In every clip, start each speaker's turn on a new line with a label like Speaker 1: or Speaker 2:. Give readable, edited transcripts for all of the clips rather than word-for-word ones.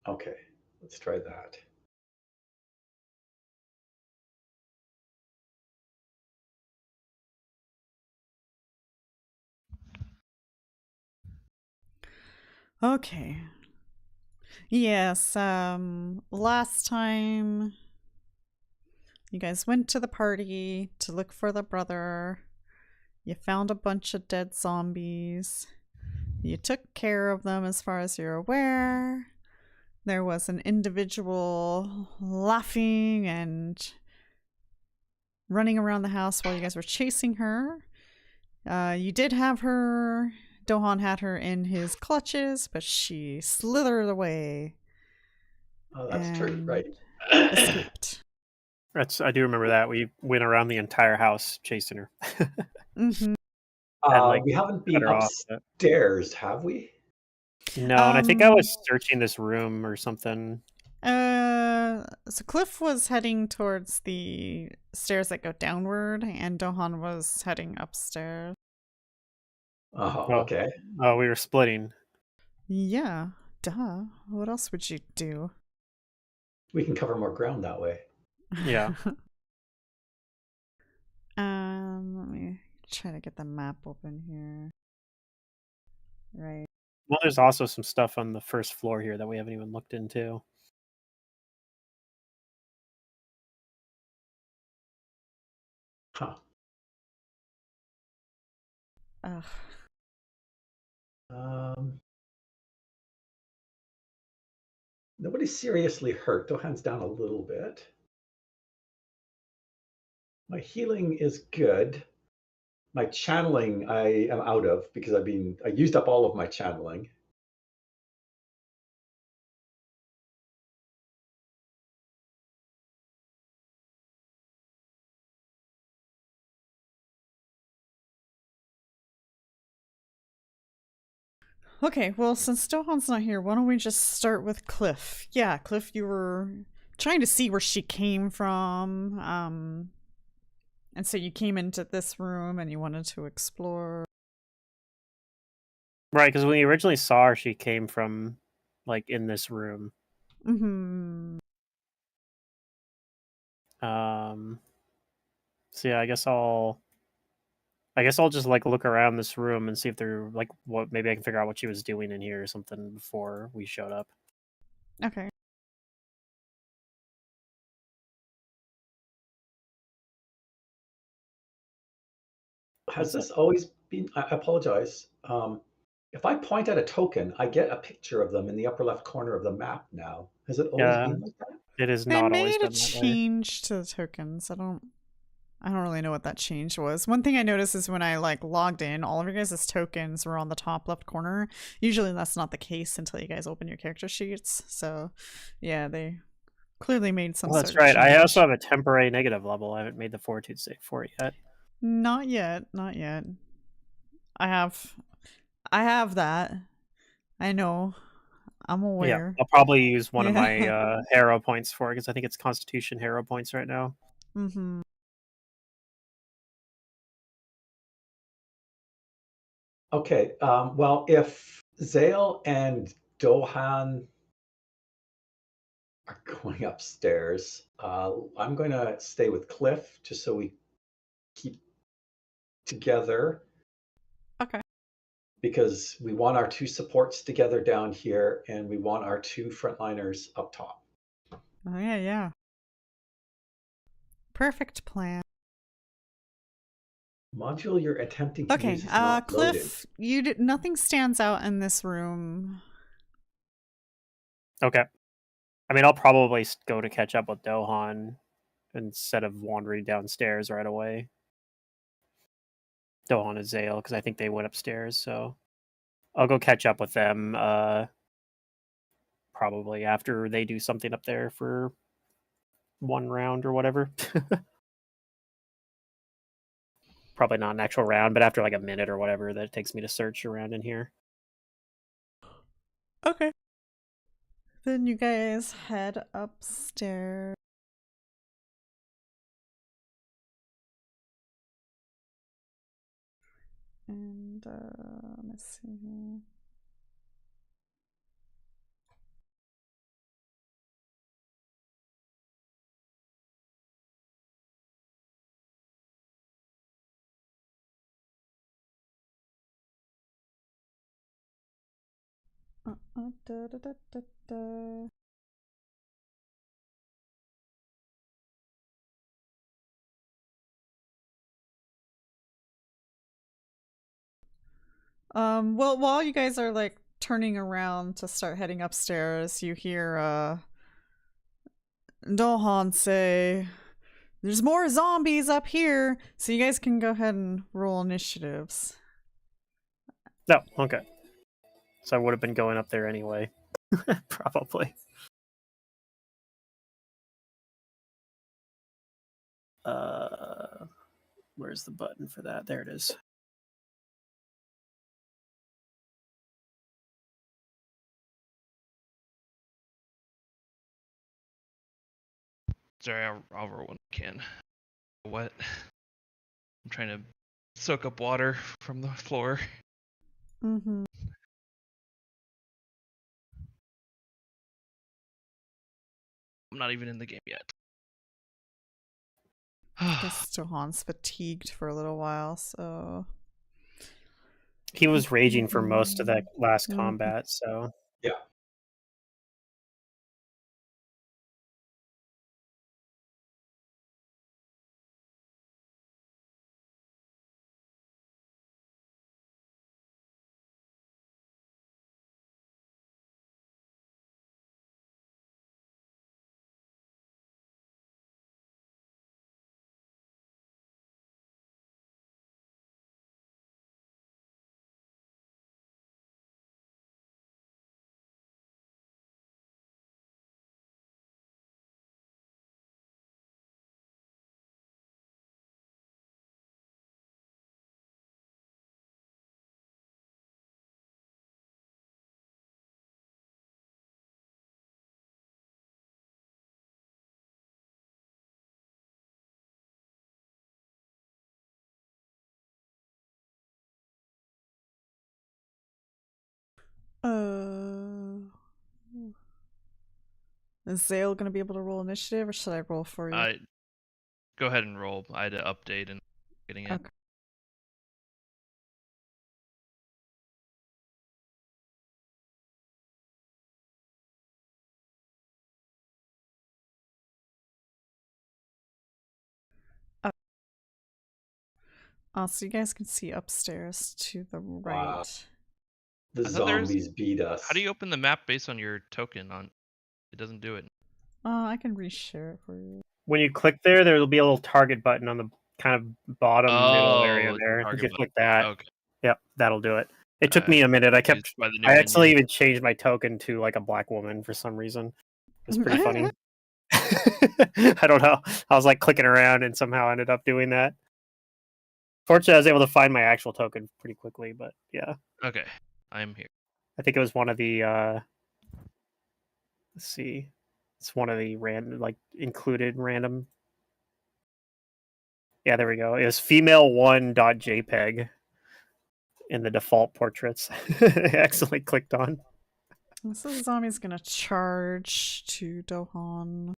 Speaker 1: Okay, let's try that.
Speaker 2: Okay. Yes, last time you guys went to the party to look for the brother. You found a bunch of dead zombies. You took care of them as far as you're aware. There was an individual laughing and running around the house while you guys were chasing her. You did have her. Dohan had her in his clutches, but she slithered away
Speaker 1: Oh, that's true,
Speaker 2: and
Speaker 1: right?
Speaker 2: escaped.
Speaker 3: I do remember that. We went around the entire house chasing her.
Speaker 2: Mm-hmm.
Speaker 3: And like
Speaker 1: We haven't
Speaker 3: cut
Speaker 1: been
Speaker 3: her off. But...
Speaker 1: upstairs, have we?
Speaker 3: No, and I think I was searching this room or something.
Speaker 2: So Cliff was heading towards the stairs that go downward, and Dohan was heading upstairs.
Speaker 1: Oh,
Speaker 3: Oh,
Speaker 1: okay.
Speaker 3: oh, we were splitting.
Speaker 2: Yeah, duh. What else would you do?
Speaker 1: We can cover more ground that way.
Speaker 3: Yeah.
Speaker 2: Let me try to get the map open here. Right.
Speaker 3: Well, there's also some stuff on the first floor here that we haven't even looked into.
Speaker 1: Huh.
Speaker 2: Ugh.
Speaker 1: Nobody's seriously hurt. Dohan's down a little bit. My healing is good. My channeling I am out of because I used up all of my channeling.
Speaker 2: Okay, well, since Dohan's not here, why don't we just start with Cliff? Yeah, Cliff, you were trying to see where she came from. And so you came into this room and you wanted to explore.
Speaker 3: Right, because when we originally saw her, she came from like in this room.
Speaker 2: Mm-hmm.
Speaker 3: So yeah, I guess I'll just like look around this room and see if there like what maybe I can figure out what she was doing in here or something before we showed up.
Speaker 2: Okay.
Speaker 1: Has this always been? I apologize. If I point at a token, I get a picture of them in the upper left corner of the map now. Has it always
Speaker 3: Yeah,
Speaker 1: been like that?
Speaker 3: it has
Speaker 2: They
Speaker 3: not always
Speaker 2: made a
Speaker 3: been that way.
Speaker 2: change to the tokens. I don't really know what that change was. One thing I noticed is when I like logged in, all of your guys' tokens were on the top left corner. Usually that's not the case until you guys open your character sheets. So yeah, they clearly made some
Speaker 3: Well,
Speaker 2: sort
Speaker 3: that's
Speaker 2: of
Speaker 3: right. I also
Speaker 2: change.
Speaker 3: have a temporary negative level. I haven't made the fortitude save for it yet.
Speaker 2: Not yet, not yet. I have that. I know. I'm
Speaker 3: Yeah,
Speaker 2: aware.
Speaker 3: I'll probably use one of my
Speaker 2: Yeah.
Speaker 3: hero points for it because I think it's Constitution hero points right now.
Speaker 2: Mm-hmm.
Speaker 1: Okay. Well, if Xale and Dohan are going upstairs, I'm going to stay with Cliff just so we keep together
Speaker 2: Okay.
Speaker 1: because we want our two supports together down here and we want our two frontliners up top.
Speaker 2: Oh yeah, yeah. Perfect plan.
Speaker 1: Module you're attempting to
Speaker 2: Okay,
Speaker 1: use is not loaded.
Speaker 2: Cliff, nothing stands out in this room.
Speaker 3: Okay. I mean, I'll probably go to catch up with Dohan instead of wandering downstairs right away. Dohan and Xale, because I think they went upstairs, so I'll go catch up with them probably after they do something up there for one round or whatever. Probably not an actual round, but after like a minute or whatever that it takes me to search around in here.
Speaker 2: Okay. Then you guys head upstairs. And let's see here. Da, da, da, da, da. Well, while you guys are like turning around to start heading upstairs, you hear Dohan say, "There's more zombies up here," so you guys can go ahead and roll initiatives.
Speaker 3: No, okay. So I would have been going up there anyway. Probably. Where's the button for that? There it is.
Speaker 4: Sorry, I'll roll when I can. What? I'm trying to soak up water from the floor.
Speaker 2: Mm-hmm.
Speaker 4: I'm not even in the game yet.
Speaker 2: I guess Dohan's fatigued for a little while, so
Speaker 3: He was raging for most of that last combat, so
Speaker 1: Yeah.
Speaker 2: Is Xale gonna be able to roll initiative, or should I roll for you?
Speaker 4: Go ahead and roll. I had to update and getting it.
Speaker 2: Okay. So you guys can see upstairs to the right.
Speaker 1: Wow. The
Speaker 4: I thought there was-
Speaker 1: zombies beat us.
Speaker 4: How do you open the map based on your token? It doesn't do it.
Speaker 2: I can reshare it for you.
Speaker 3: when you click there, there'll be a little target button on the kind of bottom middle area
Speaker 4: it's a
Speaker 3: there. You
Speaker 4: target
Speaker 3: just click
Speaker 4: button.
Speaker 3: that.
Speaker 4: Okay.
Speaker 3: Yep, that'll do it. It took me a minute. I actually even changed my token to like a black woman for some reason. It was pretty funny. I don't know. I was like clicking around and somehow ended up doing that. Fortunately, I was able to find my actual token pretty quickly, but yeah.
Speaker 4: Okay, I'm here.
Speaker 3: I think it was one of the let's see. It's one of the random, like included random. Yeah, there we go. It was female1.jpg in the default portraits. I accidentally clicked on.
Speaker 2: So the zombie's gonna charge to Dohan.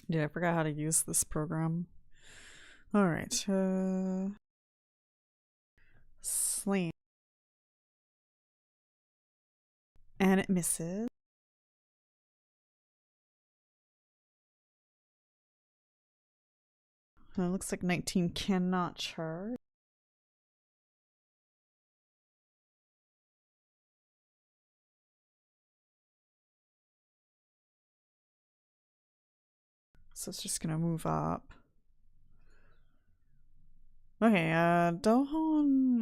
Speaker 2: Yeah, I forgot how to use this program. Alright, slam. And it misses. It looks like 19 cannot charge. So it's just gonna move up. Okay, Dohan,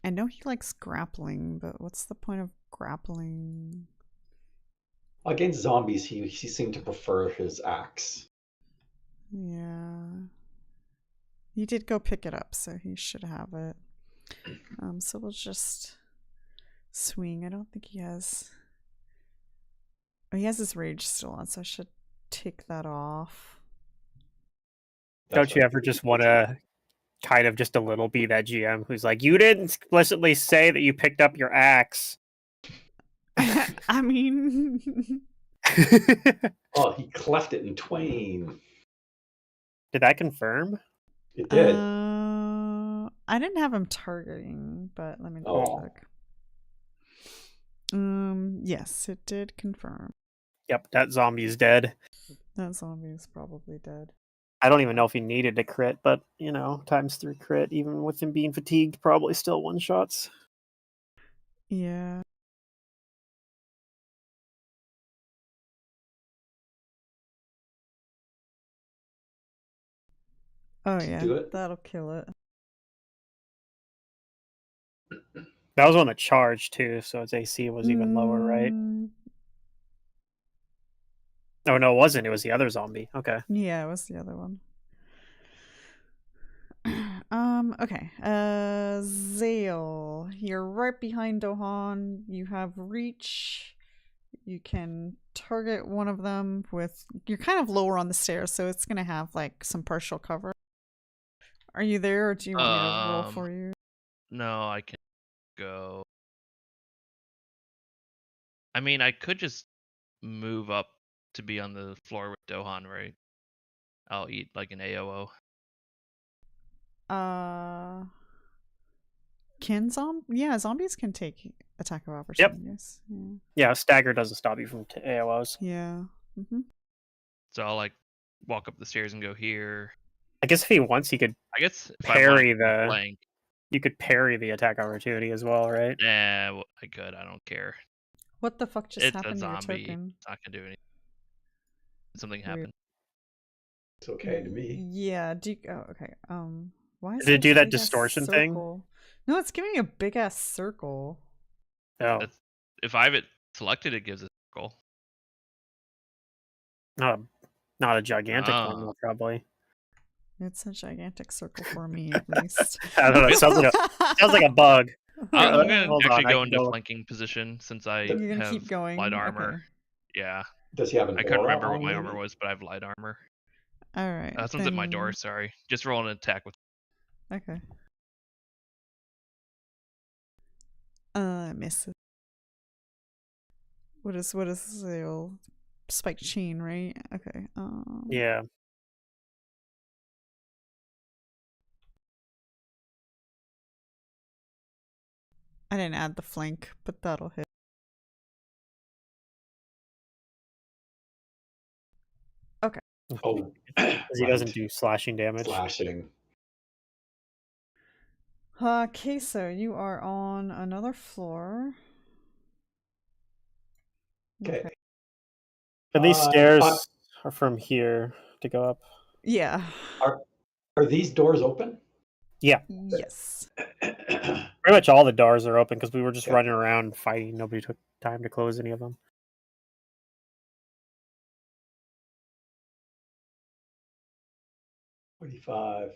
Speaker 2: I know he likes grappling, but what's the point of grappling?
Speaker 1: Against zombies, he seemed to prefer his axe.
Speaker 2: Yeah. He did go pick it up, so he should have it. So we'll just swing. I don't think he has... Oh, he has his rage still on, so I should take that off.
Speaker 3: Don't you ever just want to kind of just a little be that GM who's like, you didn't explicitly say that you picked up your axe?
Speaker 2: I mean,
Speaker 1: Oh, he cleft it in twain.
Speaker 3: Did that confirm?
Speaker 1: It did.
Speaker 2: I didn't have him targeting, but let me
Speaker 1: Oh.
Speaker 2: check. Yes, it did confirm.
Speaker 3: Yep, that zombie's dead.
Speaker 2: That zombie is probably dead.
Speaker 3: I don't even know if he needed to crit, but ×3 crit, even with him being fatigued, probably still one shots.
Speaker 2: Yeah. Oh yeah,
Speaker 1: Do it.
Speaker 2: that'll kill it.
Speaker 3: That was one that charged too, so its AC was even lower, right? Oh no, it wasn't. It was the other zombie. Okay.
Speaker 2: Yeah, it was the other one. Okay. Xale, you're right behind Dohan. You have reach. You can target one of them with. You're kind of lower on the stairs, so it's gonna have like some partial cover. Are you there, or do you want me to roll for you?
Speaker 4: No, I can go. I mean, I could just move up to be on the floor with Dohan, right? I'll eat like an AOO.
Speaker 2: Can zombies can take attack of opportunities. Yep.
Speaker 3: Yeah, stagger doesn't stop you from AOs.
Speaker 2: Yeah.
Speaker 4: So I'll like walk up the stairs and go here.
Speaker 3: I guess if he wants, he could.
Speaker 4: I guess if
Speaker 3: parry
Speaker 4: the flank.
Speaker 3: You could parry the attack opportunity as well, right?
Speaker 4: Yeah, well, I could. I don't care.
Speaker 2: What the fuck just happened
Speaker 4: to
Speaker 2: your token?
Speaker 4: It's not gonna do anything. Something happened.
Speaker 1: It's okay to me.
Speaker 2: Yeah. Okay. Why is
Speaker 3: Did it do that distortion thing?
Speaker 2: No, it's giving me a big ass circle.
Speaker 3: Oh.
Speaker 4: If I have it selected, it gives a circle.
Speaker 3: Not a gigantic one, though, probably.
Speaker 2: It's a gigantic circle for me, at least.
Speaker 3: I don't know. It sounds like a bug.
Speaker 4: I'm gonna actually go into flanking position since I have
Speaker 2: keep going.
Speaker 4: light armor.
Speaker 2: Okay.
Speaker 4: Yeah.
Speaker 1: Does he have an
Speaker 4: I couldn't remember what my armor was, but I have light armor.
Speaker 2: All right.
Speaker 4: That one's at my door. Sorry. Just roll an attack with.
Speaker 2: Okay. Misses. What is the old spike chain, right? Okay.
Speaker 3: Yeah.
Speaker 2: I didn't add the flank, but that'll hit. Okay.
Speaker 1: Oh,
Speaker 3: because he doesn't do slashing damage.
Speaker 1: Slashing.
Speaker 2: Kaeso, you are on another floor.
Speaker 1: Okay.
Speaker 3: And these stairs are from here to go up.
Speaker 2: Yeah.
Speaker 1: Are these doors open?
Speaker 3: Yeah.
Speaker 2: Yes.
Speaker 3: Pretty much all the doors are open because we were just running around fighting. Nobody took time to close any of them.
Speaker 1: $45,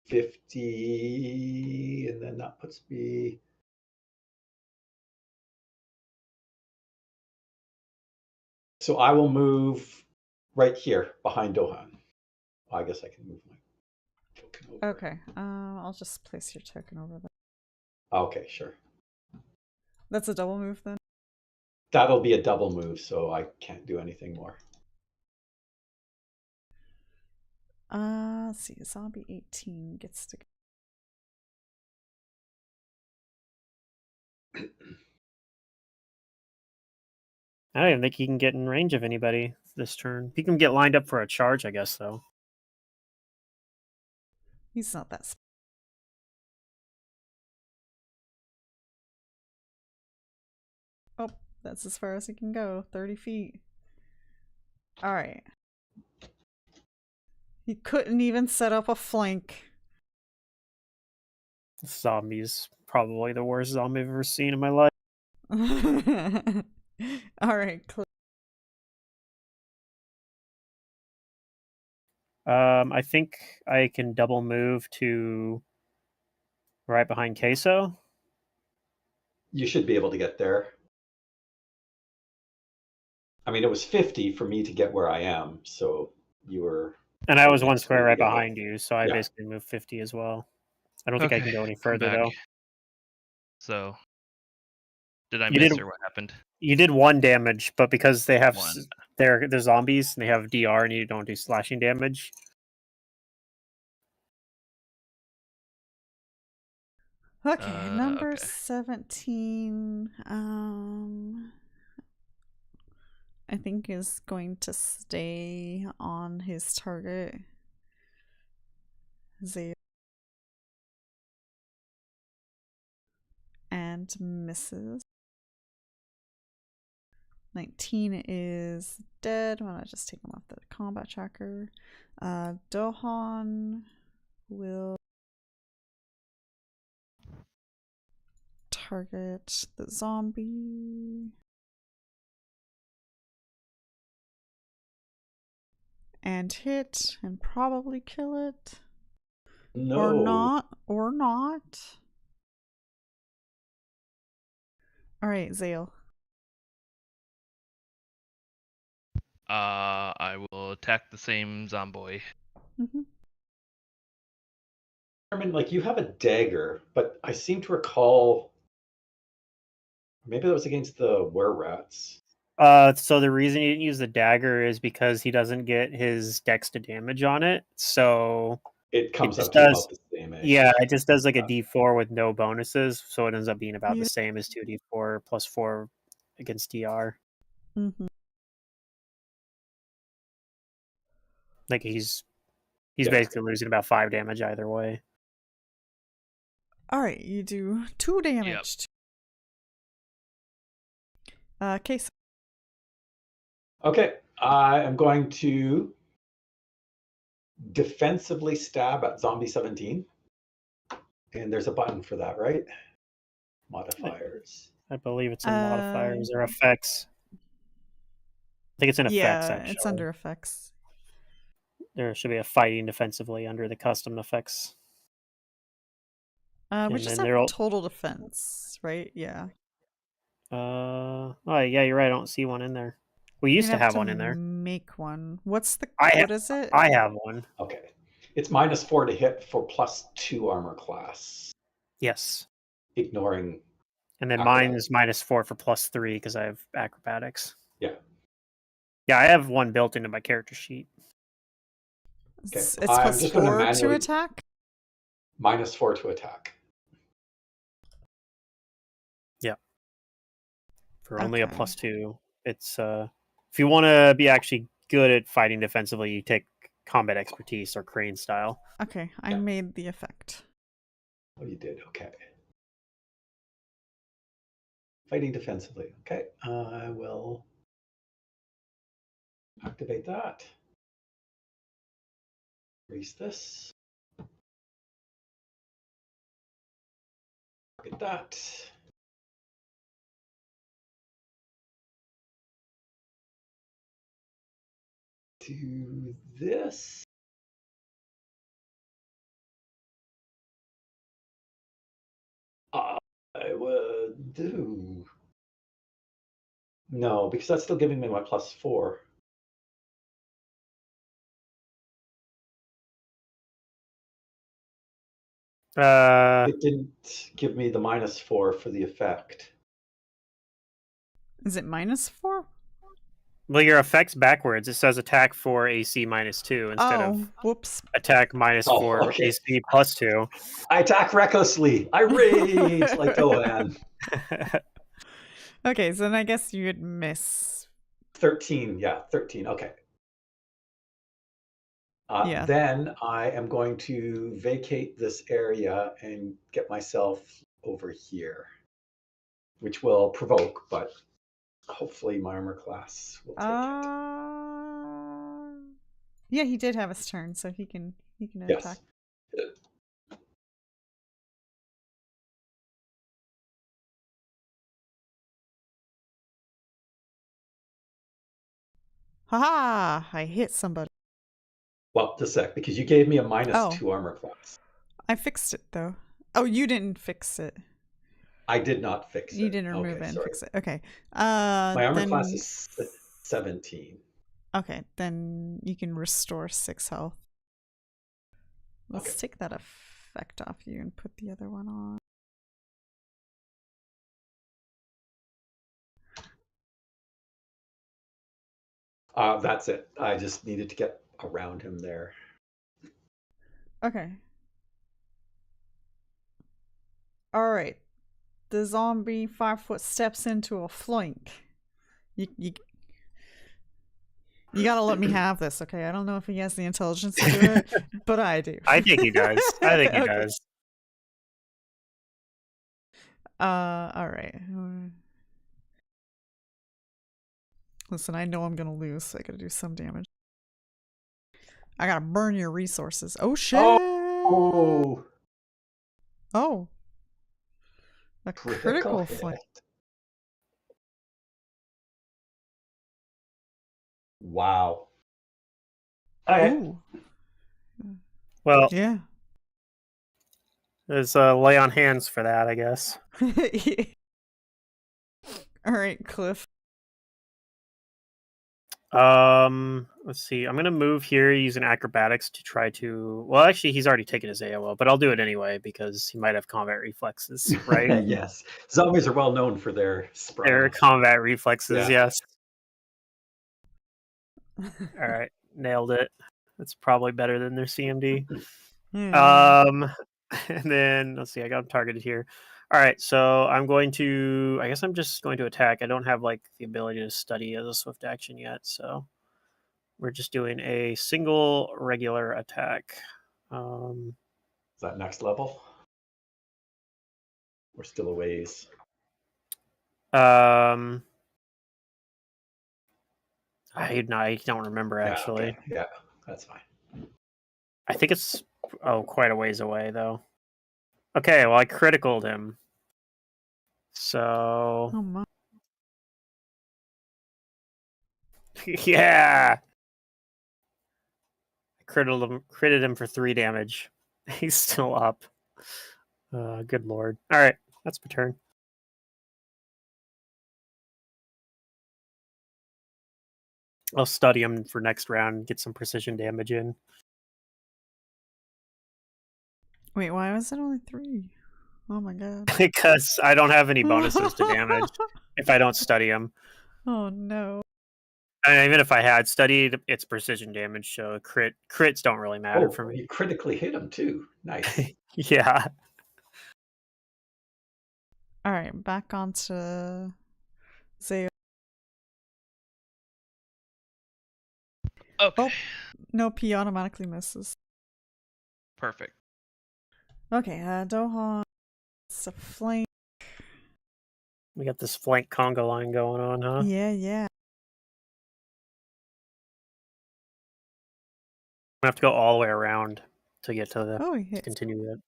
Speaker 1: 50, and then that puts me. So I will move right here behind Dohan. I guess I can move my token over.
Speaker 2: Okay. I'll just place your token over there.
Speaker 1: Okay, sure.
Speaker 2: That's a double move then?
Speaker 1: That'll be a double move, so I can't do anything more.
Speaker 2: Let's see. Zombie 18 gets to.
Speaker 3: I don't even think he can get in range of anybody this turn. He can get lined up for a charge, I guess, though.
Speaker 2: He's not that. Oh, that's as far as he can go. 30 feet. Alright. He couldn't even set up a flank.
Speaker 3: This zombie's probably the worst zombie I've ever seen in my life.
Speaker 2: Alright,
Speaker 3: I think I can double move to right behind Kaeso.
Speaker 1: You should be able to get there. I mean, it was 50 for me to get where I am, so you were.
Speaker 3: And I was one square right behind you, so I basically moved 50 as well. I don't think I can go any further, though.
Speaker 4: So Did I
Speaker 3: You
Speaker 4: miss
Speaker 3: did-
Speaker 4: or what happened?
Speaker 3: You did 1 damage, but because they have
Speaker 4: One.
Speaker 3: they're zombies and they have DR and you don't do slashing damage.
Speaker 2: Okay, number
Speaker 4: Okay.
Speaker 2: 17. I think is going to stay on his target. Xale. And misses. 19 is dead. Why don't I just take him off the combat tracker? Dohan will target the zombie. And hit and probably kill it.
Speaker 1: No.
Speaker 2: Or not. Alright, Xale.
Speaker 4: I will attack the same zomboy.
Speaker 2: Mm-hmm.
Speaker 1: Carmen, like you have a dagger, but I seem to recall maybe that was against the were-rats.
Speaker 3: So the reason he didn't use the dagger is because he doesn't get his dex to damage on it. So
Speaker 1: It comes
Speaker 3: just
Speaker 1: up to
Speaker 3: does-
Speaker 1: about the same.
Speaker 3: yeah, it just does like a D4 with no bonuses, so it ends up being about
Speaker 2: Yeah.
Speaker 3: the same as 2D4 plus 4 against DR.
Speaker 2: Mm-hmm.
Speaker 3: Like he's
Speaker 1: Yeah.
Speaker 3: basically losing about 5 damage either way.
Speaker 2: Alright, you do 2 damage. Kaeso.
Speaker 1: Okay, I am going to defensively stab at zombie 17. And there's a button for that, right? Modifiers.
Speaker 3: I believe it's in modifiers or effects. I think it's in effects, actually.
Speaker 2: It's under effects.
Speaker 3: There should be a fighting defensively under the custom effects.
Speaker 2: We
Speaker 3: And
Speaker 2: just
Speaker 3: then
Speaker 2: have total defense, right? Yeah.
Speaker 3: Oh yeah, you're right. I don't see one in there. We used to have one in there.
Speaker 2: Make one. What is it?
Speaker 3: I have one.
Speaker 1: Okay. It's -4 to hit for +2 armor class.
Speaker 3: Yes.
Speaker 1: Ignoring.
Speaker 3: And then
Speaker 1: acrobatics.
Speaker 3: mine is -4 for +3 because I have acrobatics.
Speaker 1: Yeah.
Speaker 3: Yeah, I have one built into my character sheet.
Speaker 1: Okay.
Speaker 2: It's
Speaker 1: I'm just going to
Speaker 2: +4 to
Speaker 1: manually
Speaker 2: attack?
Speaker 1: -4 to attack.
Speaker 3: Yeah. For only a
Speaker 2: Okay.
Speaker 3: +2. It's if you want to be actually good at fighting defensively, you take combat expertise or crane style.
Speaker 2: Okay, I
Speaker 1: Yeah.
Speaker 2: made the effect.
Speaker 1: Oh, you did. Okay. Fighting defensively. Okay. I will activate that. Increase this. Get that. Do this. I would do. No, because that's still giving me my +4. It didn't give me the -4 for the effect.
Speaker 2: Is it -4?
Speaker 3: Well, your effect's backwards. It says attack for AC -2 instead of
Speaker 2: whoops.
Speaker 3: attack -4
Speaker 1: okay.
Speaker 3: AC +2.
Speaker 1: I attack recklessly. I rage like Dohan.
Speaker 2: Okay, so then I guess you'd miss.
Speaker 1: 13. Yeah, 13. Okay.
Speaker 2: Yeah.
Speaker 1: Then I am going to vacate this area and get myself over here, which will provoke, but hopefully my armor class will take it.
Speaker 2: Yeah, he did have his turn, so he can attack.
Speaker 1: Yes.
Speaker 2: Haha! I hit somebody.
Speaker 1: Well, just a sec, because you gave me a -2 armor class.
Speaker 2: I fixed it though. Oh, you didn't fix it.
Speaker 1: I did not fix it.
Speaker 2: You didn't remove it and
Speaker 1: sorry.
Speaker 2: fix it. Okay.
Speaker 1: My armor class is 17.
Speaker 2: Okay, then you can restore 6 health. Let's take that effect off you and put the other one on.
Speaker 1: That's it. I just needed to get around him there.
Speaker 2: Okay. All right. The zombie 5-foot steps into a flank. You gotta let me have this, okay? I don't know if he has the intelligence to do it, but I do.
Speaker 3: I think he does. I think he
Speaker 2: Okay.
Speaker 3: does.
Speaker 2: All right. Listen, I know I'm gonna lose, so I gotta do some damage. I gotta burn your resources. Oh shit!
Speaker 1: Oh,
Speaker 2: Oh. A
Speaker 1: critical
Speaker 2: critical
Speaker 1: hit.
Speaker 2: flank.
Speaker 1: Wow. Okay.
Speaker 2: Ooh.
Speaker 3: Well,
Speaker 2: Yeah.
Speaker 3: there's a lay on hands for that, I guess.
Speaker 2: All right, Cliff.
Speaker 3: Let's see. I'm gonna move here using acrobatics to try to. Well, actually, he's already taken his AOL, but I'll do it anyway because he might have combat reflexes, right?
Speaker 1: Yes. Zombies are well known for their
Speaker 3: Their
Speaker 1: sprung.
Speaker 3: combat reflexes,
Speaker 1: Yeah.
Speaker 3: yes. All right, nailed it. That's probably better than their CMD.
Speaker 2: Yeah.
Speaker 3: And then let's see. I got him targeted here. All right, so I'm going to. I guess I'm just going to attack. I don't have like the ability to study as a swift action yet, so. We're just doing a single regular attack.
Speaker 1: Is that next level? We're still a ways.
Speaker 3: I don't remember actually.
Speaker 1: Yeah, okay. Yeah, that's fine.
Speaker 3: I think it's quite a ways away though. Okay, well I criticaled him. So
Speaker 2: Oh my.
Speaker 3: yeah. I critted him for 3 damage. He's still up. Good lord. Alright, that's my turn. I'll study him for next round, get some precision damage in.
Speaker 2: Wait, why was it only 3? Oh my god.
Speaker 3: Because I don't have any bonuses to damage if I don't study him.
Speaker 2: Oh no.
Speaker 3: And even if I had studied, it's precision damage, so crits don't really matter for me.
Speaker 1: You critically hit him too. Nice.
Speaker 3: Yeah.
Speaker 2: All right, back onto Xale.
Speaker 4: Okay.
Speaker 2: Oh, nope, he automatically misses.
Speaker 4: Perfect.
Speaker 2: Okay, Dohan. It's a flank.
Speaker 3: We got this flank conga line going on, huh?
Speaker 2: Yeah.
Speaker 3: I have to go all the way around to get to the
Speaker 2: Oh, he hits.
Speaker 3: continue that.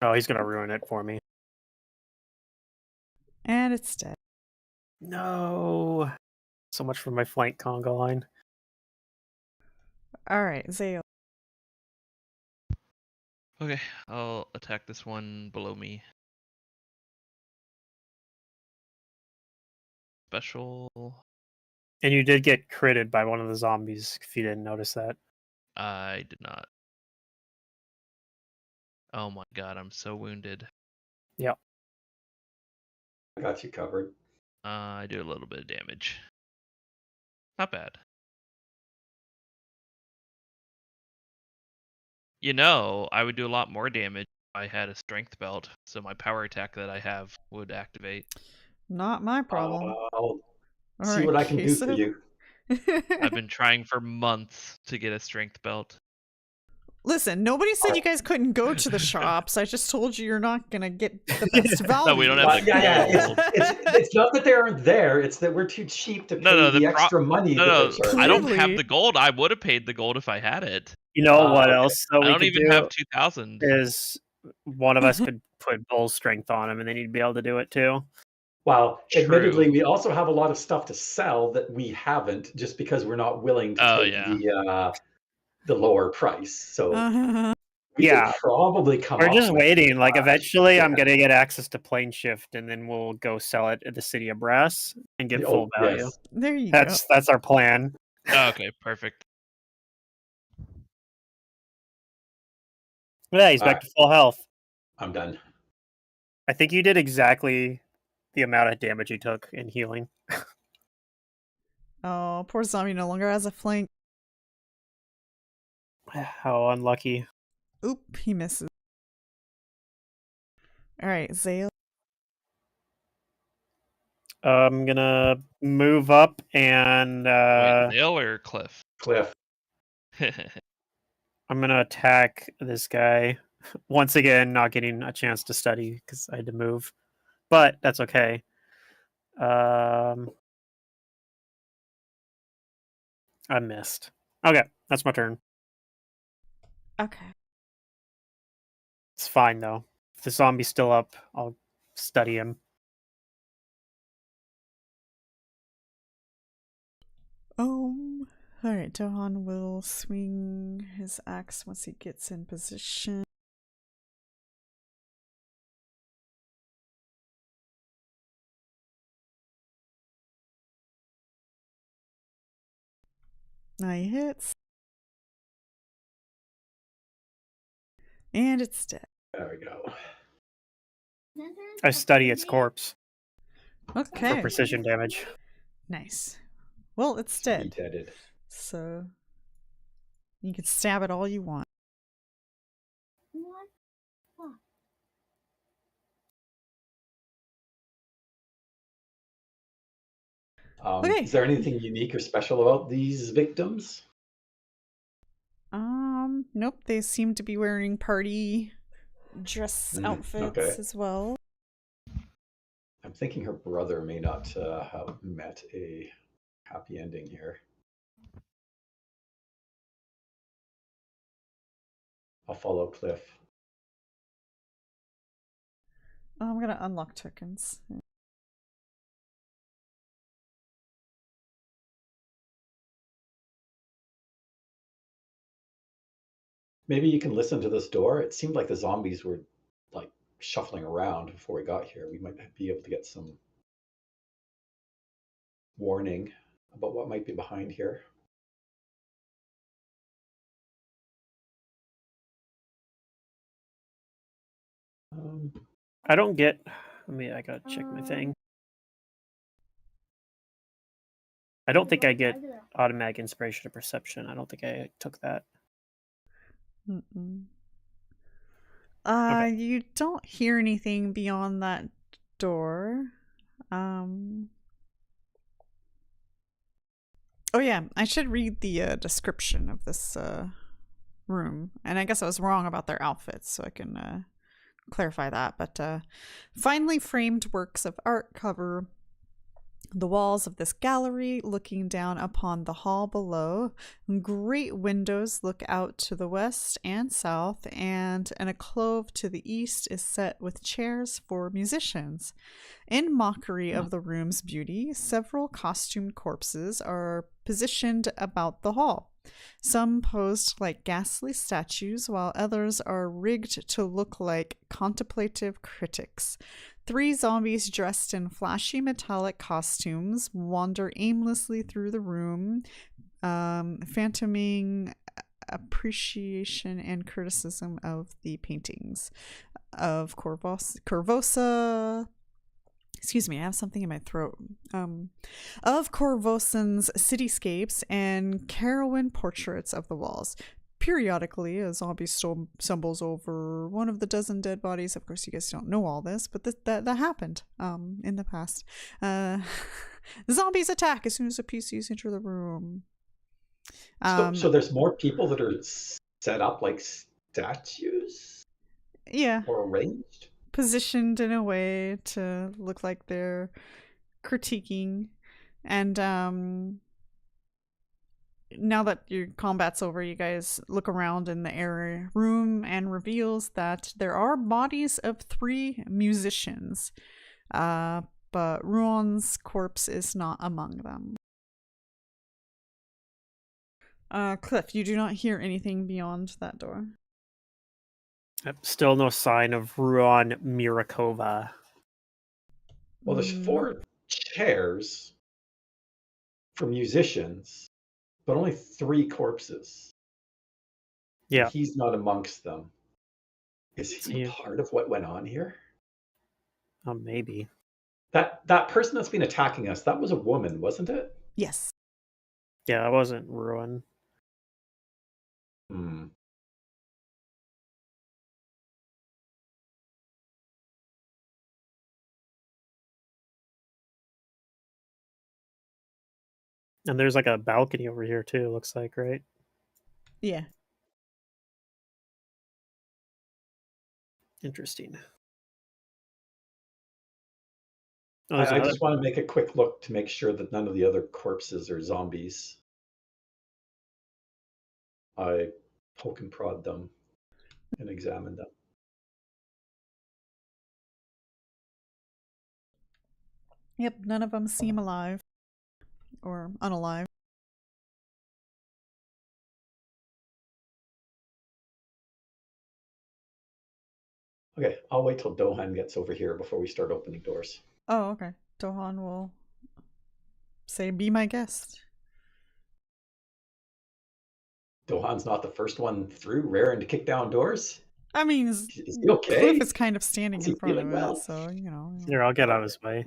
Speaker 3: Oh, he's gonna ruin it for me.
Speaker 2: And it's dead.
Speaker 3: No. So much for my flank conga line.
Speaker 2: All right, Xale.
Speaker 4: Okay, I'll attack this one below me. Special.
Speaker 3: And you did get critted by one of the zombies, if you didn't notice that.
Speaker 4: I did not. Oh my god, I'm so wounded.
Speaker 3: Yep.
Speaker 1: I got you covered.
Speaker 4: I do a little bit of damage. Not bad. You know, I would do a lot more damage if I had a strength belt, so my power attack that I have would activate.
Speaker 2: Not my problem.
Speaker 1: I'll
Speaker 2: All
Speaker 1: see
Speaker 2: right,
Speaker 1: what I can do for
Speaker 2: Kaeso.
Speaker 1: you.
Speaker 4: I've been trying for months to get a strength belt.
Speaker 2: Listen, nobody said you guys couldn't go to the shops. I just told you you're not gonna get the best value.
Speaker 4: No, we don't have the gold.
Speaker 1: It's not that they aren't there. It's that we're too cheap to pay the extra money that they're charging.
Speaker 4: I don't have the gold. I would have paid the gold if I had it.
Speaker 3: You know what
Speaker 1: okay.
Speaker 3: else? So
Speaker 4: I don't even have 2,000.
Speaker 3: Is one of us could put bull strength on him, and then you'd be able to do it too.
Speaker 1: Well,
Speaker 4: True.
Speaker 1: admittedly, we also have a lot of stuff to sell that we haven't, just because we're not willing to take the lower price. So we could probably come.
Speaker 3: We're just waiting. Like eventually, I'm
Speaker 1: yeah.
Speaker 3: gonna get access to plane shift, and then we'll go sell it at the city of Brass and get full value.
Speaker 1: Yes.
Speaker 2: There you go.
Speaker 3: That's our plan.
Speaker 4: Oh, okay, perfect.
Speaker 3: Yeah, he's back to full health.
Speaker 1: I'm done.
Speaker 3: I think you did exactly the amount of damage you took in healing.
Speaker 2: Oh, poor zombie no longer has a flank.
Speaker 3: How unlucky.
Speaker 2: Oop, he misses. Alright, Xale.
Speaker 3: I'm gonna move up and
Speaker 4: Wait, Xale or Cliff?
Speaker 1: Cliff.
Speaker 3: I'm gonna attack this guy. Once again, not getting a chance to study because I had to move. But that's okay. I missed. Okay, that's my turn.
Speaker 2: Okay.
Speaker 3: It's fine though. If the zombie's still up, I'll study him.
Speaker 2: Alright, Dohan will swing his axe once he gets in position. Now he hits. And it's dead.
Speaker 1: There we go.
Speaker 3: I study its corpse for
Speaker 2: Okay.
Speaker 3: precision damage.
Speaker 2: Nice. Well, it's
Speaker 1: Be
Speaker 2: dead.
Speaker 1: deaded.
Speaker 2: So you can stab it all you want. Okay.
Speaker 1: Is there anything unique or special about these victims?
Speaker 2: Nope. They seem to be wearing party dress outfits
Speaker 1: okay.
Speaker 2: as well.
Speaker 1: I'm thinking her brother may not have met a happy ending here. I'll follow Cliff.
Speaker 2: I'm gonna unlock tokens.
Speaker 1: Maybe you can listen to this door. It seemed like the zombies were like shuffling around before we got here. We might be able to get some warning about what might be behind here.
Speaker 3: I don't get. I gotta check my thing. I don't think I get automatic inspiration or perception. I don't think I took that.
Speaker 2: Okay. You don't hear anything beyond that door. Oh yeah, I should read the description of this room. And I guess I was wrong about their outfits, so I can clarify that. But finely framed works of art cover the walls of this gallery, looking down upon the hall below. Great windows look out to the west and south, and an alcove to the east is set with chairs for musicians. In mockery of the room's beauty, several costumed corpses are positioned about the hall. Some posed like ghastly statues, while others are rigged to look like contemplative critics. 3 zombies dressed in flashy metallic costumes wander aimlessly through the room, phantoming appreciation and criticism of the paintings of Korvosa. Excuse me, I have something in my throat. Of Korvosan's cityscapes and Carowin portraits of the walls. Periodically, a zombie stumbles over one of the dozen dead bodies. Of course, you guys don't know all this, but that happened in the past. The zombies attack as soon as the PCs enter the room.
Speaker 1: So there's more people that are set up like statues?
Speaker 2: Yeah.
Speaker 1: Or arranged?
Speaker 2: Positioned in a way to look like they're critiquing. And now that your combat's over, you guys look around in the area room and reveals that there are bodies of 3 musicians, but Ruon's corpse is not among them. Cliff, you do not hear anything beyond that door.
Speaker 3: Still no sign of Ruon Mirakova.
Speaker 1: Well, there's 4 chairs for musicians, but only 3 corpses.
Speaker 3: Yeah.
Speaker 1: He's not amongst them. Is he part of what went on here?
Speaker 3: Oh, maybe.
Speaker 1: That person that's been attacking us, that was a woman, wasn't it?
Speaker 2: Yes.
Speaker 3: Yeah, I wasn't ruined.
Speaker 1: Hmm.
Speaker 3: And there's like a balcony over here too, looks like, right?
Speaker 2: Yeah.
Speaker 3: Interesting. Oh,
Speaker 1: I,
Speaker 3: there's
Speaker 1: I
Speaker 3: another.
Speaker 1: just want to make a quick look to make sure that none of the other corpses are zombies. I poke and prod them and examine them.
Speaker 2: Yep, none of them seem alive or unalive.
Speaker 1: Okay, I'll wait till Dohan gets over here before we start opening doors.
Speaker 2: Oh, okay. Dohan will say, "Be my guest."
Speaker 1: Dohan's not the first one through, raring to kick down doors.
Speaker 2: I mean,
Speaker 1: Is he okay?
Speaker 2: Cliff is kind of standing
Speaker 1: Is
Speaker 2: in
Speaker 1: he
Speaker 2: front of
Speaker 1: feeling
Speaker 2: it,
Speaker 1: well?
Speaker 2: so you know.
Speaker 3: Here, I'll get out of his way.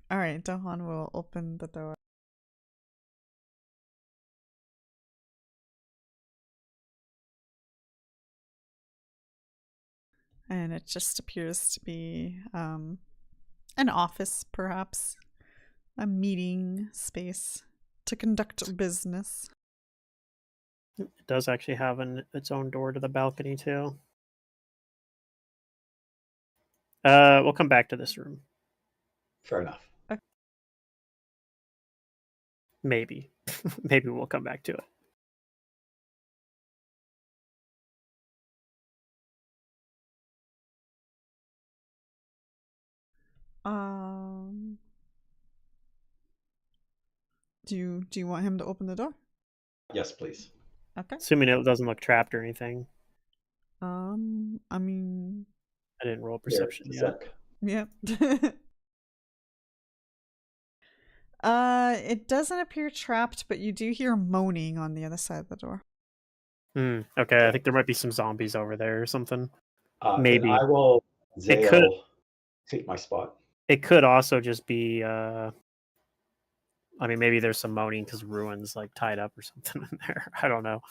Speaker 2: All right, Dohan will open the door. And it just appears to be an office, perhaps. A meeting space to conduct business.
Speaker 3: It does actually have its own door to the balcony too. We'll come back to this room.
Speaker 1: Fair enough.
Speaker 2: Okay.
Speaker 3: Maybe. Maybe we'll come back to it.
Speaker 2: Do you want him to open the door?
Speaker 1: Yes, please.
Speaker 2: Okay.
Speaker 3: Assuming it doesn't look trapped or anything.
Speaker 2: I mean,
Speaker 3: I didn't roll
Speaker 1: Here,
Speaker 3: perception yet.
Speaker 2: yep. It doesn't appear trapped, but you do hear moaning on the other side of the door.
Speaker 3: Okay, I think there might be some zombies over there or something.
Speaker 1: Then
Speaker 3: Maybe.
Speaker 1: I will
Speaker 3: It could.
Speaker 1: Xale take my spot.
Speaker 3: It could also just be. I mean, maybe there's some moaning because ruins like tied up or something in there. I don't know,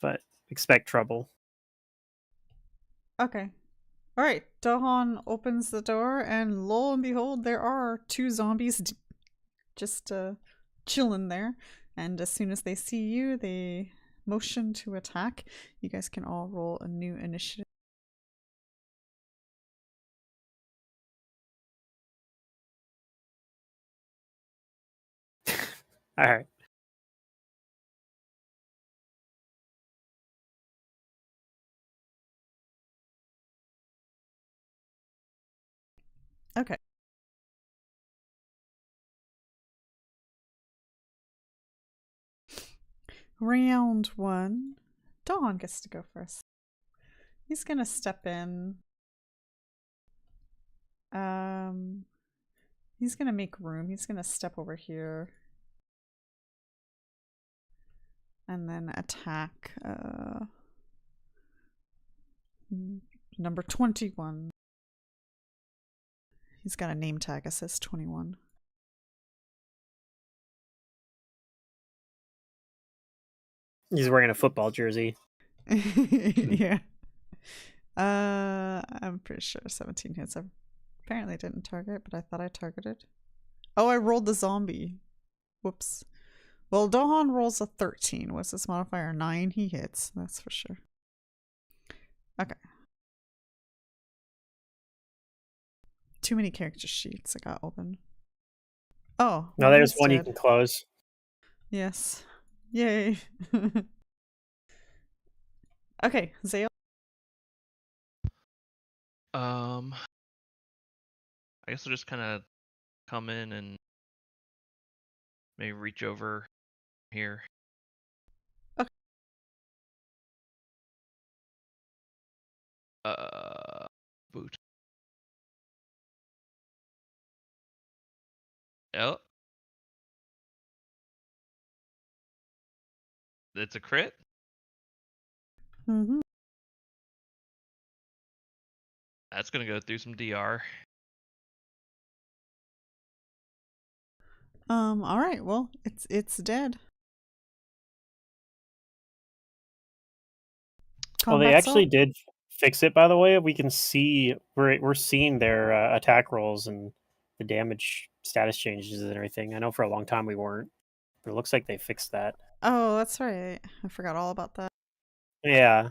Speaker 3: but expect trouble.
Speaker 2: Okay. All right. Dohan opens the door, and lo and behold, there are two zombies just chilling there. And as soon as they see you, they motion to attack. You guys can all roll a new initiative.
Speaker 3: All right.
Speaker 2: Okay. Round one. Dawn gets to go first. He's gonna step in. He's gonna make room. He's gonna step over here. And then attack number 21. He's got a name tag that says 21.
Speaker 3: He's wearing a football jersey.
Speaker 2: Yeah. I'm pretty sure 17 hits. I apparently didn't target, but I thought I targeted. Oh, I rolled the zombie. Whoops. Well, Dohan rolls a 13. What's this modifier? 9. He hits. That's for sure. Okay. Too many character sheets I got open. Oh.
Speaker 3: No, there's one you can close.
Speaker 2: Yes. Yay. Okay, Xale.
Speaker 4: I guess I'll just kind of come in and maybe reach over here.
Speaker 2: Okay.
Speaker 4: Boot. Oh. It's a crit?
Speaker 2: Mm-hmm.
Speaker 4: That's gonna go through some DR.
Speaker 2: All right. Well, it's dead.
Speaker 3: Oh, they
Speaker 2: Combat
Speaker 3: actually
Speaker 2: salt?
Speaker 3: did fix it, by the way. We can see we're seeing their attack rolls and the damage status changes and everything. I know for a long time we weren't, but it looks like they fixed that.
Speaker 2: Oh, that's right. I forgot all about that.
Speaker 3: Yeah,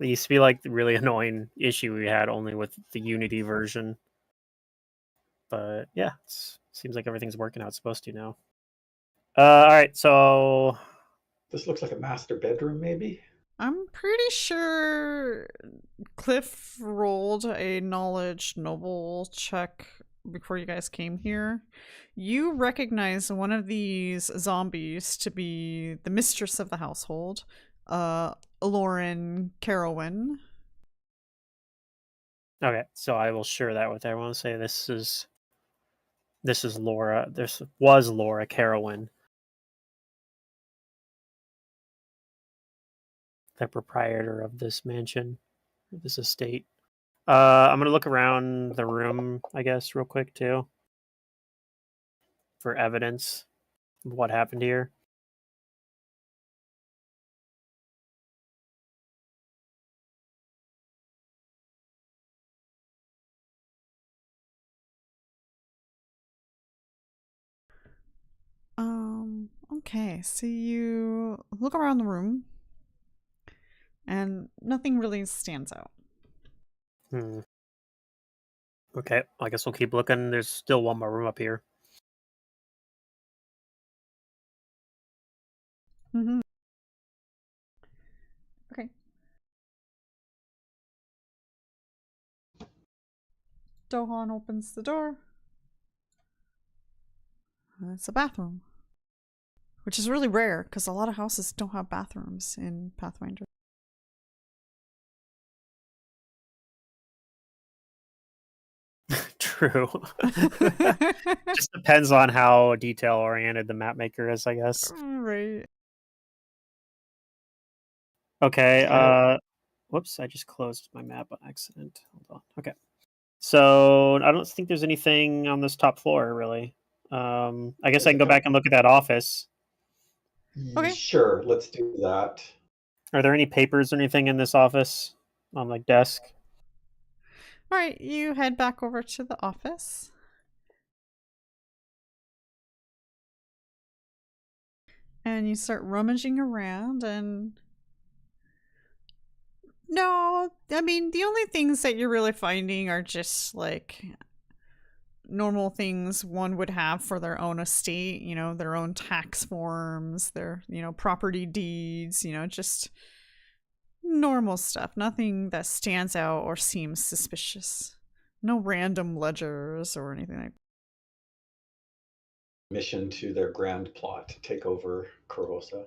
Speaker 3: it used to be like the really annoying issue we had only with the Unity version. But yeah, seems like everything's working how it's supposed to now. All right, so
Speaker 1: This looks like a master bedroom, maybe?
Speaker 2: I'm pretty sure Cliff rolled a knowledge noble check before you guys came here. You recognize one of these zombies to be the mistress of the household, Lauren Carowin.
Speaker 3: okay, so I will share that with everyone. Say this is Laura. This was Laura Carowin, the proprietor of this mansion, this estate. I'm gonna look around the room, I guess, real quick too, for evidence of what happened here.
Speaker 2: Okay, so you look around the room and nothing really stands out.
Speaker 3: Hmm. Okay, I guess we'll keep looking. There's still one more room up here.
Speaker 2: Mm-hmm. Okay. Dohan opens the door. It's a bathroom, which is really rare because a lot of houses don't have bathrooms in Pathfinder.
Speaker 3: True. Just depends on how detail oriented the map maker is, I guess.
Speaker 2: Right.
Speaker 3: Okay, whoops, I just closed my map on accident. Hold on. Okay. So I don't think there's anything on this top floor really. I guess I can go back and look at that office.
Speaker 2: Okay.
Speaker 1: Sure, let's do that.
Speaker 3: Are there any papers or anything in this office on like desk?
Speaker 2: All right, you head back over to the office. And you start rummaging around and no, I mean, the only things that you're really finding are just like normal things one would have for their own estate, you know, their own tax forms, their, you know, property deeds, you know, just normal stuff. Nothing that stands out or seems suspicious. No random ledgers or anything like that.
Speaker 1: Mission to their grand plot to take over Korvosa.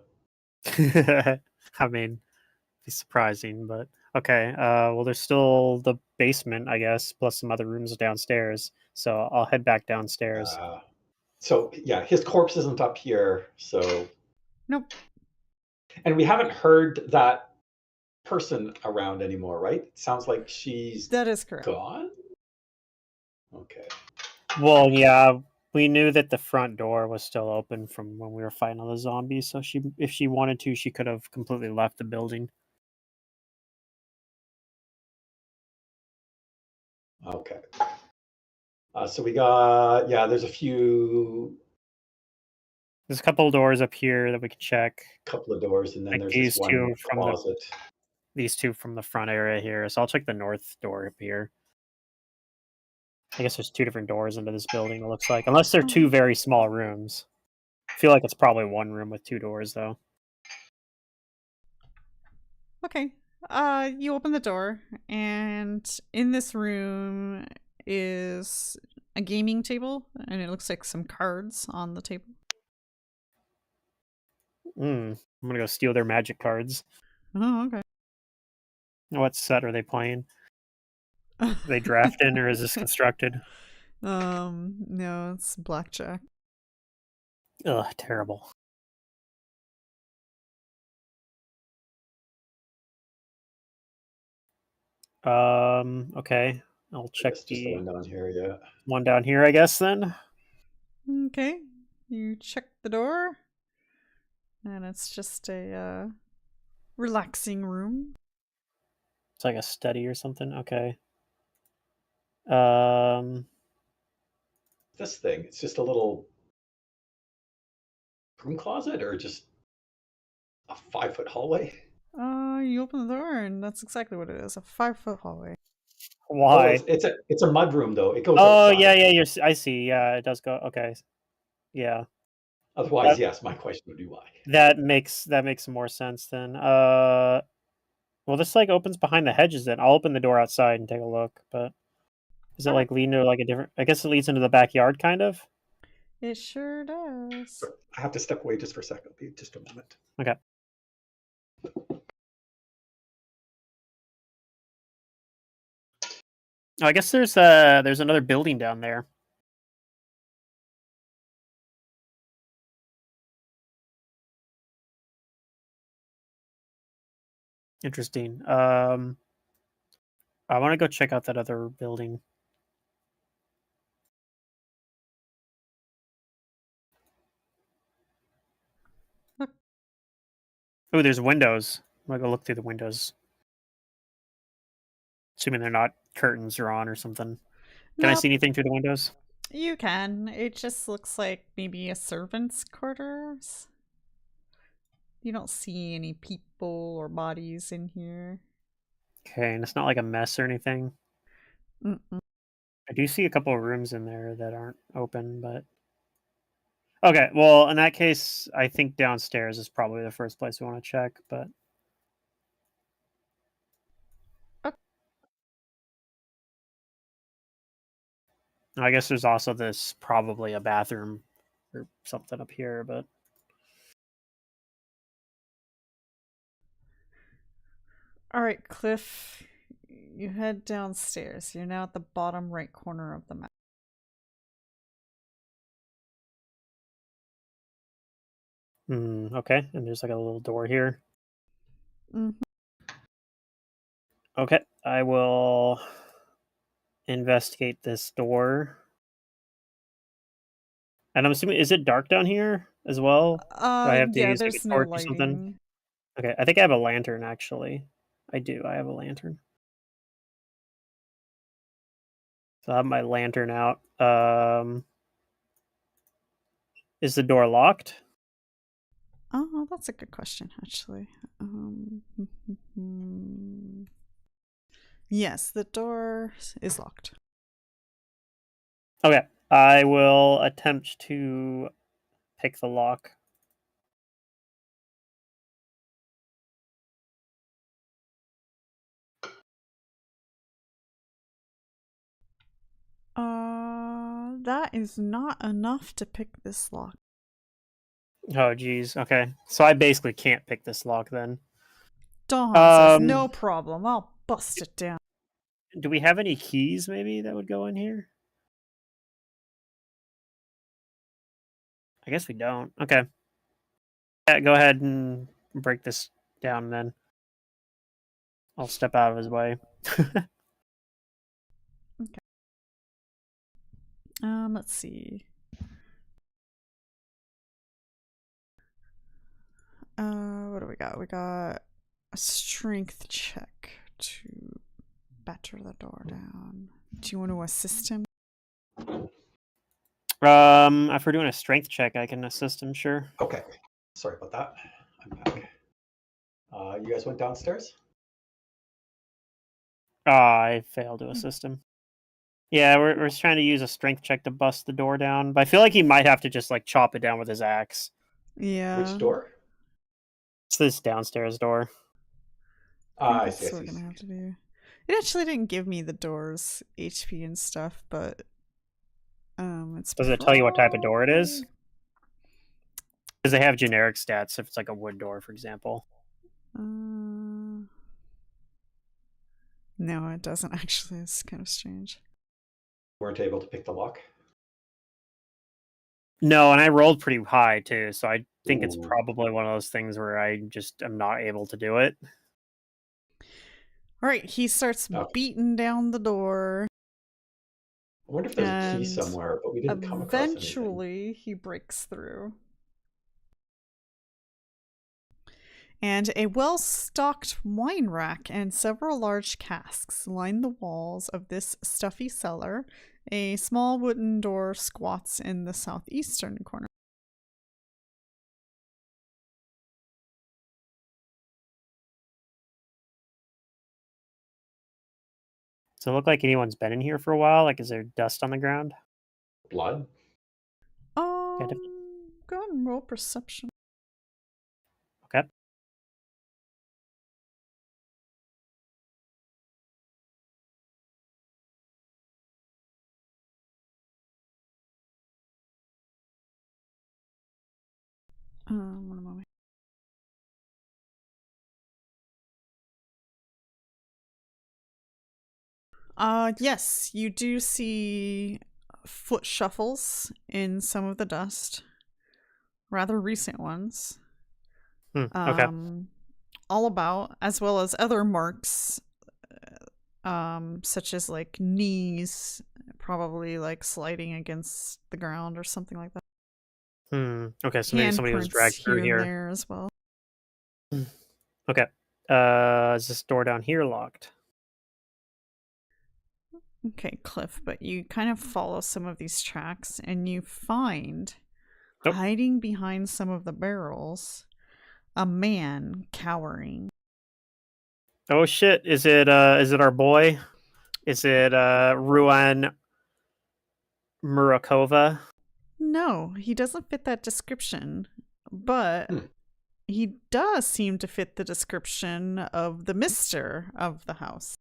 Speaker 3: I mean, be surprising, but okay. Well, there's still the basement, I guess, plus some other rooms downstairs. So I'll head back downstairs.
Speaker 1: So yeah, his corpse isn't up here. So
Speaker 2: Nope.
Speaker 1: and we haven't heard that person around anymore, right? It sounds like she's
Speaker 2: That is correct.
Speaker 1: gone. Okay.
Speaker 3: Well, yeah, we knew that the front door was still open from when we were fighting all the zombies. So if she wanted to, she could have completely left the building.
Speaker 1: Okay. So we got there's a few.
Speaker 3: There's a couple of doors up here that we can check.
Speaker 1: Couple of doors, and then
Speaker 3: Like
Speaker 1: there's
Speaker 3: these
Speaker 1: this one
Speaker 3: two from
Speaker 1: closet.
Speaker 3: these two from the front area here. So I'll check the north door up here. I guess there's two different doors into this building, it looks like. Unless they're two very small rooms. I feel like it's probably one room with two doors, though.
Speaker 2: Okay. You open the door, and in this room is a gaming table, and it looks like some cards on the table.
Speaker 3: I'm gonna go steal their magic cards.
Speaker 2: Oh, okay.
Speaker 3: What set are they playing? Are they drafting or is this constructed?
Speaker 2: No, it's blackjack.
Speaker 3: Ugh, terrible. Okay. I'll check
Speaker 1: Just the one down here, yeah.
Speaker 3: one down here, I guess, then.
Speaker 2: Okay. You check the door, and it's just a relaxing room.
Speaker 3: It's like a study or something. Okay.
Speaker 1: This thing, it's just a little broom closet or just a 5-foot hallway?
Speaker 2: You open the door, and that's exactly what it is, a 5-foot hallway.
Speaker 3: Why?
Speaker 1: Oh, it's a mud room though. It goes
Speaker 3: Oh,
Speaker 1: outside.
Speaker 3: yeah. I see. Yeah, it does go. Okay. Yeah.
Speaker 1: Otherwise, yes, my question would be why.
Speaker 3: That makes more sense then. Well, this like opens behind the hedges. Then I'll open the door outside and take a look. But does it like lead into like a different? I guess it leads into the backyard, kind of.
Speaker 2: It sure does.
Speaker 1: I have to step away just for a second. Be just a moment.
Speaker 3: Okay. Oh, I guess there's another building down there. Interesting. I want to go check out that other building. Oh, there's windows. I'm gonna go look through the windows. Assuming they're not curtains are on or something. Can I see anything through the windows?
Speaker 2: You can. It just looks like maybe a servant's quarters. You don't see any people or bodies in here.
Speaker 3: Okay, and it's not like a mess or anything.
Speaker 2: Mm-mm.
Speaker 3: I do see a couple of rooms in there that aren't open, but okay. Well, in that case, I think downstairs is probably the first place we want to check. But I guess there's also this probably a bathroom or something up here, but
Speaker 2: all right, Cliff. You head downstairs. You're now at the bottom right corner of the map.
Speaker 3: okay. And there's like a little door here.
Speaker 2: Mm-hmm.
Speaker 3: Okay, I will investigate this door. And I'm assuming, is it dark down here as well? Do I have to
Speaker 2: Yeah,
Speaker 3: use like
Speaker 2: there's
Speaker 3: a
Speaker 2: no
Speaker 3: torch or something?
Speaker 2: lighting.
Speaker 3: Okay, I think I have a lantern actually. I do. I have a lantern. So I have my lantern out. Is the door locked?
Speaker 2: Oh, that's a good question, actually. Yes, the door is locked.
Speaker 3: Okay, I will attempt to pick the lock.
Speaker 2: That is not enough to pick this lock.
Speaker 3: Oh, geez. Okay, so I basically can't pick this lock then.
Speaker 2: Dohan says, no problem. I'll bust it down.
Speaker 3: Do we have any keys maybe that would go in here? I guess we don't. Okay. Yeah, go ahead and break this down then. I'll step out of his way.
Speaker 2: Okay. Let's see. What do we got? We got a strength check to batter the door down. Do you want to assist him?
Speaker 3: If we're doing a strength check, I can assist him, sure.
Speaker 1: Okay. Sorry about that. I'm back. You guys went downstairs?
Speaker 3: I failed to assist him. Yeah, we're just trying to use a strength check to bust the door down, but I feel like he might have to just like chop it down with his axe.
Speaker 2: Yeah.
Speaker 1: Which door?
Speaker 3: It's this downstairs door.
Speaker 1: I
Speaker 2: that's
Speaker 1: see.
Speaker 2: what we're gonna have to do. It actually didn't give me the doors HP and stuff, but it's.
Speaker 3: Does it tell you what type of door it is? Because they have generic stats if it's like a wood door, for example.
Speaker 2: No, it doesn't actually. It's kind of strange.
Speaker 1: Weren't able to pick the lock?
Speaker 3: No, and I rolled pretty high too, so I think it's probably one of those things where I just am not able to do it.
Speaker 2: All right, he starts beating down the door.
Speaker 1: I wonder if there's a key
Speaker 2: And
Speaker 1: somewhere, but we didn't come across anything.
Speaker 2: eventually, he breaks through. And a well-stocked wine rack and several large casks line the walls of this stuffy cellar. A small wooden door squats in the southeastern corner.
Speaker 3: Does it look like anyone's been in here for a while? Like, is there dust on the ground?
Speaker 1: Blood?
Speaker 2: Go and roll perception.
Speaker 3: Okay.
Speaker 2: One moment. Yes, you do see foot shuffles in some of the dust. Rather recent ones.
Speaker 3: Okay.
Speaker 2: All about, as well as other marks, such as like knees, probably like sliding against the ground or something like that.
Speaker 3: Okay, so maybe somebody was dragged through
Speaker 2: here
Speaker 3: here.
Speaker 2: and there as well.
Speaker 3: Okay. Is this door down here locked?
Speaker 2: Okay, Cliff, but you kind of follow some of these tracks and you find, hiding behind some of the barrels, a man cowering.
Speaker 3: Oh shit, is it our boy? Is it Ruan Murakova?
Speaker 2: No, he doesn't fit that description, but he does seem to fit the description of the mister of the house.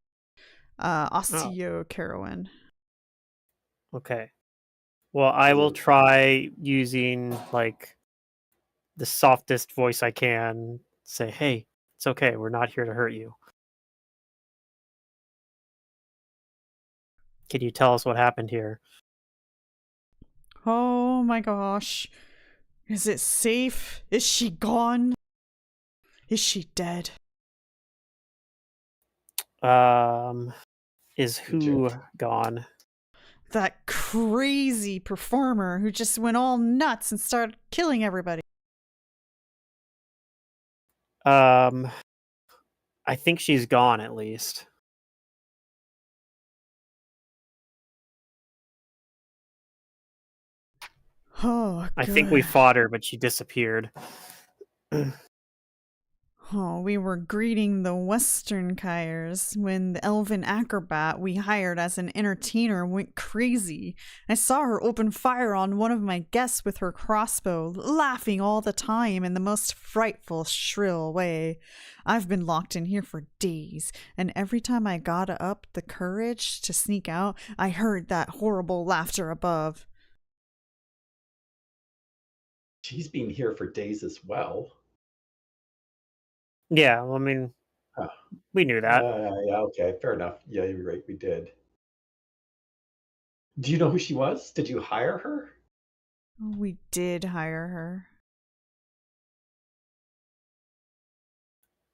Speaker 2: Osteo Carowin.
Speaker 3: Okay. Well, I will try using like the softest voice I can. Say, hey, it's okay. We're not here to hurt you. Can you tell us what happened here?
Speaker 2: Oh my gosh. Is it safe? Is she gone? Is she dead?
Speaker 3: Is who gone?
Speaker 2: That crazy performer who just went all nuts and started killing everybody.
Speaker 3: I think she's gone at least.
Speaker 2: Oh,
Speaker 3: I think we fought her, but she disappeared.
Speaker 2: Oh, we were greeting the Western Kyers when the elven acrobat we hired as an entertainer went crazy. I saw her open fire on one of my guests with her crossbow, laughing all the time in the most frightful, shrill way. I've been locked in here for days, and every time I got up the courage to sneak out, I heard that horrible laughter above.
Speaker 1: She's been here for days as well.
Speaker 3: Yeah, well, I mean, we knew that.
Speaker 1: Yeah, okay, fair enough. Yeah, you're right, we did. Do you know who she was? Did you hire her?
Speaker 2: We did hire her.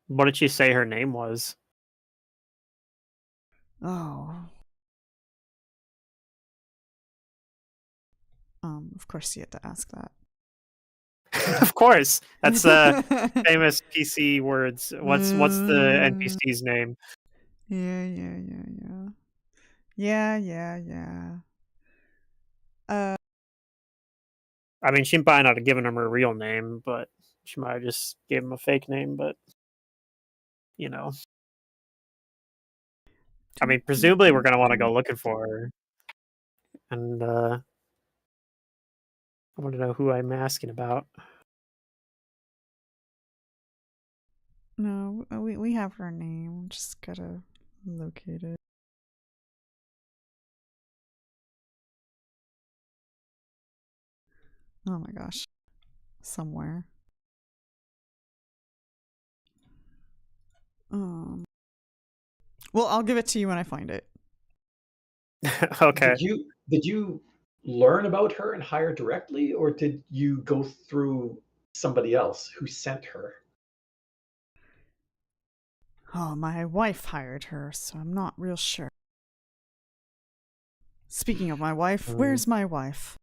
Speaker 3: What did she say her name was?
Speaker 2: Oh. Of course you had to ask that.
Speaker 3: Of course, that's famous PC words. What's the NPC's name?
Speaker 2: Yeah.
Speaker 3: I mean, she might not have given him her real name, but she might have just gave him a fake name. But you know, I mean, presumably we're gonna want to go looking for her, and I want to know who I'm asking about.
Speaker 2: No, we have her name. Just gotta locate it. Oh my gosh. Somewhere. Well, I'll give it to you when I find it.
Speaker 3: Okay.
Speaker 1: Did you learn about her and hire directly, or did you go through somebody else who sent her?
Speaker 2: Oh, my wife hired her, so I'm not real sure. Speaking of my wife, where's my wife?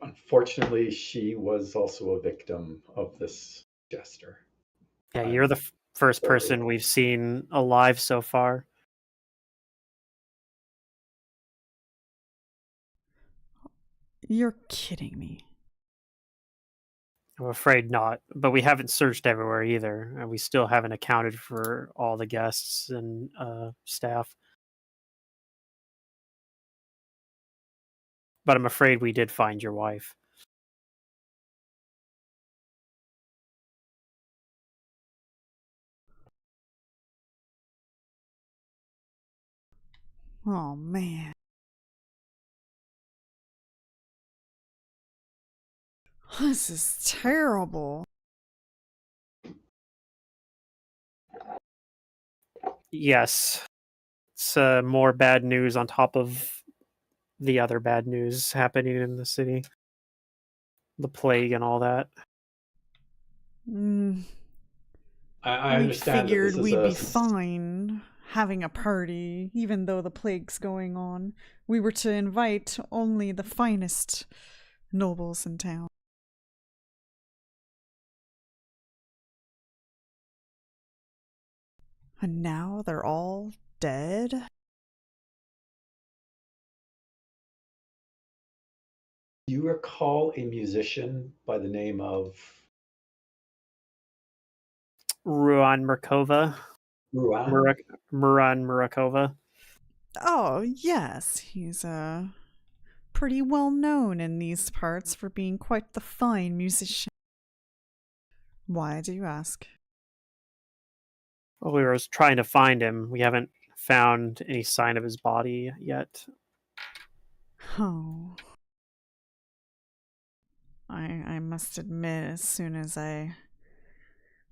Speaker 1: Unfortunately, she was also a victim of this jester.
Speaker 3: Yeah, you're the first person we've seen alive so far.
Speaker 2: You're kidding me.
Speaker 3: I'm afraid not, but we haven't searched everywhere either, and we still haven't accounted for all the guests and staff. But I'm afraid we did find your wife.
Speaker 2: Oh, man. This is terrible.
Speaker 3: Yes. It's more bad news on top of the other bad news happening in the city. The plague and all that.
Speaker 1: I understand
Speaker 2: we figured
Speaker 1: that this
Speaker 2: we'd be
Speaker 1: is
Speaker 2: fine having a party, even though the plague's going on. We were to invite only the finest nobles in town. And now they're all dead?
Speaker 1: Do you recall a musician by the name of
Speaker 3: Ruan Murkova.
Speaker 1: Ruan?
Speaker 3: Muran Murakova.
Speaker 2: Oh, yes. He's pretty well known in these parts for being quite the fine musician. Why do you ask?
Speaker 3: Well, we were trying to find him. We haven't found any sign of his body yet.
Speaker 2: Oh. I must admit, as soon as I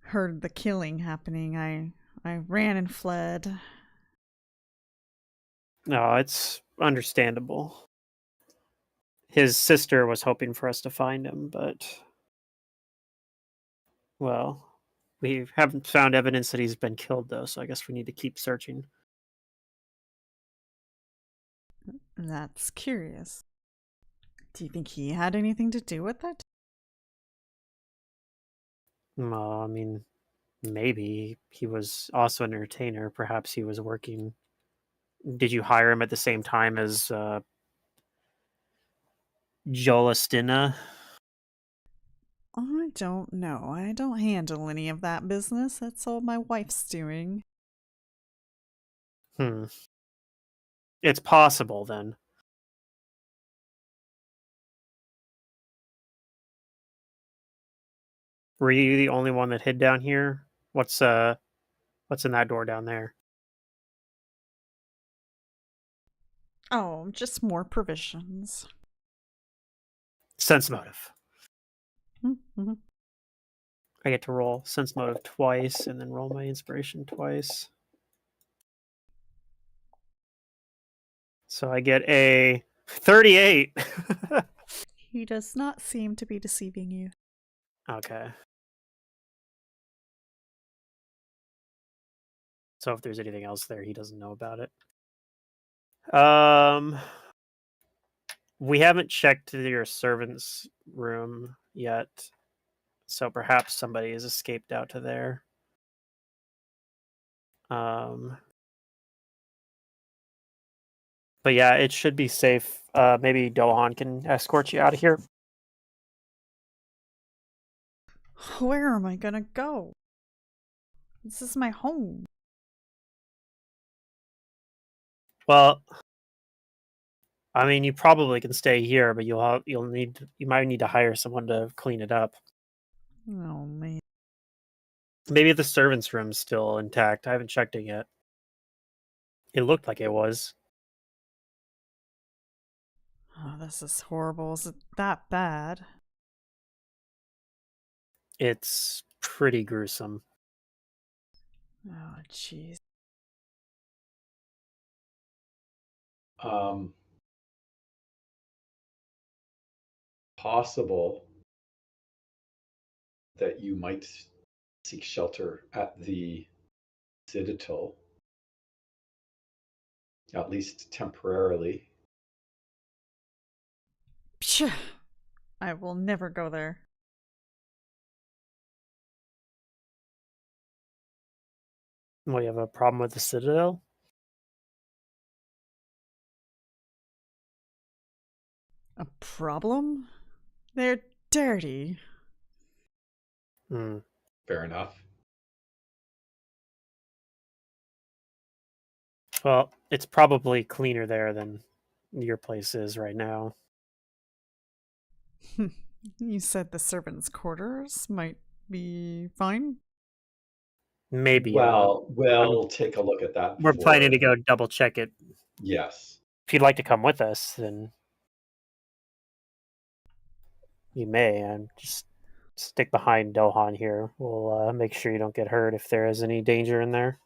Speaker 2: heard the killing happening, I ran and fled.
Speaker 3: No, it's understandable. His sister was hoping for us to find him, but... Well, we haven't found evidence that he's been killed, though, so I guess we need to keep searching.
Speaker 2: That's curious. Do you think he had anything to do with it?
Speaker 3: Well, I mean, maybe. He was also an entertainer. Perhaps he was working... Did you hire him at the same time as Jolastina?
Speaker 2: I don't know. I don't handle any of that business. That's all my wife's doing.
Speaker 3: It's possible, then. Were you the only one that hid down here? What's in that door down there?
Speaker 2: Oh, just more provisions.
Speaker 3: Sense motive.
Speaker 2: Mm-hmm.
Speaker 3: I get to roll sense motive twice and then roll my inspiration twice. So I get a 38.
Speaker 2: He does not seem to be deceiving you.
Speaker 3: Okay. So if there's anything else there, he doesn't know about it. We haven't checked your servant's room yet, so perhaps somebody has escaped out to there. But yeah, it should be safe. Maybe Dohan can escort you out of here.
Speaker 2: Where am I gonna go? This is my home.
Speaker 3: Well, I mean, you probably can stay here, but you might need to hire someone to clean it up.
Speaker 2: Oh, man.
Speaker 3: Maybe the servant's room's still intact. I haven't checked it yet. It looked like it was.
Speaker 2: Oh, this is horrible. Is it that bad?
Speaker 3: It's pretty gruesome.
Speaker 2: Oh, jeez.
Speaker 1: Possible that you might seek shelter at the Citadel. at least temporarily.
Speaker 2: Phew. I will never go there.
Speaker 3: Well, you have a problem with the Citadel?
Speaker 2: A problem? They're dirty.
Speaker 3: Hmm.
Speaker 1: Fair enough.
Speaker 3: Well, it's probably cleaner there than your place is right now.
Speaker 2: You said the servants' quarters might be fine?
Speaker 3: Maybe.
Speaker 1: Well, we'll take a look at that.
Speaker 3: We're planning to go double check it.
Speaker 1: Yes.
Speaker 3: If you'd like to come with us, then you may. And just stick behind Dohan here. We'll make sure you don't get hurt if there is any danger in there.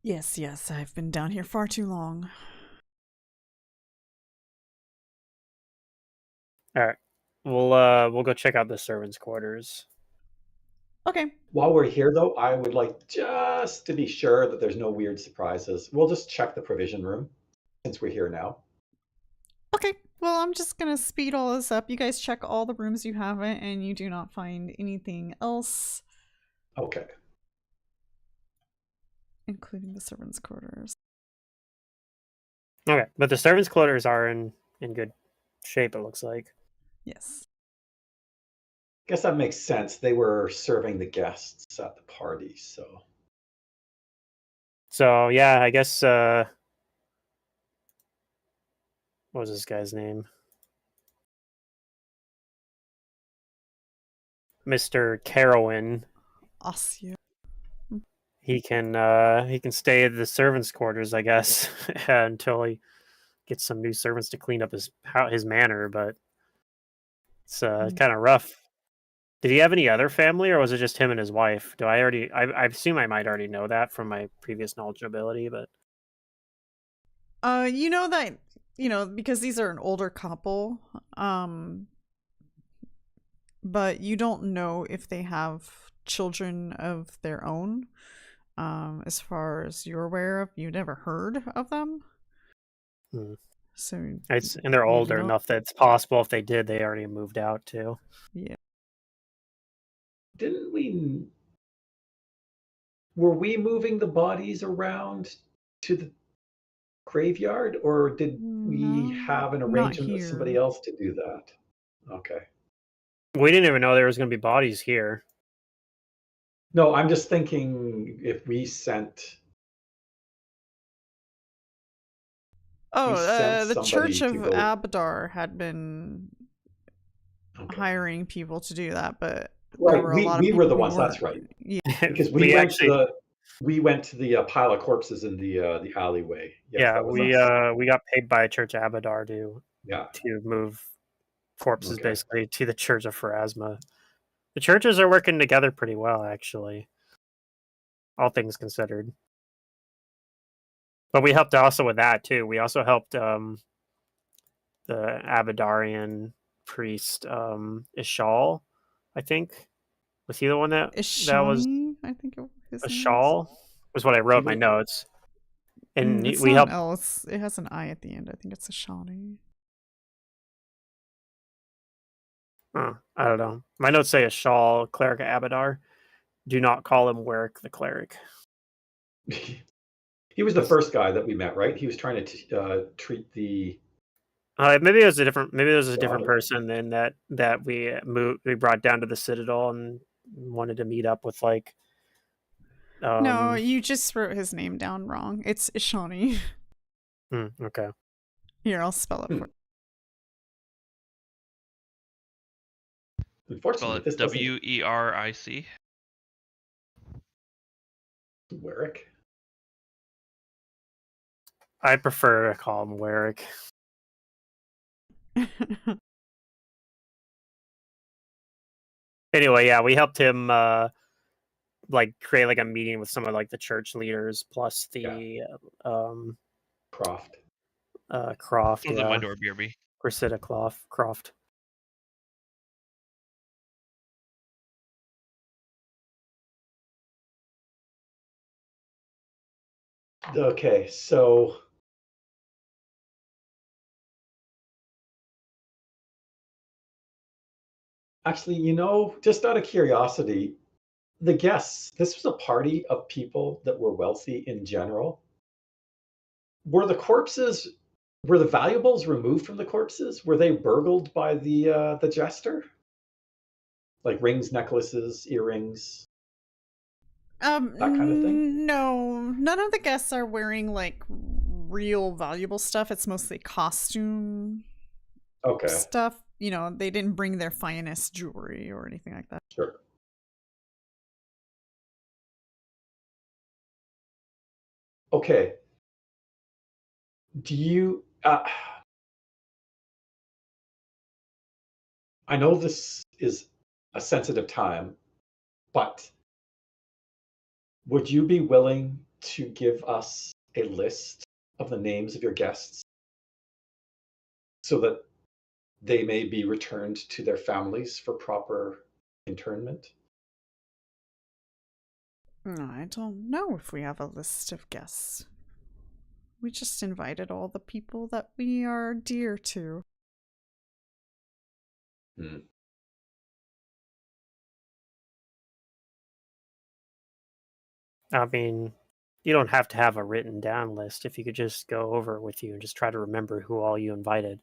Speaker 2: Yes, I've been down here far too long.
Speaker 3: All right. We'll go check out the servants' quarters.
Speaker 2: Okay.
Speaker 1: While we're here, though, I would like just to be sure that there's no weird surprises. We'll just check the provision room since we're here now.
Speaker 2: Okay. Well, I'm just gonna speed all this up. You guys check all the rooms you have in, and you do not find anything else.
Speaker 1: Okay.
Speaker 2: Including the servants' quarters.
Speaker 3: Okay, but the servants' quarters are in good shape, it looks like.
Speaker 2: Yes.
Speaker 1: Guess that makes sense. They were serving the guests at the party, so.
Speaker 3: So yeah, I guess what was this guy's name? Mr. Carowin.
Speaker 2: Osio.
Speaker 3: He can stay at the servants' quarters, I guess, until he gets some new servants to clean up his manor. But it's kind of rough. Did he have any other family, or was it just him and his wife? I assume I might already know that from my previous knowledge ability, but
Speaker 2: You know that, because these are an older couple, but you don't know if they have children of their own. As far as you're aware of, you never heard of them. So
Speaker 3: and they're older enough that it's possible if they did, they already moved out too.
Speaker 2: Yeah.
Speaker 1: Were we moving the bodies around to the graveyard, or did we have an arrangement with somebody else to do that? Okay.
Speaker 3: We didn't even know there was going to be bodies here.
Speaker 1: No, I'm just thinking if we sent.
Speaker 2: The Church of Abadar had been hiring people to do that, but
Speaker 1: right, we were the ones. That's right.
Speaker 2: Yeah,
Speaker 1: because we went to the pile of corpses in the alleyway. Yes,
Speaker 3: yeah, we got paid by Church of Abadar to move corpses basically to the Church of Pharasma. The churches are working together pretty well, actually, all things considered. But we helped also with that too. We also helped the Abadarian priest Xale, I think. Was he the one that was?
Speaker 2: I think his
Speaker 3: Xale was what I wrote in my notes. And
Speaker 2: we helped. Else. It has an I at the end. I think it's Xale.
Speaker 3: I don't know. My notes say Xale, cleric Abadar. Do not call him Warwick the cleric.
Speaker 1: He was the first guy that we met, right? He was trying to treat the.
Speaker 3: Maybe it was a different. Maybe it was a different person than that we brought down to the Citadel and wanted to meet up with. Like,
Speaker 2: no, you just wrote his name down wrong. It's Ishani.
Speaker 3: Okay.
Speaker 2: Here, I'll spell it for you.
Speaker 1: Unfortunately, this
Speaker 4: Weric.
Speaker 1: Warwick.
Speaker 3: I prefer to call him Warwick. Anyway, yeah, we helped him create like a meeting with some of like the church leaders plus the
Speaker 1: Croft.
Speaker 3: Croft.
Speaker 4: Sounds like my door, BRB.
Speaker 3: Cressida Croft.
Speaker 1: Okay, so actually, just out of curiosity, the guests, this was a party of people that were wealthy in general. Were the valuables removed from the corpses? Were they burgled by the jester? Like rings, necklaces, earrings, that kind of thing?
Speaker 2: No, none of the guests are wearing like real valuable stuff. It's mostly costume stuff. They didn't bring their finest jewelry or anything like that.
Speaker 1: Sure. Okay. Do you I know this is a sensitive time, but would you be willing to give us a list of the names of your guests so that they may be returned to their families for proper internment?
Speaker 2: I don't know if we have a list of guests. We just invited all the people that we are dear to.
Speaker 3: I mean, you don't have to have a written down list if you could just go over with you and just try to remember who all you invited.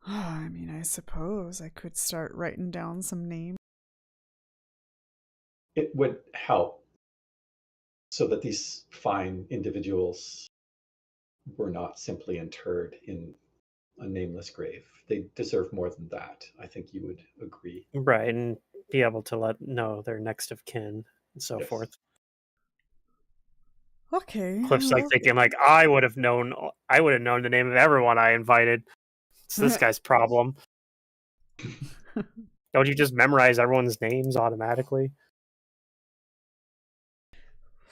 Speaker 2: I mean, I suppose I could start writing down some names.
Speaker 1: It would help so that these fine individuals were not simply interred in a nameless grave. They deserve more than that. I think you would agree.
Speaker 3: Right, and be able to know their next of kin and so forth.
Speaker 2: Okay.
Speaker 3: Cliff's like thinking like I would have known the name of everyone I invited. It's this guy's problem. Don't you just memorize everyone's names automatically?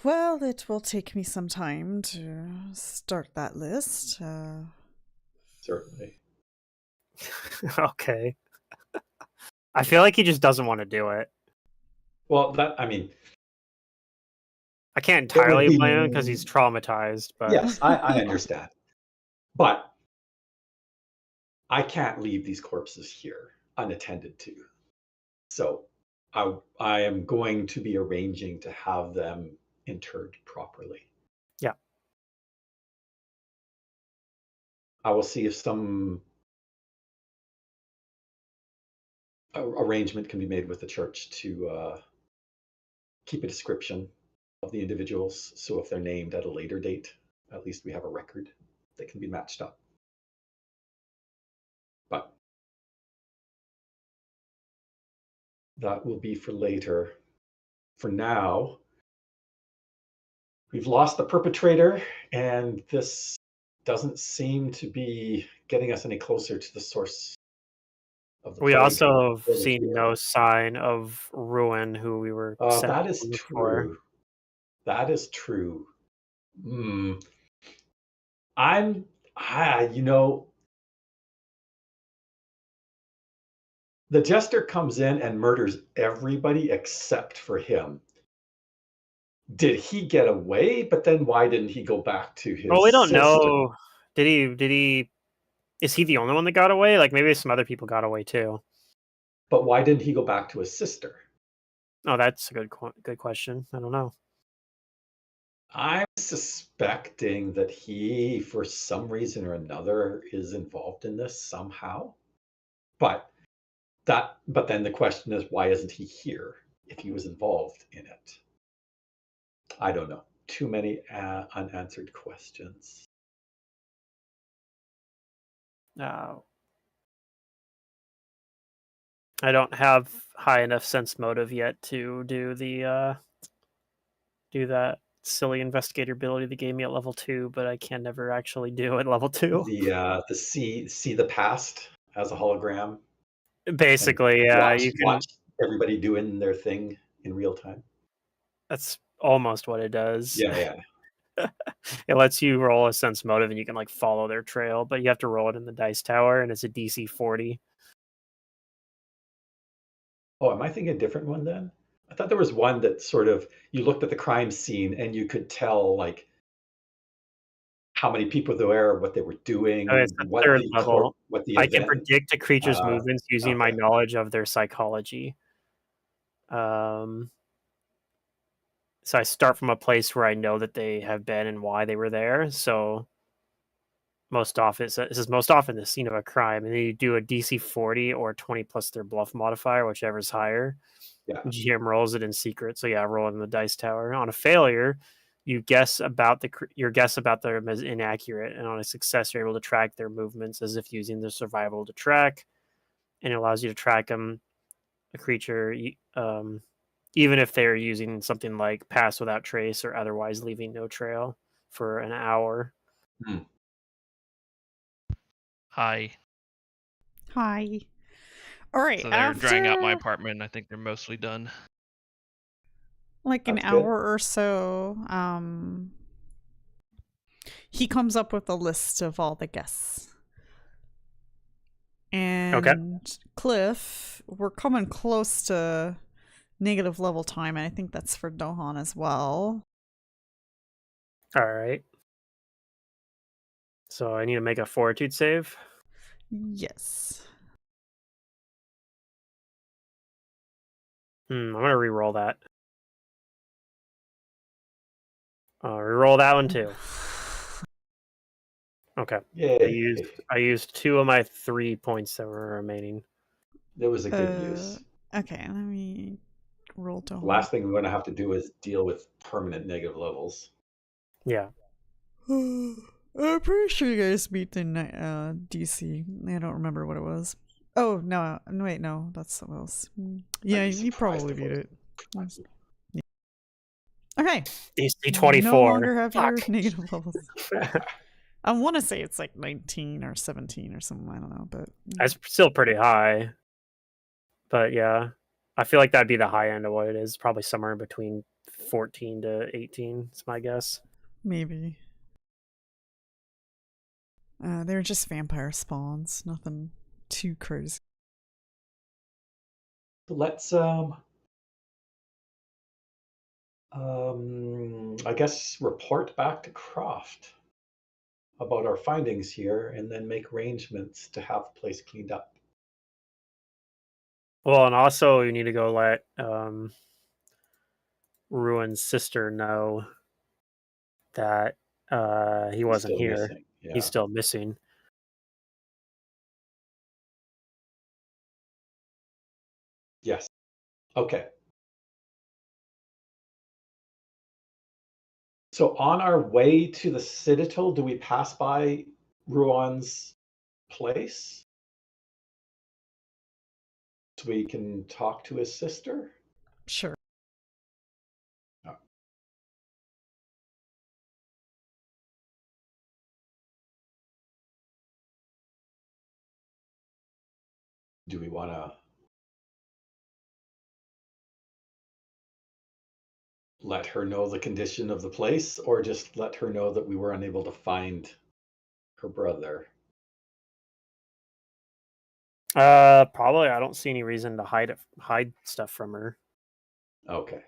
Speaker 2: Well, it will take me some time to start that list.
Speaker 1: Certainly.
Speaker 3: Okay. I feel like he just doesn't want to do it.
Speaker 1: Well,
Speaker 3: I can't entirely blame him because he's traumatized, but
Speaker 1: yes, I understand. But I can't leave these corpses here unattended to. So I am going to be arranging to have them interred properly.
Speaker 3: Yeah.
Speaker 1: I will see if some arrangement can be made with the church to keep a description of the individuals. So if they're named at a later date, at least we have a record that can be matched up. But that will be for later. For now, we've lost the perpetrator, and this doesn't seem to be getting us any closer to the source of the
Speaker 3: we
Speaker 1: plague.
Speaker 3: also have seen no sign of Ruin, who we were sent
Speaker 1: that is
Speaker 3: to
Speaker 1: true.
Speaker 3: for.
Speaker 1: That is true. The jester comes in and murders everybody except for him. Did he get away? But then why didn't he go back to his
Speaker 3: Well, we don't
Speaker 1: sister?
Speaker 3: know. Did he is he the only one that got away? Like maybe some other people got away too.
Speaker 1: But why didn't he go back to his sister?
Speaker 3: Oh, that's a good question. I don't know.
Speaker 1: I'm suspecting that he, for some reason or another, is involved in this somehow. But then the question is, why isn't he here if he was involved in it? I don't know. Too many unanswered questions.
Speaker 3: I don't have high enough sense motive yet to do that silly investigator ability that gave me at level 2, but I can never actually do at level 2.
Speaker 1: The see the past as a hologram.
Speaker 3: Basically, yeah, you can
Speaker 1: watch everybody doing their thing in real time.
Speaker 3: That's almost what it does.
Speaker 1: Yeah.
Speaker 3: It lets you roll a sense motive and you can like follow their trail, but you have to roll it in the dice tower and it's a DC 40.
Speaker 1: Oh, am I thinking a different one then? I thought there was one that sort of, you looked at the crime scene and you could tell like how many people there were, what they were doing,
Speaker 3: Oh, it's the
Speaker 1: what
Speaker 3: third
Speaker 1: the
Speaker 3: level.
Speaker 1: what the
Speaker 3: I can
Speaker 1: event.
Speaker 3: predict a creature's movements using my
Speaker 1: Okay.
Speaker 3: knowledge of their psychology. So I start from a place where I know that they have been and why they were there. So most often, this is most often the scene of a crime, and then you do a DC 40 or 20 plus their bluff modifier, whichever's higher.
Speaker 1: Yeah.
Speaker 3: GM rolls it in secret. So yeah, roll it in the dice tower. On a failure, you guess about your guess about them is inaccurate, and on a success, you're able to track their movements as if using the survival to track, and it allows you to track them, a creature, even if they're using something like pass without trace or otherwise leaving no trail for an hour.
Speaker 4: Hi.
Speaker 2: Hi. All right.
Speaker 4: So they're drying out my apartment. I think they're mostly done.
Speaker 2: Like an hour or so, he comes up with a list of all the guests. And Cliff, we're coming close to negative level time, and I think that's for Dohan as well.
Speaker 3: All right. So I need to make a fortitude save?
Speaker 2: Yes.
Speaker 3: I'm going to re-roll that. Re-roll that one too. Okay.
Speaker 1: Yay.
Speaker 3: I used 2 of my 3 points that were remaining.
Speaker 1: That was a good use.
Speaker 2: Okay, let me roll Dohan.
Speaker 1: Last thing we're going to have to do is deal with permanent negative levels.
Speaker 3: Yeah.
Speaker 2: I'm pretty sure you guys beat the DC. I don't remember what it was. Oh, no. Wait, no. That's something else. Yeah, you probably beat it. Yeah. Okay.
Speaker 3: DC 24.
Speaker 2: No longer have your negative levels. I want to say it's like 19 or 17 or something. I don't know, but
Speaker 3: that's still pretty high. But yeah, I feel like that'd be the high end of what it is. Probably somewhere between 14 to 18 is my guess.
Speaker 2: Maybe. They're just vampire spawns. Nothing too crazy.
Speaker 1: Let's I guess report back to Croft about our findings here, and then make arrangements to have the place cleaned up.
Speaker 3: Well, and also you need to go let Ruin's sister know that he wasn't here. Yeah. He's still missing.
Speaker 1: Yes. Okay. So on our way to the Citadel, do we pass by Ruin's place so we can talk to his sister?
Speaker 2: Sure.
Speaker 1: Oh. Do we want to let her know the condition of the place, or just let her know that we were unable to find her brother?
Speaker 3: Probably. I don't see any reason to hide stuff from her.
Speaker 1: Okay.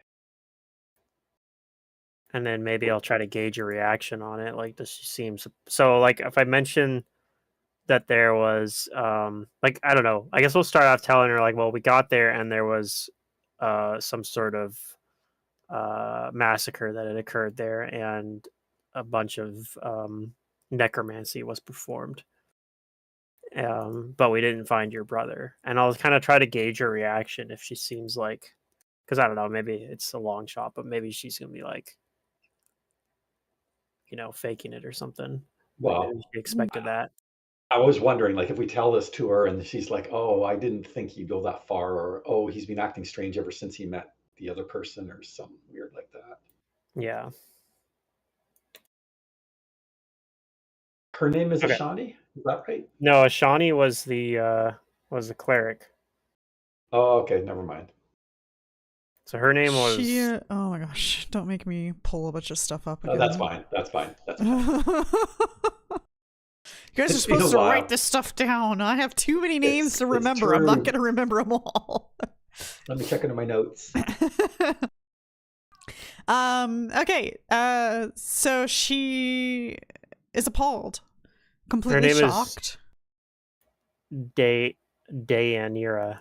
Speaker 3: And then maybe I'll try to gauge a reaction on it. Like, does she seem so? Like, if I mention that there was, like, I don't know. I guess we'll start off telling her like, well, we got there and there was, some sort of, massacre that had occurred there, and a bunch of necromancy was performed. But we didn't find your brother, and I'll kind of try to gauge her reaction if she seems like, because I don't know, maybe it's a long shot, but maybe she's gonna be like, faking it or something.
Speaker 1: Well,
Speaker 3: maybe she expected that.
Speaker 1: I was wondering, like, if we tell this to her and she's like, "Oh, I didn't think he'd go that far," or "Oh, he's been acting strange ever since he met the other person," or something weird like that.
Speaker 3: Yeah.
Speaker 1: Her name is Ashani? Is that right?
Speaker 3: No, Ashani was the cleric.
Speaker 1: Oh, okay, never mind.
Speaker 3: So her name was.
Speaker 2: Oh my gosh! Don't make me pull a bunch of stuff up again.
Speaker 1: Oh, that's fine. That's fine. That's fine.
Speaker 2: You guys are supposed to write this stuff down. I have too many names to remember. I'm not going to remember them all.
Speaker 1: Let me check into my notes.
Speaker 2: Okay. So she is appalled,
Speaker 3: Her
Speaker 2: completely
Speaker 3: name
Speaker 2: shocked.
Speaker 3: is Dayanira.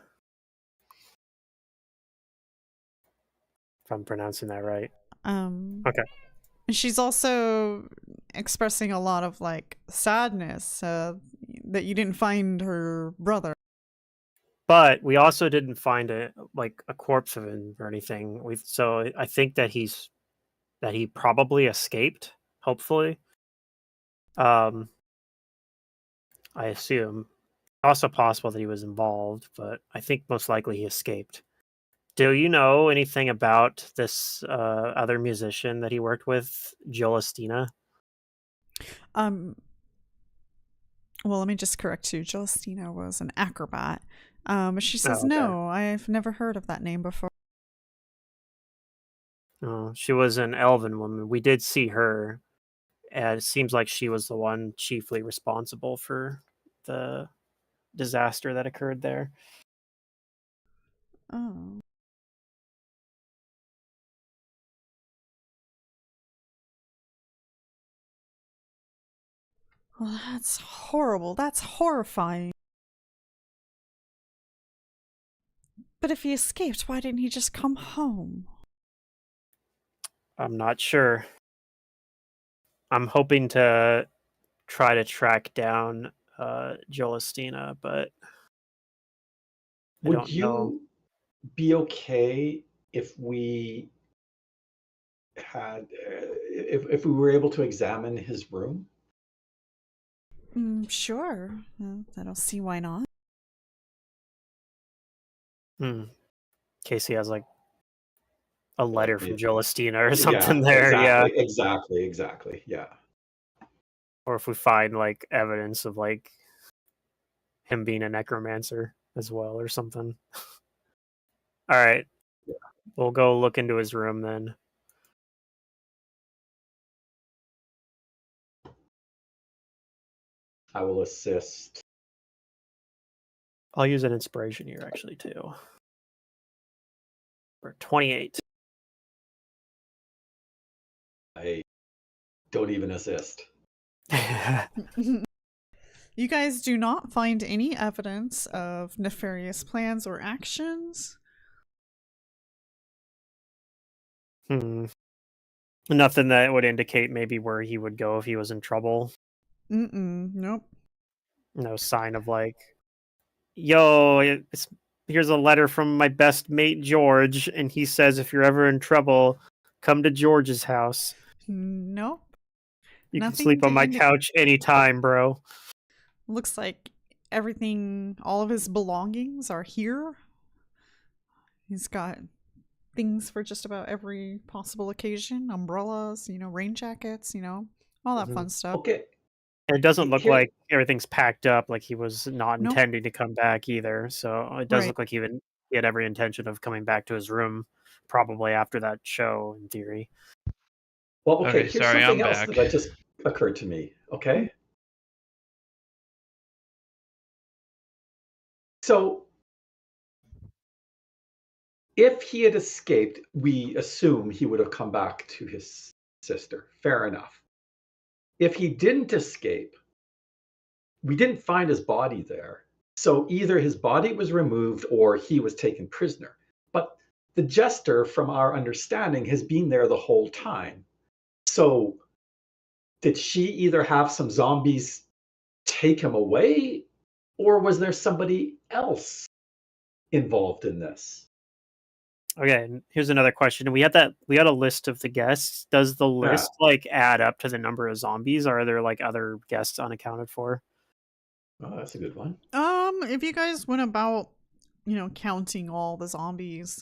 Speaker 3: If I'm pronouncing that right. Okay.
Speaker 2: And she's also expressing a lot of like sadness that you didn't find her brother.
Speaker 3: But we also didn't find a corpse of him or anything. So I think that he probably escaped. Hopefully, I assume. Also possible that he was involved, but I think most likely he escaped. Do you know anything about this other musician that he worked with, Jolestina?
Speaker 2: Well, let me just correct you. Celestina was an acrobat. She says,
Speaker 3: Oh, okay.
Speaker 2: no, I've never heard of that name before.
Speaker 3: Oh, she was an elven woman. We did see her, and it seems like she was the one chiefly responsible for the disaster that occurred there.
Speaker 2: Oh. Well, that's horrible. That's horrifying. But if he escaped, why didn't he just come home?
Speaker 3: I'm not sure. I'm hoping to try to track down Jolestina, but I
Speaker 1: Would
Speaker 3: don't know.
Speaker 1: you be okay if we had, if we were able to examine his room?
Speaker 2: Sure. I don't see why not.
Speaker 3: Casey has like a letter from
Speaker 1: Maybe.
Speaker 3: Jolestina or something there.
Speaker 1: Exactly. Yeah.
Speaker 3: Or if we find like evidence of like him being a necromancer as well or something. All right.
Speaker 1: Yeah.
Speaker 3: We'll go look into his room then.
Speaker 1: I will assist.
Speaker 3: I'll use an inspiration here actually too. We're 28.
Speaker 1: I don't even assist.
Speaker 2: You guys do not find any evidence of nefarious plans or actions.
Speaker 3: Nothing that would indicate maybe where he would go if he was in trouble.
Speaker 2: Nope.
Speaker 3: No sign of like, yo, here's a letter from my best mate George, and he says if you're ever in trouble, come to George's house.
Speaker 2: Nope.
Speaker 3: You can sleep on my couch anytime, bro.
Speaker 2: Looks like everything, all of his belongings are here. He's got things for just about every possible occasion. Umbrellas, rain jackets, all that fun stuff.
Speaker 1: Okay.
Speaker 3: And it doesn't look like everything's packed up, like he was not intending to come back either. So it does look like he had every intention of coming back to his room probably after that show, in theory.
Speaker 1: Well, okay, here's something else that just occurred to me, okay? So, if he had escaped, we assume he would have come back to his sister. Fair enough. If he didn't escape, we didn't find his body there. So either his body was removed or he was taken prisoner. But the jester, from our understanding, has been there the whole time. So did she either have some zombies take him away, or was there somebody else involved in this?
Speaker 3: Okay, here's another question. We had a list of the guests. Does the list like add up to the number of zombies, or are there like other guests unaccounted for?
Speaker 1: Oh, that's a good one.
Speaker 2: If you guys went about, counting all the zombies,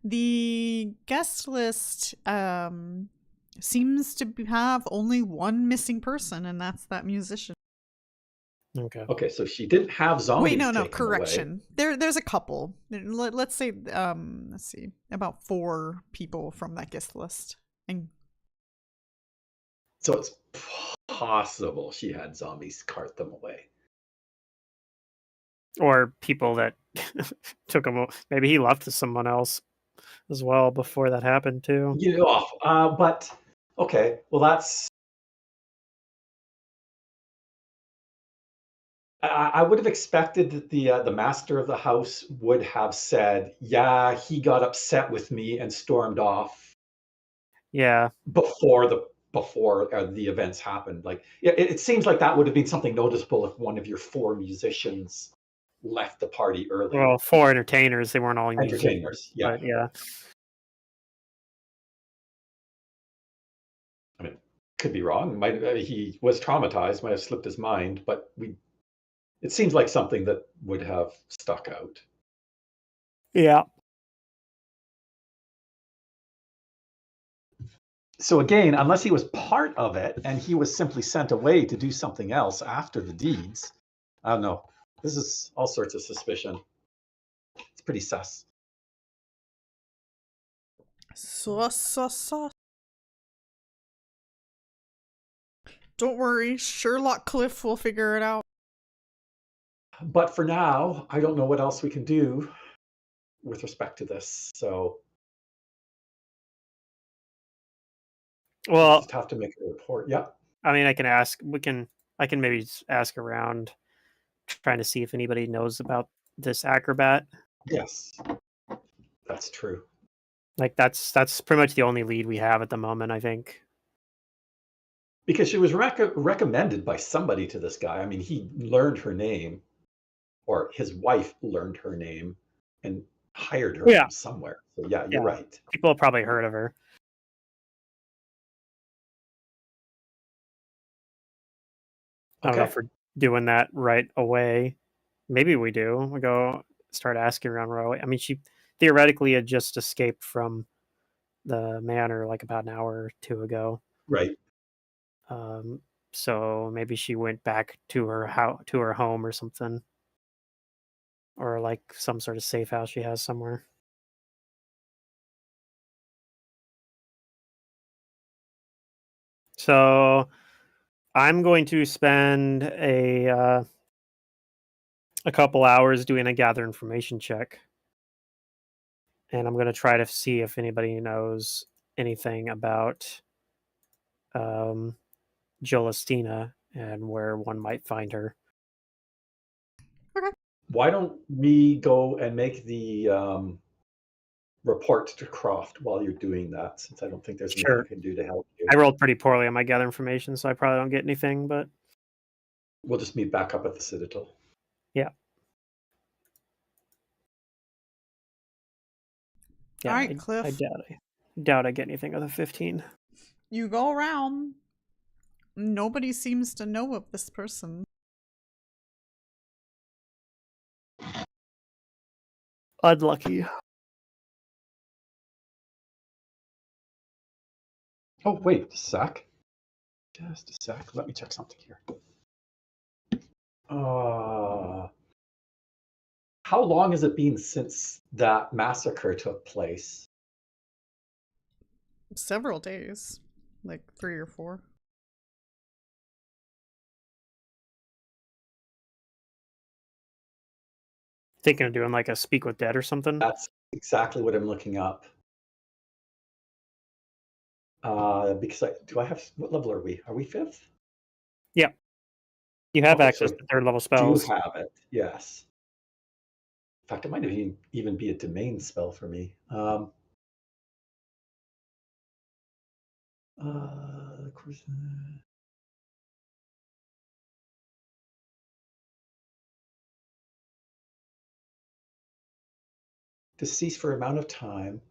Speaker 2: the guest list seems to have only one missing person, and that's that musician.
Speaker 1: Okay, so she didn't have zombies.
Speaker 2: Wait, no, correction. There's a couple. Let's say, let's see, about 4 people from that guest list. And
Speaker 1: so it's possible she had zombies cart them away.
Speaker 3: Or people that took him. Maybe he left to someone else as well before that happened too.
Speaker 1: But okay, well that's. I would have expected that the master of the house would have said, "Yeah, he got upset with me and stormed off."
Speaker 3: Yeah.
Speaker 1: Before the events happened, like it seems like that would have been something noticeable if one of your 4 musicians left the party early.
Speaker 3: Well, 4 entertainers. They weren't all
Speaker 1: Entertainers, yeah.
Speaker 3: But yeah.
Speaker 1: I mean, could be wrong. He was traumatized, might have slipped his mind, but it seems like something that would have stuck out.
Speaker 3: Yeah.
Speaker 1: So again, unless he was part of it and he was simply sent away to do something else after the deeds, I don't know. This is all sorts of suspicion. It's pretty sus.
Speaker 2: Sus. Don't worry, Sherlock Cliff will figure it out.
Speaker 1: But for now, I don't know what else we can do with respect to this. So
Speaker 3: well,
Speaker 1: we'll just have to make a report. Yeah.
Speaker 3: I mean, I can maybe ask around, trying to see if anybody knows about this acrobat.
Speaker 1: Yes, that's true.
Speaker 3: Like that's pretty much the only lead we have at the moment, I think.
Speaker 1: Because she was recommended by somebody to this guy. I mean, he learned her name, or his wife learned her name and hired her from somewhere. So yeah, you're right.
Speaker 3: People have probably heard of her. I don't know if we're doing that right away. Maybe we do. We go start asking around right away. I mean, she theoretically had just escaped from the manor like about an hour or two ago.
Speaker 1: Right.
Speaker 3: So maybe she went back to her home or something, or like some sort of safe house she has somewhere. So I'm going to spend a couple hours doing a gather information check, and I'm going to try to see if anybody knows anything about Jolastina and where one might find her.
Speaker 2: Okay.
Speaker 1: Why don't we go and make the report to Croft while you're doing that, since I don't think there's anything I can do to help you.
Speaker 3: I rolled pretty poorly on my gather information, so I probably don't get anything, but
Speaker 1: we'll just meet back up at the Citadel.
Speaker 3: Yeah.
Speaker 2: All right, Cliff.
Speaker 3: I doubt I get anything other 15.
Speaker 2: You go around. Nobody seems to know of this person.
Speaker 3: Unlucky.
Speaker 1: Oh, wait a sec. Just a sec. Let me check something here. How long has it been since that massacre took place?
Speaker 2: Several days. Like 3 or 4.
Speaker 3: Thinking of doing like a speak with dead or something?
Speaker 1: That's exactly what I'm looking up. Because what level are we? Are we 5th?
Speaker 3: Yeah. You have access to 3rd level spells.
Speaker 1: Do have it, yes. In fact, it might even be a domain spell for me. Deceased for amount of time,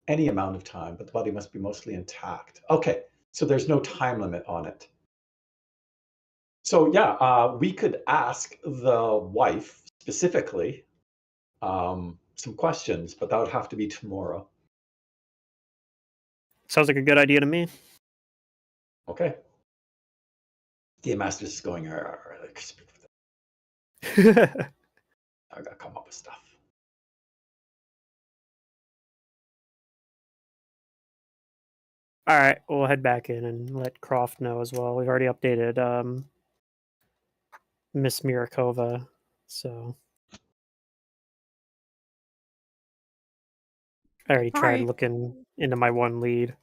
Speaker 1: any amount of time, but the body must be mostly intact. Okay, so there's no time limit on it. So yeah, we could ask the wife specifically some questions, but that would have to be tomorrow.
Speaker 3: Sounds like a good idea to me.
Speaker 1: Okay. Game Master's is going, I gotta come up with stuff.
Speaker 3: All right, we'll head back in and let Croft know as well. We've already updated Miss Mirakova, so I already tried
Speaker 2: Alright.
Speaker 3: looking into my one lead,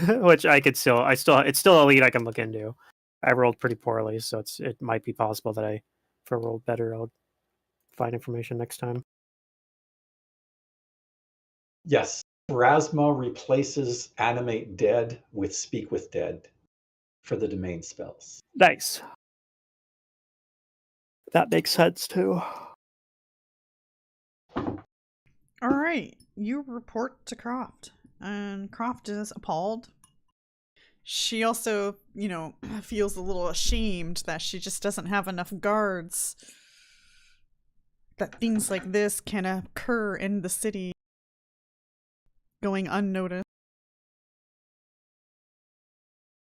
Speaker 3: which it's still a lead I can look into. I rolled pretty poorly, so it might be possible that if I rolled better, I'll find information next time.
Speaker 1: Yes, Pharasma replaces Animate Dead with Speak with Dead for the domain spells.
Speaker 3: Nice. That makes sense too.
Speaker 2: Alright, you report to Croft, and Croft is appalled. She also, feels a little ashamed that she just doesn't have enough guards. That things like this can occur in the city, going unnoticed.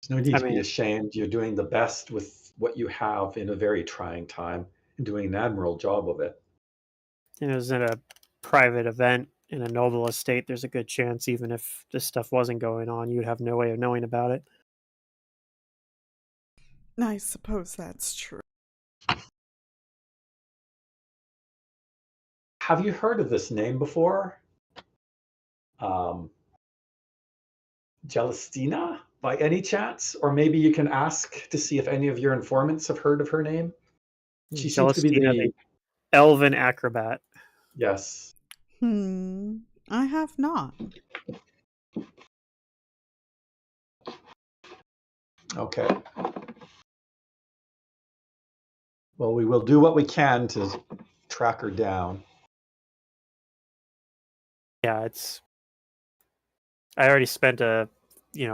Speaker 1: There's no need to be ashamed. You're doing the best with what you have in a very trying time and doing an admirable job of it.
Speaker 3: It was in a private event in a noble estate. There's a good chance, even if this stuff wasn't going on, you'd have no way of knowing about it.
Speaker 2: I suppose that's true.
Speaker 1: Have you heard of this name before? Celestina, by any chance? Or maybe you can ask to see if any of your informants have heard of her name. She seems to be the
Speaker 3: elven acrobat.
Speaker 1: Yes.
Speaker 2: I have not.
Speaker 1: Okay. Well, we will do what we can to track her down.
Speaker 3: Yeah, I already spent a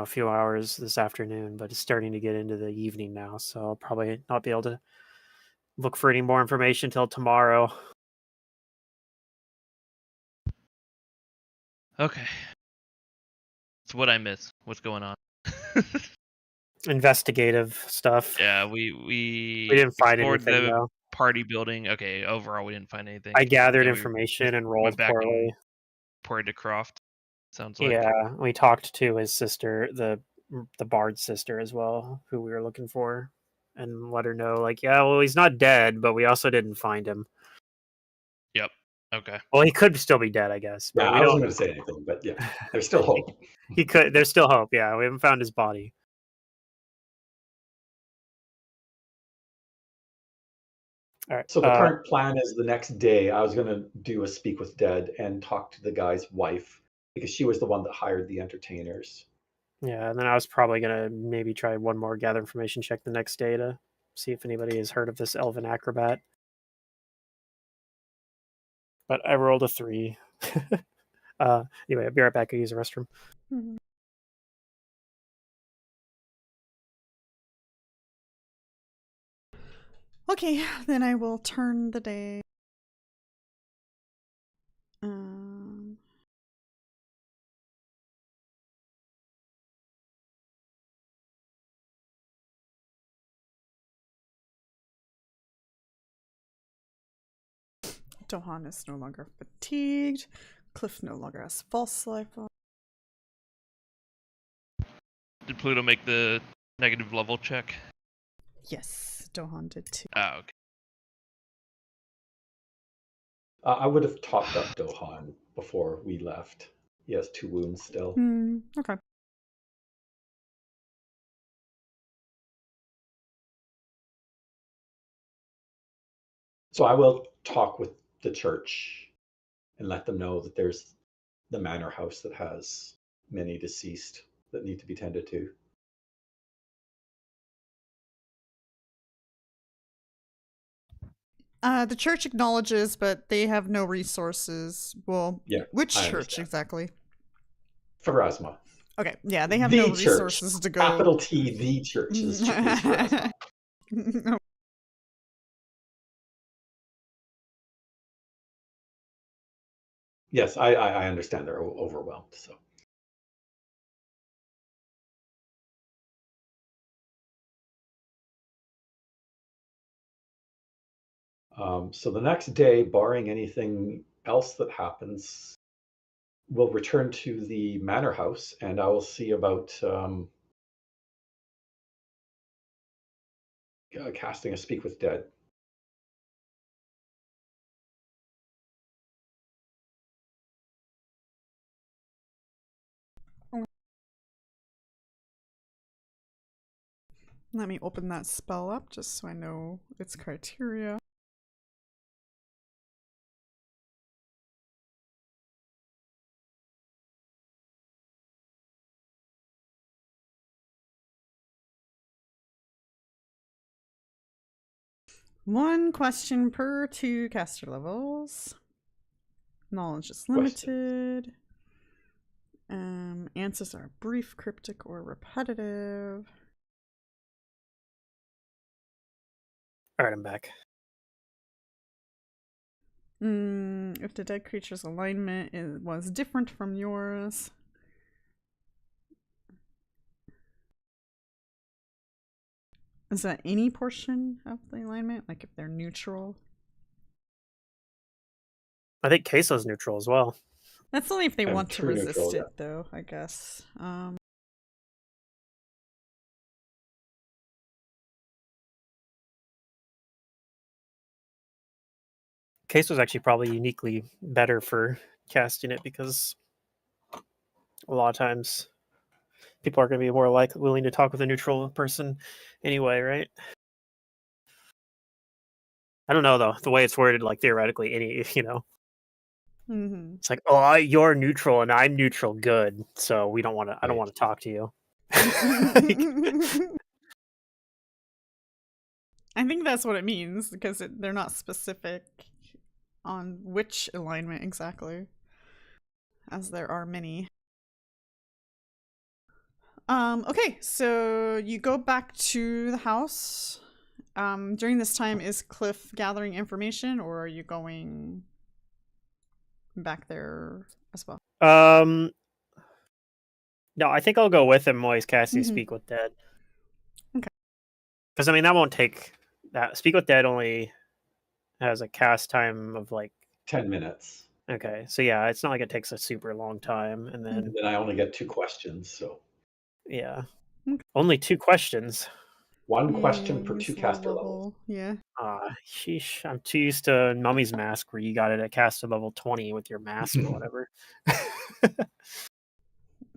Speaker 3: few hours this afternoon, but it's starting to get into the evening now, so I'll probably not be able to look for any more information till tomorrow.
Speaker 4: Okay. So what I miss? What's going on?
Speaker 3: Investigative stuff.
Speaker 4: Yeah, we
Speaker 3: didn't find
Speaker 4: explored
Speaker 3: anything,
Speaker 4: the
Speaker 3: though.
Speaker 4: party building. Okay, overall we didn't find anything.
Speaker 3: I gathered
Speaker 4: Then
Speaker 3: information and
Speaker 4: went
Speaker 3: rolled
Speaker 4: back
Speaker 3: poorly.
Speaker 4: and poured to Croft. Sounds like.
Speaker 3: Yeah, we talked to his sister, the bard's sister as well, who we were looking for, and let her know, like, yeah, well, he's not dead, but we also didn't find him.
Speaker 4: Yep. Okay.
Speaker 3: Well, he could still be dead, I guess.
Speaker 1: Yeah, I wasn't going to say anything, but yeah, there's still hope.
Speaker 3: He could. There's still hope. Yeah, we haven't found his body. All right.
Speaker 1: So the current plan is the next day I was going to do a Speak with Dead and talk to the guy's wife because she was the one that hired the entertainers.
Speaker 3: Yeah, and then I was probably going to maybe try one more gather information check the next day to see if anybody has heard of this elven acrobat. But I rolled a 3. Anyway, I'll be right back. I'll use the restroom.
Speaker 2: Mm-hmm. Okay, then I will turn the day. Dohan is no longer fatigued. Cliff no longer has false life.
Speaker 4: Did Pluto make the negative level check?
Speaker 2: Yes, Dohan did too.
Speaker 4: Oh, okay.
Speaker 1: I would have topped up Dohan before we left. He has 2 wounds still.
Speaker 2: Okay.
Speaker 1: So I will talk with the church and let them know that there's the manor house that has many deceased that need to be tended to.
Speaker 2: The church acknowledges, but they have no resources. Well,
Speaker 1: yeah,
Speaker 2: which church exactly?
Speaker 1: Pharasma.
Speaker 2: Okay, yeah, they have no resources to go.
Speaker 1: Capital T, the church is Pharasma. Yes, I understand they're overwhelmed. So the next day, barring anything else that happens, we'll return to the manor house, and I will see about casting a Speak with Dead.
Speaker 2: Let me open that spell up just so I know its criteria. One question per 2 caster levels. Knowledge is limited. Answers are brief, cryptic, or repetitive.
Speaker 3: All right, I'm back.
Speaker 2: If the dead creature's alignment was different from yours. Is that any portion of the alignment? Like if they're neutral?
Speaker 3: I think Kaeso's neutral as well.
Speaker 2: That's only if they want to resist
Speaker 1: neutral,
Speaker 2: it, though, I guess.
Speaker 3: Kaeso's actually probably uniquely better for casting it because a lot of times people are going to be more willing to talk with a neutral person anyway, right? I don't know though. The way it's worded, like theoretically,
Speaker 2: Mm-hmm.
Speaker 3: it's like, oh, you're neutral and I'm neutral. Good. So we don't want to. I don't want to talk to you.
Speaker 2: I think that's what it means because they're not specific on which alignment exactly, as there are many. Okay, so you go back to the house. During this time, is Cliff gathering information, or are you going back there as well?
Speaker 3: No, I think I'll go with him while he's casting Speak with Dead.
Speaker 2: Okay.
Speaker 3: Because, I mean, that won't take... that. Speak with Dead only has a cast time of,
Speaker 1: 10 minutes.
Speaker 3: Okay, so yeah, it's not like it takes a super long time, and then...
Speaker 1: And then I only get 2 questions, so...
Speaker 3: Yeah.
Speaker 2: Okay.
Speaker 3: Only 2 questions.
Speaker 1: 1 question per 2 caster levels.
Speaker 2: Yeah.
Speaker 3: Sheesh. I'm too used to Mummy's Mask, where you got it at caster level 20 with your mask or whatever.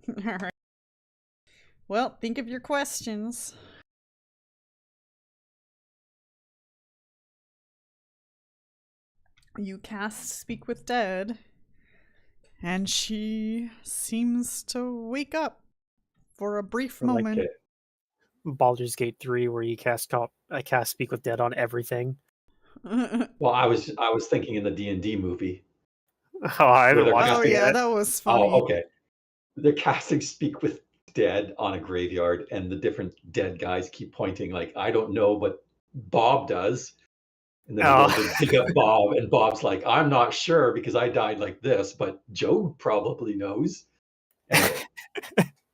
Speaker 2: All right. Well, think of your questions. You cast Speak with Dead, and she seems to wake up for a brief moment.
Speaker 1: Like
Speaker 3: Baldur's Gate 3, where you cast Speak with Dead on everything.
Speaker 1: Well, I was thinking in the D&D movie.
Speaker 3: Oh, I haven't watched it.
Speaker 2: Oh yeah, that was funny.
Speaker 1: Oh, okay. They're casting Speak with Dead on a graveyard, and the different dead guys keep pointing like, I don't know, but Bob does. And then he goes to pick up Bob, and Bob's like, I'm not sure because I died like this, but Joe probably knows.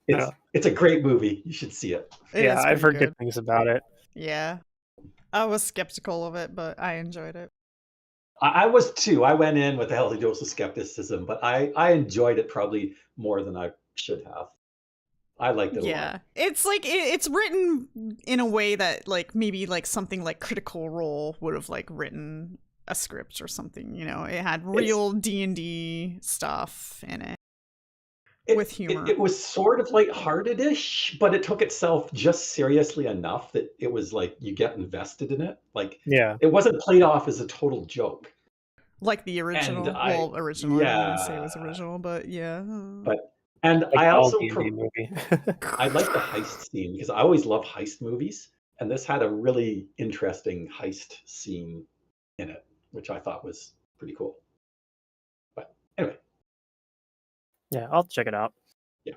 Speaker 1: Anyway, it's a great movie. You should see it.
Speaker 3: I've heard good things about it.
Speaker 2: Yeah. I was skeptical of it, but I enjoyed it.
Speaker 1: I was too. I went in with a healthy dose of skepticism, but I enjoyed it probably more than I should have. I liked it a lot.
Speaker 2: It's like it's written in a way that maybe something like Critical Role would have written a script or something. It had real D&D stuff in it. With humor.
Speaker 1: It was sort of lighthearted-ish, but it took itself just seriously enough that it was you get invested in it. It wasn't played off as a total joke.
Speaker 2: Like the original. Original.
Speaker 1: Yeah.
Speaker 2: I wouldn't say it was original, but yeah.
Speaker 1: And I also I like the heist scene because I always love heist movies, and this had a really interesting heist scene in it, which I thought was pretty cool. But anyway.
Speaker 3: Yeah, I'll check it out.
Speaker 1: Yeah.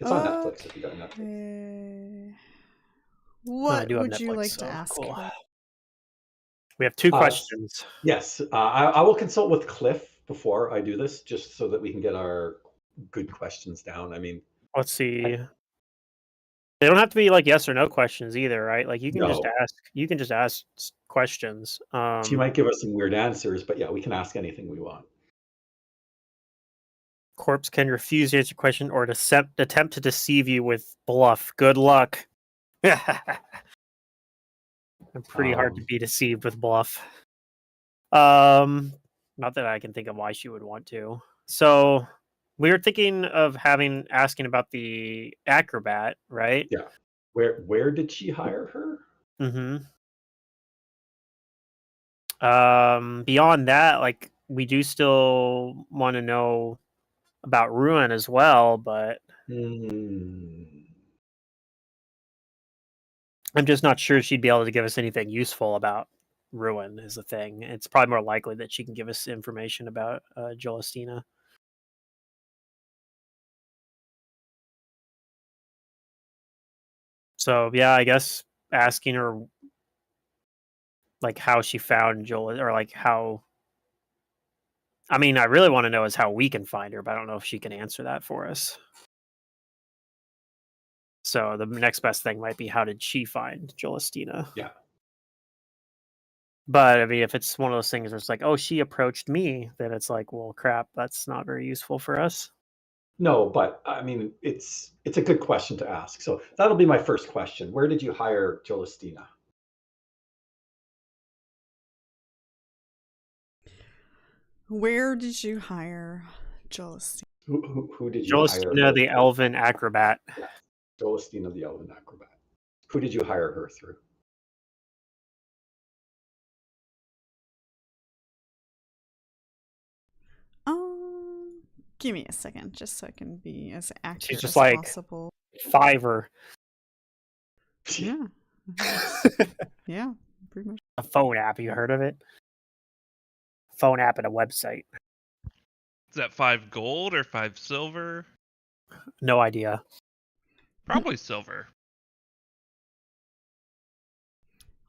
Speaker 1: It's on Netflix if you got Netflix.
Speaker 2: What would you like to ask? Cool.
Speaker 3: We have 2 questions.
Speaker 1: Yes. I will consult with Cliff before I do this, just so that we can get our good questions down. I mean,
Speaker 3: let's see. They don't have to be yes or no questions either, right? You can just ask. You can just ask questions.
Speaker 1: She might give us some weird answers, but yeah, we can ask anything we want.
Speaker 3: Corpse can refuse to answer your question or attempt to deceive you with bluff. Good luck. I'm pretty hard to be deceived with bluff. Not that I can think of why she would want to. So we were thinking of asking about the acrobat, right?
Speaker 1: Yeah. Where did she hire her?
Speaker 3: Mm-hmm. Beyond that, like, we do still want to know about Ruin as well, but I'm just not sure she'd be able to give us anything useful about Ruin is the thing. It's probably more likely that she can give us information about Jolastina. So yeah, I guess asking her like how she found Joel, or like how. I mean, I really want to know is how we can find her, but I don't know if she can answer that for us. So the next best thing might be how did she find Jolastina?
Speaker 1: Yeah.
Speaker 3: But I mean, if it's one of those things where it's like, oh, she approached me, then it's like, well, crap, that's not very useful for us.
Speaker 1: No, but I mean, it's a good question to ask. So that'll be my first question. Where did you hire Jolastina?
Speaker 2: Where did you hire Jolastina?
Speaker 1: Who did you hire?
Speaker 3: Jolastina, the elven acrobat.
Speaker 1: Yeah, Jolastina, the elven acrobat. Who did you hire her through?
Speaker 2: Give me a second, just so I can be as accurate
Speaker 3: just
Speaker 2: as
Speaker 3: like
Speaker 2: possible.
Speaker 3: Fiverr.
Speaker 2: Yeah. Yeah, pretty much.
Speaker 3: A phone app. You heard of it? Phone app and a website.
Speaker 4: Is that 5 gold or 5 silver?
Speaker 3: No idea.
Speaker 4: Probably silver.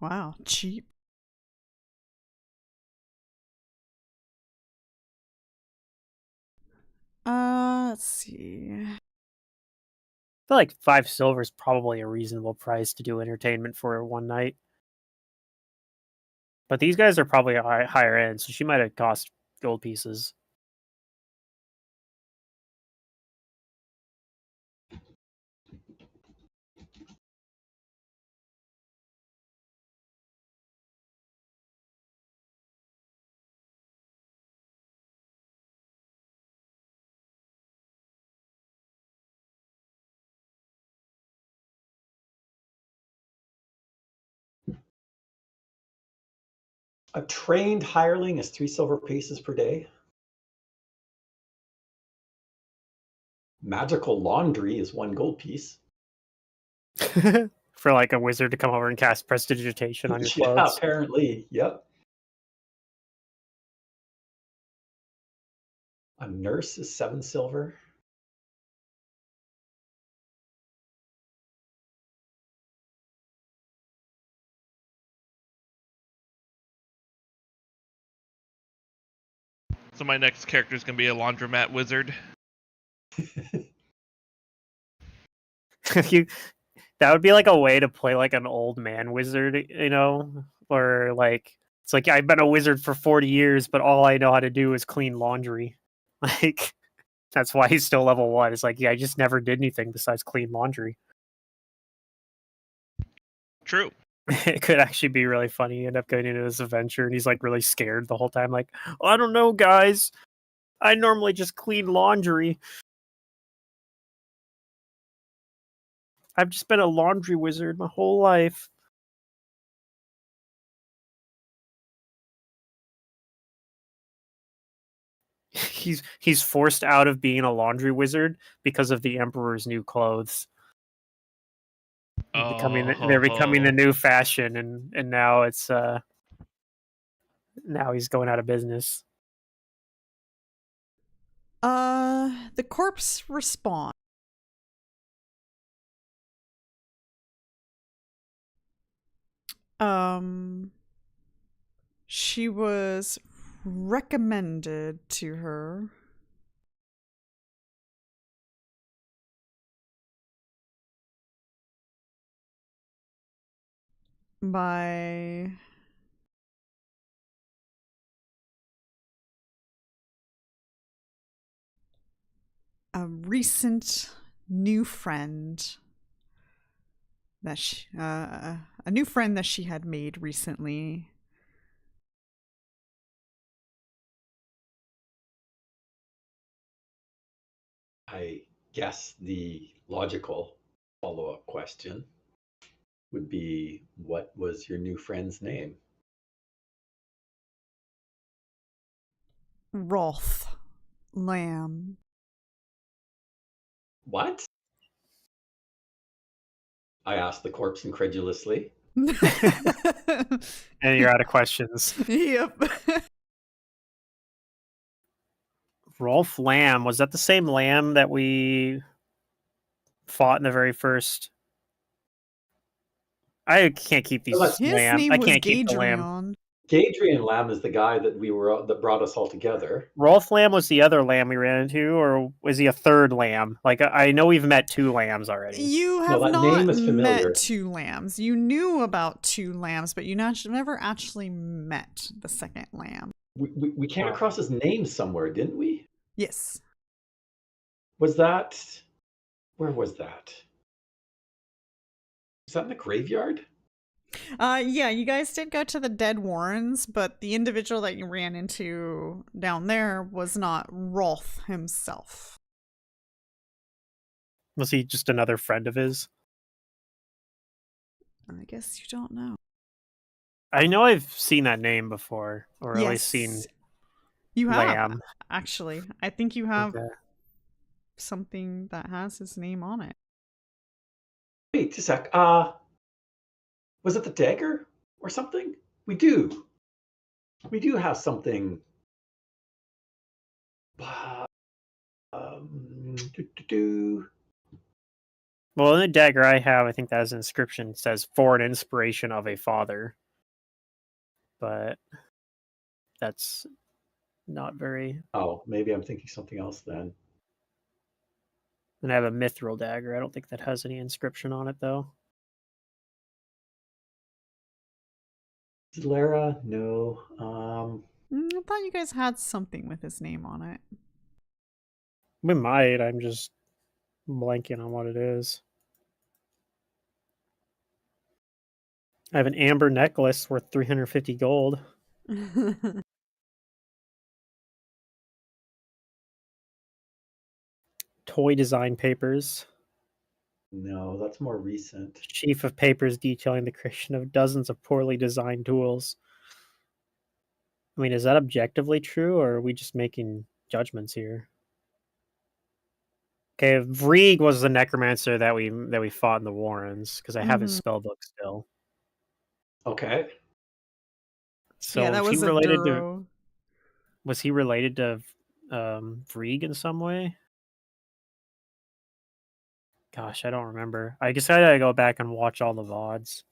Speaker 2: Wow, cheap. Let's see.
Speaker 3: I feel like 5 silver is probably a reasonable price to do entertainment for one night. But these guys are probably higher end, so she might have cost gold pieces.
Speaker 1: A trained hireling is 3 silver pieces per day. Magical laundry is 1 gold piece.
Speaker 3: For like a wizard to come over and cast prestidigitation on your
Speaker 1: Yeah,
Speaker 3: clothes.
Speaker 1: apparently. Yep. A nurse is 7 silver.
Speaker 4: So my next character is going to be a laundromat wizard.
Speaker 3: That would be like a way to play like an old man wizard, you know, or like it's like I've been a wizard for 40 years, but all I know how to do is clean laundry. Like that's why he's still level 1. It's like, yeah, I just never did anything besides clean laundry.
Speaker 4: True.
Speaker 3: It could actually be really funny. You end up going into this adventure and he's like really scared the whole time, like, oh, I don't know, guys. I normally just clean laundry. I've just been a laundry wizard my whole life. He's forced out of being a laundry wizard because of the emperor's new clothes. They're becoming the new fashion, and now it's now he's going out of business.
Speaker 2: The corpse responds. She was recommended to her by a recent new friend that a new friend that she had made recently.
Speaker 1: I guess the logical follow-up question would be, what was your new friend's name?
Speaker 2: Rolf Lamb.
Speaker 1: What? I asked the corpse incredulously.
Speaker 3: And you're out of questions.
Speaker 2: Yep.
Speaker 3: Rolf Lamb, was that the same Lamb that we fought in the very first? I can't keep these
Speaker 2: His
Speaker 3: Lamb.
Speaker 2: name
Speaker 3: I
Speaker 2: was
Speaker 3: can't keep the Lamb.
Speaker 2: Gadrion.
Speaker 1: Gadrian Lamb is the guy that that brought us all together.
Speaker 3: Rolf Lamb was the other Lamb we ran into, or was he a third Lamb? Like, I know we've met 2 Lambs already.
Speaker 2: You have
Speaker 1: that
Speaker 2: not
Speaker 1: name is familiar.
Speaker 2: met 2 lambs. You knew about 2 lambs, but you never actually met the second lamb.
Speaker 1: We came across his name somewhere, didn't we?
Speaker 2: Yes.
Speaker 1: Was that... Where was that? Was that in the graveyard?
Speaker 2: Yeah, you guys did go to the Dead Warrens, but the individual that you ran into down there was not Rolf himself.
Speaker 3: Was he just another friend of his?
Speaker 2: I guess you don't know.
Speaker 3: I know I've seen that name before, or at least seen
Speaker 2: you have,
Speaker 3: Lamb.
Speaker 2: Actually. I think you have
Speaker 3: Okay.
Speaker 2: something that has his name on it.
Speaker 1: Wait a sec. Was it the dagger or something? We do have something.
Speaker 3: Well, in the dagger I have, I think that has an inscription. It says, "For an inspiration of a father." But that's not very...
Speaker 1: Oh, maybe I'm thinking something else then.
Speaker 3: And I have a mithril dagger. I don't think that has any inscription on it, though.
Speaker 1: Lara, no.
Speaker 2: I thought you guys had something with his name on it.
Speaker 3: We might. I'm just blanking on what it is. I have an amber necklace worth 350 gold. Toy design papers.
Speaker 1: No, that's more recent.
Speaker 3: Sheaf of papers detailing the creation of dozens of poorly designed tools. I mean, is that objectively true, or are we just making judgments here? Okay, Vrieg was the necromancer that we fought in the Warrens, because I have his spell book still.
Speaker 1: Okay.
Speaker 3: So
Speaker 2: yeah, that was a
Speaker 3: related
Speaker 2: Duro.
Speaker 3: to... Was he related to Vrieg in some way? Gosh, I don't remember. I guess I gotta go back and watch all the VODs.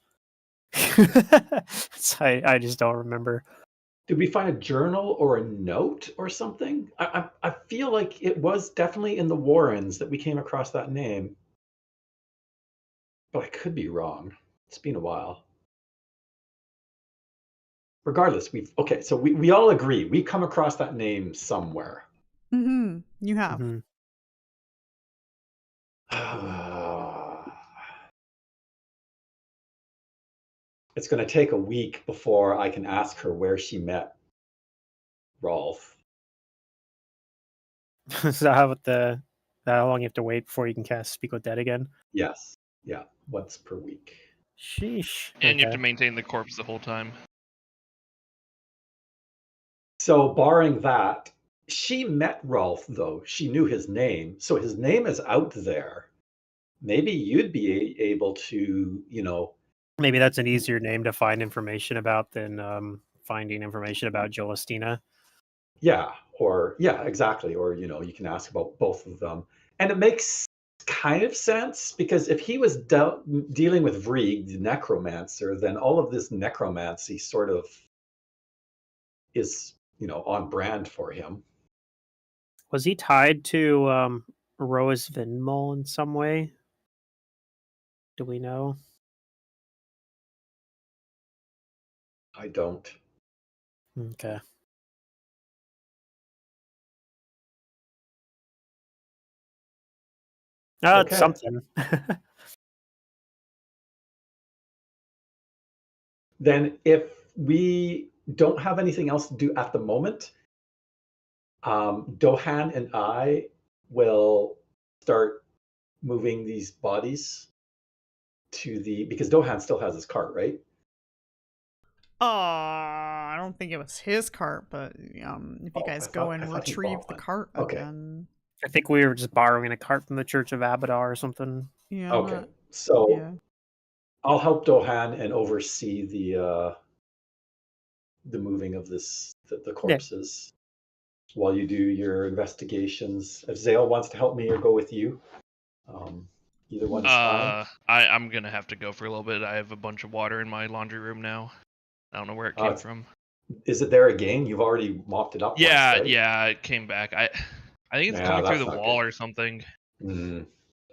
Speaker 3: I just don't remember.
Speaker 1: Did we find a journal or a note or something? I feel like it was definitely in the Warrens that we came across that name. But I could be wrong. It's been a while. Regardless, so we all agree we come across that name somewhere.
Speaker 2: Mm-hmm. You have.
Speaker 3: Mm-hmm.
Speaker 1: It's going to take a week before I can ask her where she met Rolf.
Speaker 3: Is that how long you have to wait before you can cast Speak with Dead again?
Speaker 1: Yes. Yeah. Once per week.
Speaker 3: Sheesh.
Speaker 4: And you have to maintain the corpse the whole time.
Speaker 1: So barring that, she met Rolf, though. She knew his name. So his name is out there. Maybe you'd be able to,
Speaker 3: Maybe that's an easier name to find information about than finding information about Jolastina.
Speaker 1: Yeah, exactly. Or, you can ask about both of them. And it makes kind of sense, because if he was dealing with Vrieg, the necromancer, then all of this necromancy sort of is, on brand for him.
Speaker 3: Was he tied to Rose Vinmol in some way? Do we know?
Speaker 1: I don't.
Speaker 3: Okay. Oh,
Speaker 1: Okay.
Speaker 3: it's something.
Speaker 1: Then if we don't have anything else to do at the moment, Dohan and I will start moving these bodies to the, because Dohan still has his cart, right?
Speaker 2: I don't think it was his cart, but if you guys go and retrieve the cart again.
Speaker 3: I think we were just borrowing a cart from the Church of Abadar or something.
Speaker 2: Yeah.
Speaker 1: Okay. So I'll help Dohan and oversee the moving of the corpses while you do your investigations. If Xale wants to help me or go with you, either one's fine.
Speaker 4: I'm gonna have to go for a little bit. I have a bunch of water in my laundry room now. I don't know where it came from.
Speaker 1: Is it there again? You've already mopped it up.
Speaker 4: Yeah,
Speaker 1: once, right?
Speaker 4: yeah, it came back. I think it's coming through the wall or something.
Speaker 1: Okay.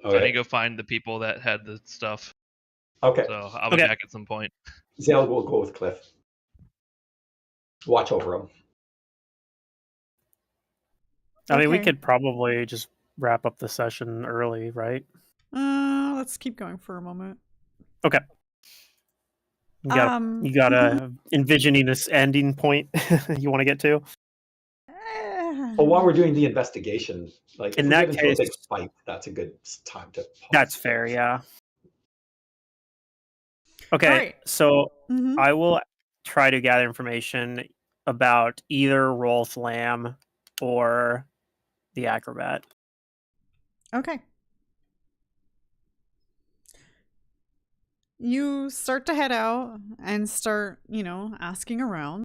Speaker 4: So I need to go find the people that had the stuff.
Speaker 1: Okay.
Speaker 4: So I'll be back at some point.
Speaker 1: Xale will go with Cliff. Watch over him.
Speaker 3: I mean, we could probably just wrap up the session early, right?
Speaker 2: Let's keep going for a moment.
Speaker 3: Okay. You gotta envisioning this ending point you want to get to?
Speaker 1: Well, while we're doing the investigation, like
Speaker 3: in
Speaker 1: if
Speaker 3: that
Speaker 1: we get into a big fight, that's a good time to pause.
Speaker 3: That's fair, yeah. Okay, so I will try to gather information about either Rolf Lamb or the acrobat.
Speaker 2: Okay. You start to head out and start, asking around.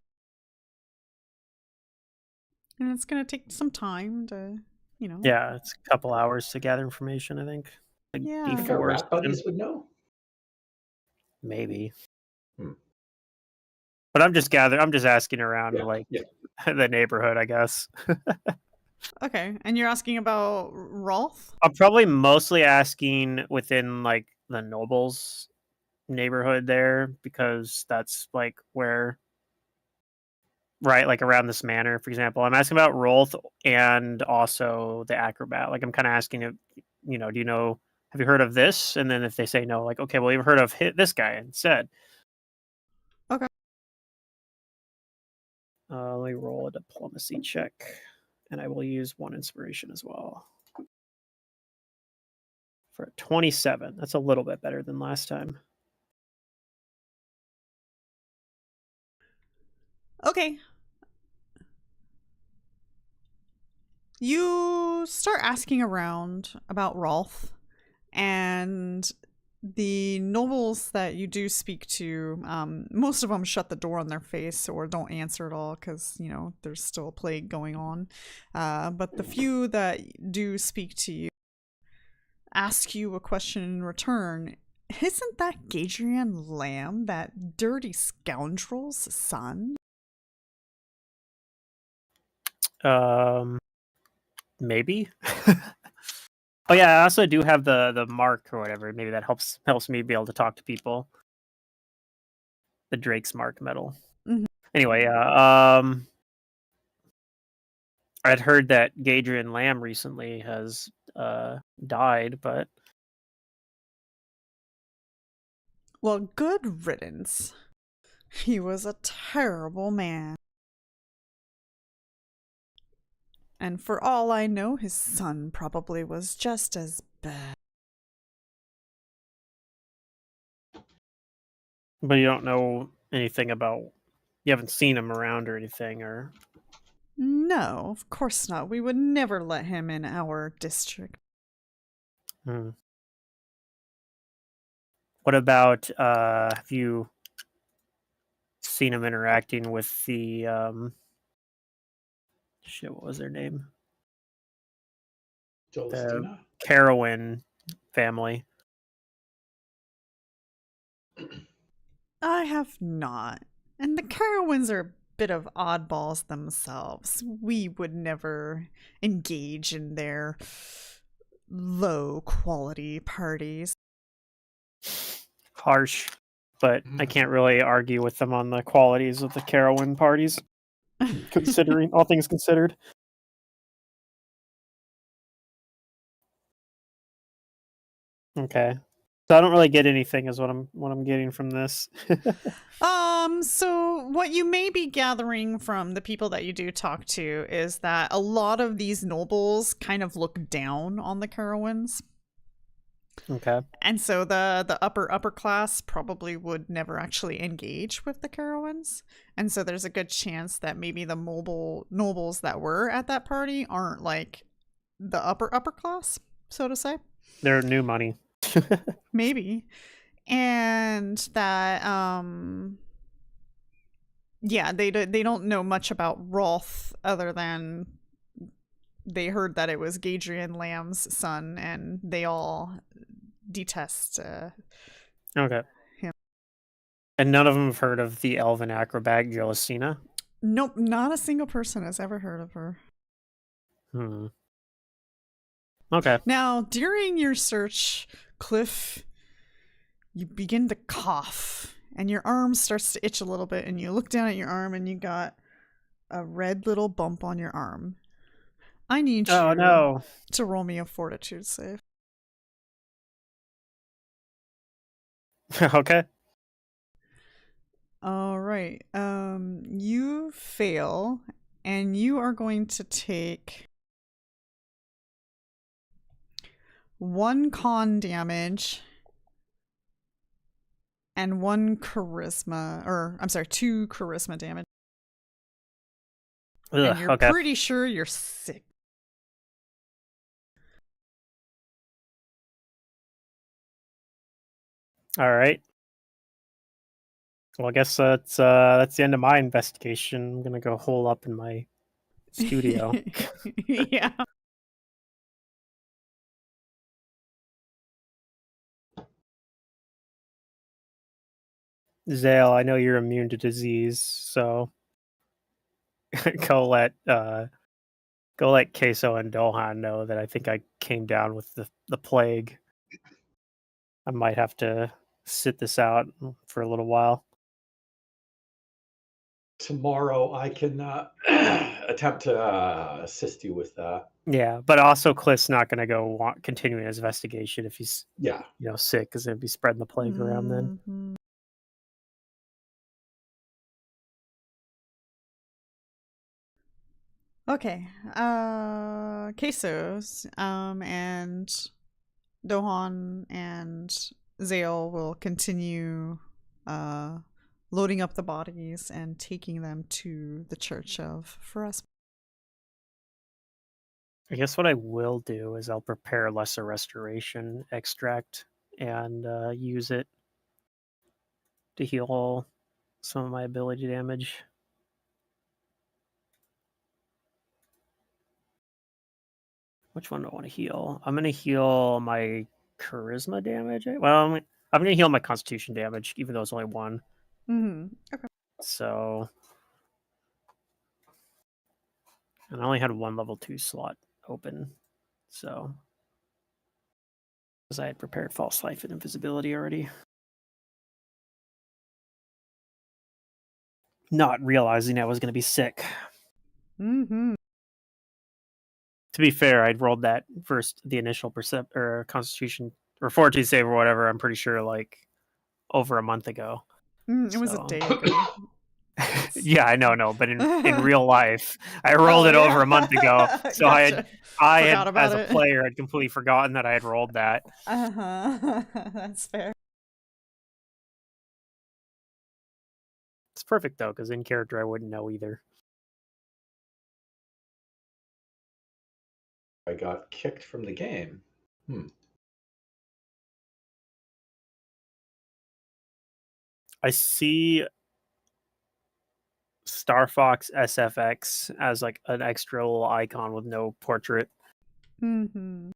Speaker 2: And it's going to take some time to,
Speaker 3: Yeah, it's a couple hours to gather information, I think. Like
Speaker 1: If our rat buddies would know.
Speaker 3: Maybe. But I'm just asking around the neighborhood, I guess.
Speaker 2: Okay, and you're asking about Rolf?
Speaker 3: I'm probably mostly asking within like the nobles neighborhood there, because that's like where, right, like around this manor, for example. I'm asking about Rolf and also the acrobat. Like I'm kind of asking if, do you know, have you heard of this? And then if they say no, like, okay, well, you've heard of this guy instead.
Speaker 2: Okay.
Speaker 3: Let me roll a diplomacy check, and I will use 1 inspiration as well. For 27. That's a little bit better than last time.
Speaker 2: Okay. You start asking around about Rolf, and the nobles that you do speak to, most of them shut the door on their face or don't answer at all because, there's still a plague going on. But the few that do speak to you ask you a question in return. Isn't that Gadrian Lamb, that dirty scoundrel's son?
Speaker 3: Maybe. Oh yeah, I also do have the mark or whatever. Maybe that helps me be able to talk to people. The Drake's Mark medal.
Speaker 2: Mm-hmm.
Speaker 3: Anyway, I'd heard that Gadrian Lamb recently has died, but
Speaker 2: well, good riddance. He was a terrible man. And for all I know, his son probably was just as bad.
Speaker 3: But you don't know anything about... You haven't seen him around or anything, or...
Speaker 2: No, of course not. We would never let him in our district.
Speaker 3: What about, have you seen him interacting with the, what was their name?
Speaker 1: Jolistina?
Speaker 3: The Carowin family.
Speaker 2: I have not. And the Carowins are a bit of oddballs themselves. We would never engage in their low-quality parties.
Speaker 3: Harsh, but I can't really argue with them on the qualities of the Carowin parties, considering all things considered. Okay, so I don't really get anything, is what I'm getting from this.
Speaker 2: So what you may be gathering from the people that you do talk to is that a lot of these nobles kind of look down on the Carowins.
Speaker 3: Okay.
Speaker 2: And so the upper class probably would never actually engage with the Carowinds. And so there's a good chance that maybe the nobles that were at that party aren't like the upper class, so to say.
Speaker 3: They're new money.
Speaker 2: Maybe. And that yeah, they don't know much about Rolf other than they heard that it was Gadrian Lamb's son, and they all detest
Speaker 3: Okay.
Speaker 2: him.
Speaker 3: And none of them have heard of the elven acrobat Joacina?
Speaker 2: Nope, not a single person has ever heard of her.
Speaker 3: Okay.
Speaker 2: Now, during your search, Cliff, you begin to cough, and your arm starts to itch a little bit, and you look down at your arm, and you got a red little bump on your arm. I need you to roll me a fortitude save.
Speaker 3: Okay.
Speaker 2: All right. You fail, and you are going to take 1 con damage and 2 charisma damage.
Speaker 3: Ugh,
Speaker 2: and you're
Speaker 3: okay.
Speaker 2: pretty sure you're sick.
Speaker 3: All right. Well, I guess that's the end of my investigation. I'm gonna go hole up in my studio.
Speaker 2: Yeah.
Speaker 3: Xale, I know you're immune to disease, so go let Kaeso and Dohan know that I think I came down with the plague. I might have to sit this out for a little while.
Speaker 1: Tomorrow I can attempt to assist you with that.
Speaker 3: Yeah, but also Cliff's not going to go continuing his investigation if he's sick, because he'll be spreading the plague around then.
Speaker 2: Mm-hmm. Okay. Kaeso's and Dohan and Xale will continue loading up the bodies and taking them to the Church of Pharasma.
Speaker 3: I guess what I will do is I'll prepare Lesser Restoration extract and use it to heal some of my ability damage. Which one do I want to heal? I'm going to heal my charisma damage. Well, I'm going to heal my constitution damage, even though it's only 1.
Speaker 2: Mm-hmm. Okay.
Speaker 3: So, and I only had 1 level 2 slot open. So, because I had prepared false life and invisibility already. Not realizing I was going to be sick.
Speaker 2: Mm-hmm.
Speaker 3: To be fair, I'd rolled that first, the initial constitution or fortitude save or whatever, I'm pretty sure like over a month ago.
Speaker 2: It was a day ago.
Speaker 3: Yeah, I know, but in real life, I rolled it over a month ago. So
Speaker 2: gotcha.
Speaker 3: I had as a player, I'd completely forgotten that I had rolled that.
Speaker 2: That's fair.
Speaker 3: It's perfect though, because in character I wouldn't know either.
Speaker 1: I got kicked from the game.
Speaker 3: I see Starfox SFX as like an extra little icon with no portrait.
Speaker 2: Mm-hmm.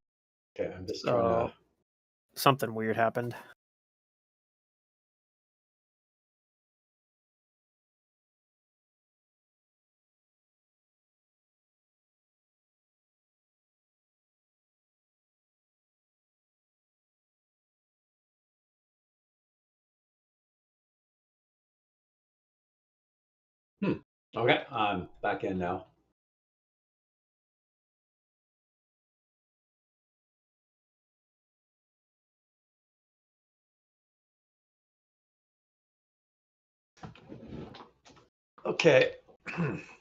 Speaker 1: Okay, I'm just trying to...
Speaker 3: Something weird happened.
Speaker 1: Okay, I'm back in now. Okay,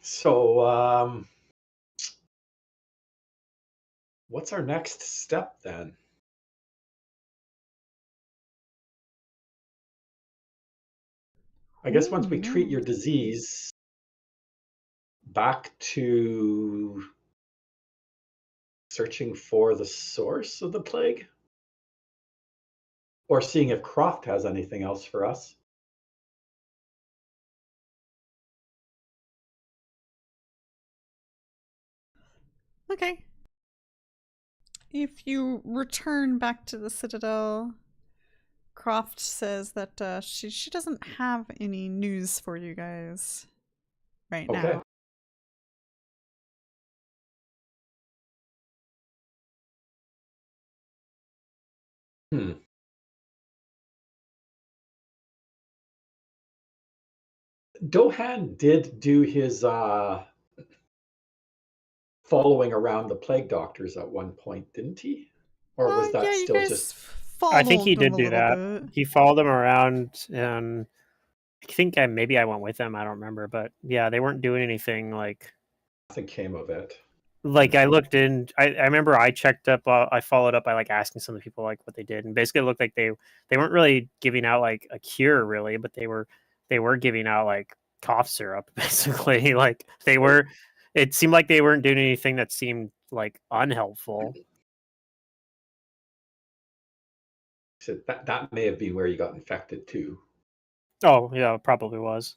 Speaker 1: so what's our next step then? I guess once
Speaker 2: Oh,
Speaker 1: we treat
Speaker 2: no.
Speaker 1: your disease, back to searching for the source of the plague? Or seeing if Croft has anything else for us.
Speaker 2: Okay. If you return back to the Citadel, Croft says that she doesn't have any news for you guys right
Speaker 1: Okay.
Speaker 2: now.
Speaker 1: Dohan did do his following around the plague doctors at one point, didn't he? Or was
Speaker 2: Yeah,
Speaker 1: that
Speaker 2: you
Speaker 1: still
Speaker 2: guys
Speaker 1: just...
Speaker 3: I think he
Speaker 2: followed them
Speaker 3: did
Speaker 2: a
Speaker 3: do
Speaker 2: little
Speaker 3: that.
Speaker 2: bit.
Speaker 3: He followed them around, and I think maybe I went with them. I don't remember, but yeah, they weren't doing anything like.
Speaker 1: Nothing came of it.
Speaker 3: Like I looked in, I remember I checked up, I followed up by like asking some of the people like what they did, and basically it looked like they weren't really giving out like a cure really, but they were giving out like cough syrup basically. Like they were, it seemed like they weren't doing anything that seemed like unhelpful.
Speaker 1: So that may have been where you got infected too.
Speaker 3: Oh yeah, it probably was.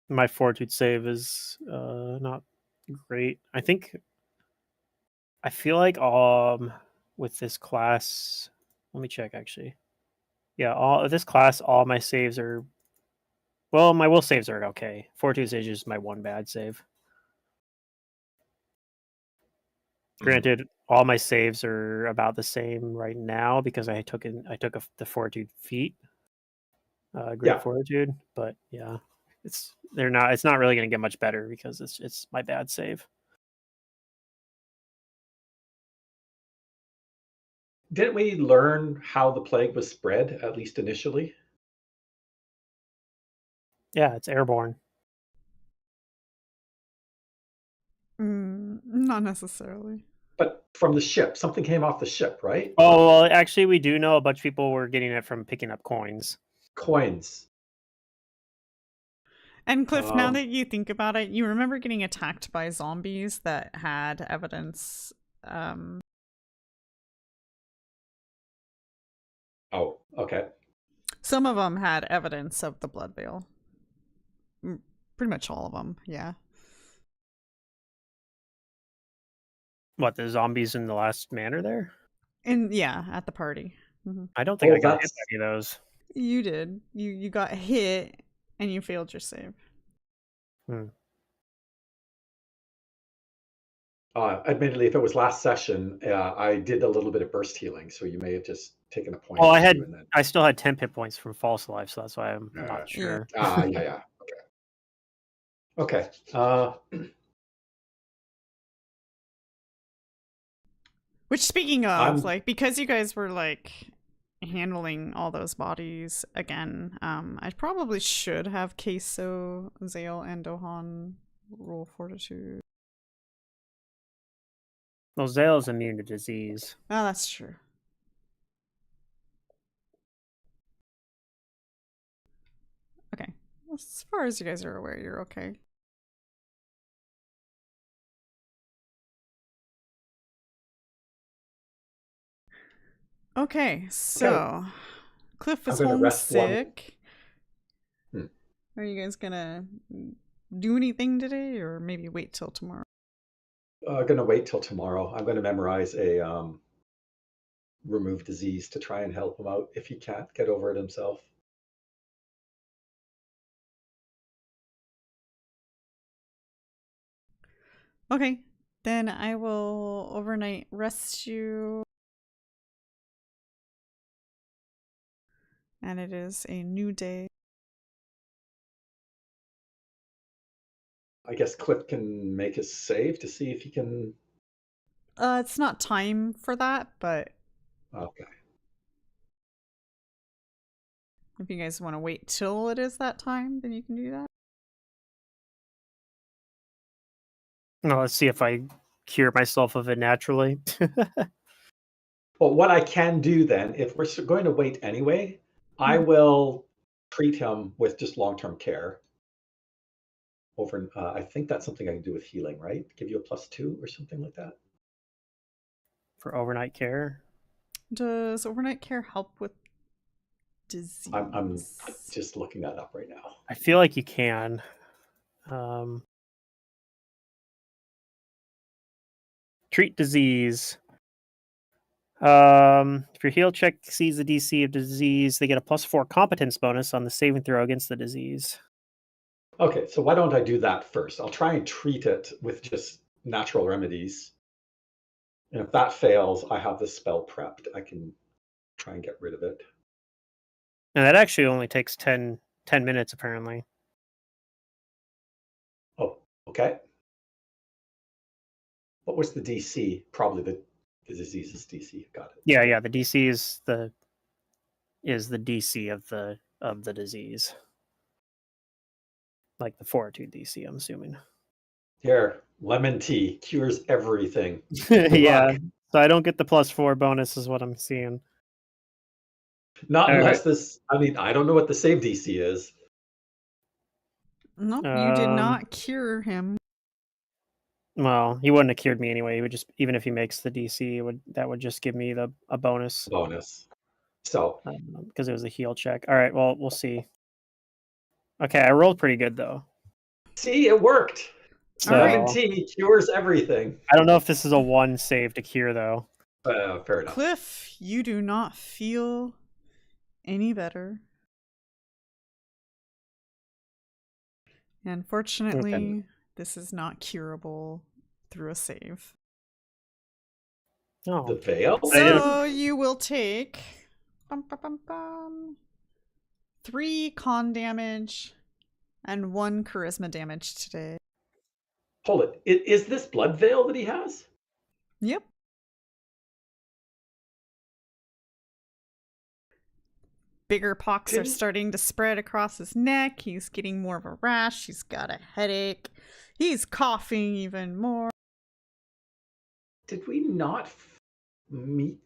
Speaker 3: My fortitude save is not great. I feel like with this class, let me check actually. Yeah, all this class, all my saves are, well, my will saves are okay. Fortitude save is my one bad save. Granted, all my saves are about the same right now because I took the fortitude feat, great fortitude, but yeah, it's not really going to get much better because it's my bad save.
Speaker 1: Didn't we learn how the plague was spread, at least initially?
Speaker 3: Yeah, it's airborne.
Speaker 2: Not necessarily.
Speaker 1: But from the ship, something came off the ship, right?
Speaker 3: Oh, well, actually, we do know a bunch of people were getting it from picking up coins.
Speaker 1: Coins.
Speaker 2: And Cliff, now that you think about it, you remember getting attacked by zombies that had evidence.
Speaker 1: Oh, okay.
Speaker 2: Some of them had evidence of the blood veil. Pretty much all of them, yeah.
Speaker 3: What, the zombies in the last manor there?
Speaker 2: Yeah, at the party. Mm-hmm.
Speaker 3: I don't think I got hit by any of those.
Speaker 2: You did. You got hit and you failed your save.
Speaker 1: Admittedly, if it was last session, I did a little bit of burst healing, so you may have just taken a point.
Speaker 3: Well, I still had 10 hit points from false life, so that's why I'm not sure.
Speaker 1: Yeah. Okay.
Speaker 2: Which, speaking of, like, because you guys were like handling all those bodies again, I probably should have Kaeso, Xale, and Dohan roll fortitude.
Speaker 3: Well, Xale is immune to disease.
Speaker 2: Oh, that's true. Okay. As far as you guys are aware, you're okay. Okay, so Cliff is homesick. Are you guys gonna do anything today, or maybe wait till tomorrow?
Speaker 1: Gonna wait till tomorrow. I'm gonna memorize a remove disease to try and help him out if he can't get over it himself.
Speaker 2: Okay, then I will overnight rest you. And it is a new day.
Speaker 1: I guess Cliff can make his save to see if he can...
Speaker 2: It's not time for that, but...
Speaker 1: Okay.
Speaker 2: If you guys want to wait till it is that time, then you can do that.
Speaker 3: No, let's see if I cure myself of it naturally.
Speaker 1: Well, what I can do then, if we're going to wait anyway, I
Speaker 2: Mhm.
Speaker 1: will treat him with just long-term care. Over, I think that's something I can do with healing, right? Give you a +2 or something like that.
Speaker 3: For overnight care.
Speaker 2: Does overnight care help with disease?
Speaker 1: I'm just looking that up right now.
Speaker 3: I feel like you can. Treat disease. If your heal check exceeds the DC of disease, they get a +4 competence bonus on the saving throw against the disease.
Speaker 1: Okay, so why don't I do that first? I'll try and treat it with just natural remedies. And if that fails, I have the spell prepped. I can try and get rid of it.
Speaker 3: And that actually only takes 10 minutes, apparently.
Speaker 1: Oh, okay. What was the DC? Probably the disease's DC. Got it.
Speaker 3: Yeah. The DC is the DC of the disease, like the fortitude DC. I'm assuming.
Speaker 1: Here, lemon tea cures everything.
Speaker 3: Yeah.
Speaker 1: Luck.
Speaker 3: So I don't get the +4 bonus, is what I'm seeing.
Speaker 1: Not
Speaker 3: All
Speaker 1: unless
Speaker 3: right.
Speaker 1: this. I mean, I don't know what the save DC is.
Speaker 2: Nope, you did not cure him.
Speaker 3: Well, he wouldn't have cured me anyway. He would just, even if he makes the DC, that would just give me a bonus.
Speaker 1: Bonus. So
Speaker 3: because it was a heal check. All right. Well, we'll see. Okay, I rolled pretty good though.
Speaker 1: see, it worked.
Speaker 3: So
Speaker 1: Lemon tea cures everything.
Speaker 3: I don't know if this is a 1 save to cure though.
Speaker 1: Fair enough.
Speaker 2: Cliff, you do not feel any better. Unfortunately, this is not curable through a save.
Speaker 3: Oh.
Speaker 1: The veil?
Speaker 2: So you will take 3 con damage and 1 charisma damage today.
Speaker 1: Hold it. Is this blood veil that he has?
Speaker 2: Yep. Bigger pox are starting to spread across his neck. He's getting more of a rash. He's got a headache. He's coughing even more.
Speaker 1: Did we not meet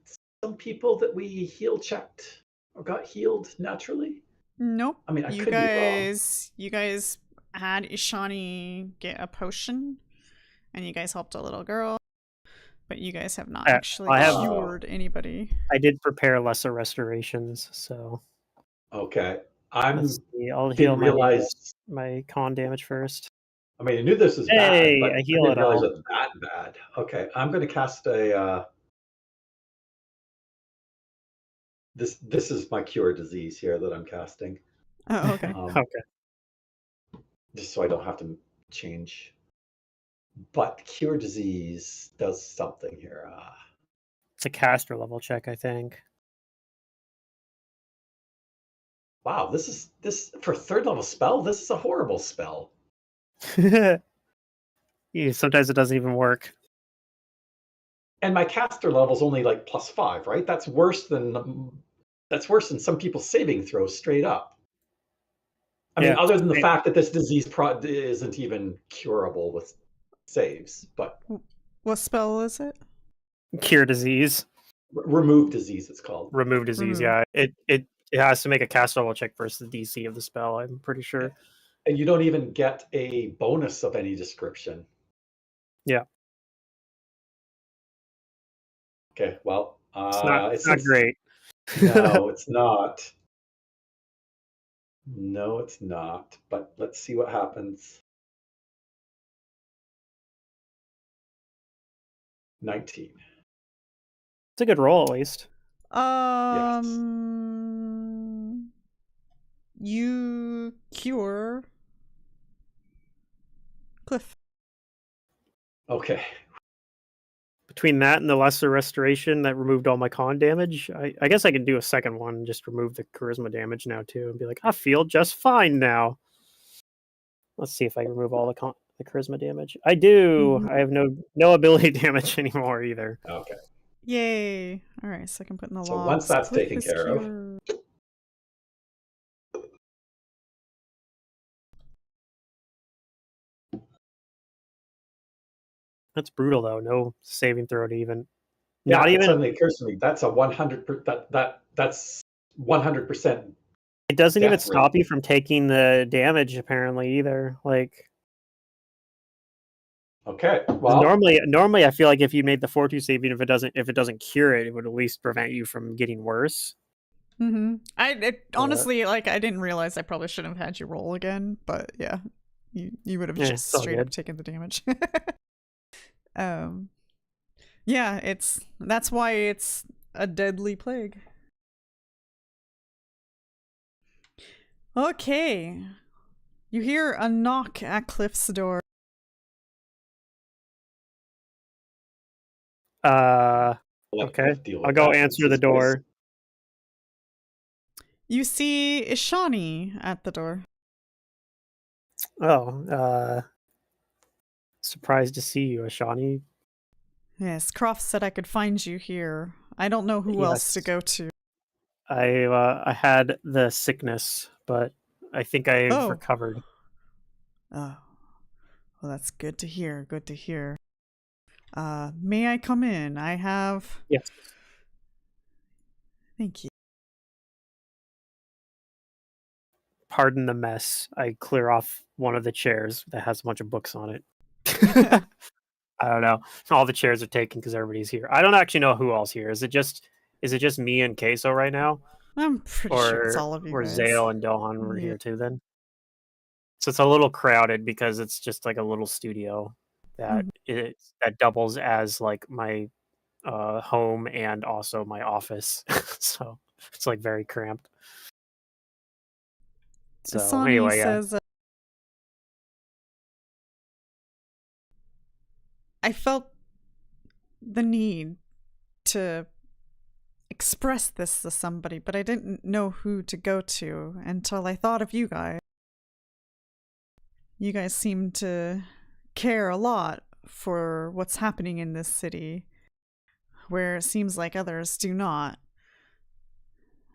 Speaker 1: some people that we heal checked or got healed naturally?
Speaker 2: Nope.
Speaker 1: I mean, I could be wrong.
Speaker 2: You guys had Ishani get a potion, and you guys helped a little girl, but you guys have not actually cured anybody.
Speaker 3: I did prepare lesser restorations, so
Speaker 1: okay.
Speaker 3: Let's see. I'll heal my con damage first.
Speaker 1: I mean, I knew this was bad, but I didn't realize it was that bad. Okay, I'm going to cast a. This is my cure disease here that I'm casting.
Speaker 2: Oh, okay.
Speaker 3: Okay.
Speaker 1: Just so I don't have to change. But cure disease does something here.
Speaker 3: It's a caster level check, I think.
Speaker 1: Wow, this for 3rd level spell. This is a horrible spell.
Speaker 3: Yeah, sometimes it doesn't even work.
Speaker 1: And my caster level is only like +5, right? That's worse than some people's saving throws straight up. I mean, other than the fact that this disease isn't even curable with saves, but
Speaker 2: what spell is it?
Speaker 3: Cure disease.
Speaker 1: Remove disease, it's called.
Speaker 3: Remove disease. Yeah, it has to make a caster level check versus the DC of the spell. I'm pretty sure.
Speaker 1: And you don't even get a bonus of any description.
Speaker 3: Yeah.
Speaker 1: Okay. Well,
Speaker 3: it's not great.
Speaker 1: No, it's not. No, it's not. But let's see what happens. 19.
Speaker 3: It's a good roll, at least.
Speaker 1: Yes.
Speaker 2: You cure Cliff.
Speaker 1: Okay.
Speaker 3: Between that and the lesser restoration that removed all my con damage, I guess I can do a second one and just remove the charisma damage now too, and be like, I feel just fine now. Let's see if I can remove all the charisma damage. I do.
Speaker 2: Mm-hmm.
Speaker 3: I have no ability damage anymore either.
Speaker 1: Okay.
Speaker 2: Yay! All right, so I can put in the logs.
Speaker 1: So once that's taken care of.
Speaker 3: That's brutal though. No saving throw to even.
Speaker 1: Yeah,
Speaker 3: Not
Speaker 1: it
Speaker 3: even.
Speaker 1: suddenly occurs to me that's a 100%. That's 100%
Speaker 3: It doesn't even
Speaker 1: death rate.
Speaker 3: stop you from taking the damage apparently either. Like.
Speaker 1: Okay. Well,
Speaker 3: Normally, I feel like if you made the fortitude save, even if it doesn't cure it, it would at least prevent you from getting worse.
Speaker 2: Honestly, like, I didn't realize I probably shouldn't have had you roll again, but yeah, you would have just
Speaker 3: it's all
Speaker 2: straight up
Speaker 3: good.
Speaker 2: taken the damage. Yeah, that's why it's a deadly plague. Okay, you hear a knock at Cliff's door.
Speaker 3: Okay. I'll go answer the door.
Speaker 2: You see Ishani at the door.
Speaker 3: Oh, surprised to see you, Ashani.
Speaker 2: Yes, Croft said I could find you here. I don't know who else to go to.
Speaker 3: I had the sickness, but I think I've recovered.
Speaker 2: Oh. Well, that's good to hear. Good to hear. May I come in? I have...
Speaker 3: Yes.
Speaker 2: Thank you.
Speaker 3: Pardon the mess. I clear off one of the chairs that has a bunch of books on it. I don't know. All the chairs are taken because everybody's here. I don't actually know who else here. Is it just me and Kaeso right now?
Speaker 2: I'm pretty sure it's all of you
Speaker 3: or
Speaker 2: guys.
Speaker 3: Xale and Dohan were here too then. So it's a little crowded because it's just like a little studio that that doubles as like my home and also my office. So it's like very cramped. So
Speaker 2: Asani
Speaker 3: anyway,
Speaker 2: says, I felt the need to express this to somebody, but I didn't know who to go to until I thought of you guys. You guys seem to care a lot for what's happening in this city, where it seems like others do not.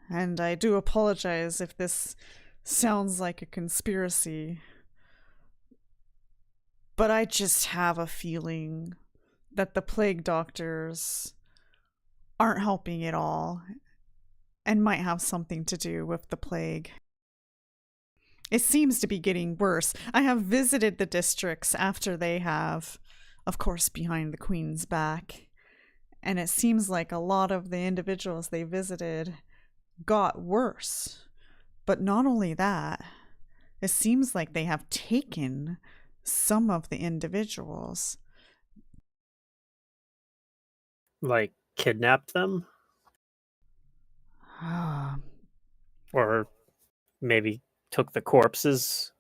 Speaker 2: And I do apologize if this sounds like a conspiracy, but I just have a feeling that the plague doctors aren't helping at all and might have something to do with the plague. It seems to be getting worse. I have visited the districts after they have, of course, behind the Queen's back, and it seems like a lot of the individuals they visited got worse. But not only that, it seems like they have taken some of the individuals.
Speaker 3: like kidnapped them? Or maybe took the corpses?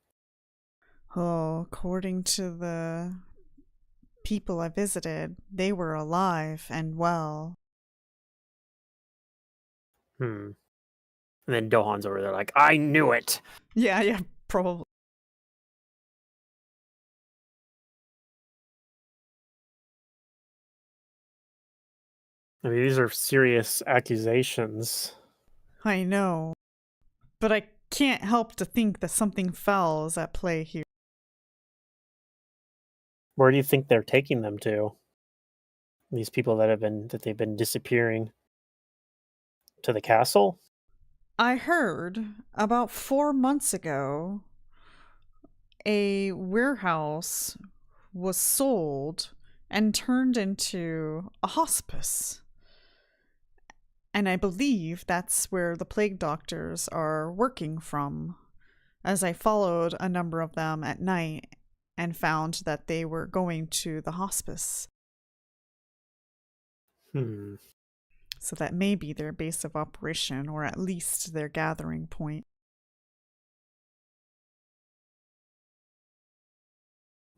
Speaker 2: Oh, according to the people I visited, they were alive and well.
Speaker 3: And then Dohan's over there like, I knew it!
Speaker 2: Yeah, probably.
Speaker 3: I mean, these are serious accusations.
Speaker 2: I know. But I can't help to think that something foul is at play here.
Speaker 3: Where do you think they're taking them to? These people that they've been disappearing? To the castle?
Speaker 2: I heard about 4 months ago a warehouse was sold and turned into a hospice. And I believe that's where the plague doctors are working from, as I followed a number of them at night and found that they were going to the hospice. So that may be their base of operation, or at least their gathering point.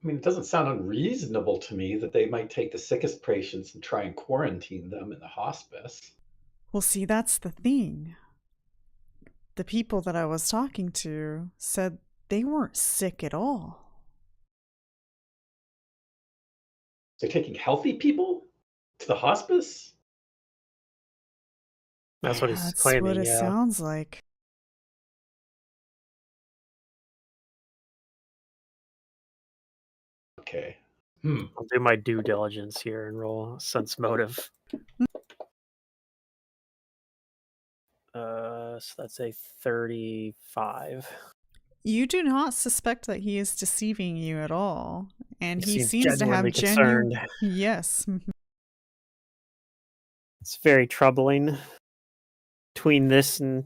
Speaker 1: I mean, it doesn't sound unreasonable to me that they might take the sickest patients and try and quarantine them in the hospice.
Speaker 2: Well, see, that's the thing. The people that I was talking to said they weren't sick at all.
Speaker 1: They're taking healthy people to the hospice?
Speaker 3: That's what he's claiming,
Speaker 2: That's what it sounds like.
Speaker 1: Okay.
Speaker 3: I'll do my due diligence here and roll sense motive. So that's a 35.
Speaker 2: You do not suspect that he is deceiving you at all. And he seems to have
Speaker 3: genuinely concerned.
Speaker 2: Yes.
Speaker 3: It's very troubling. Between this and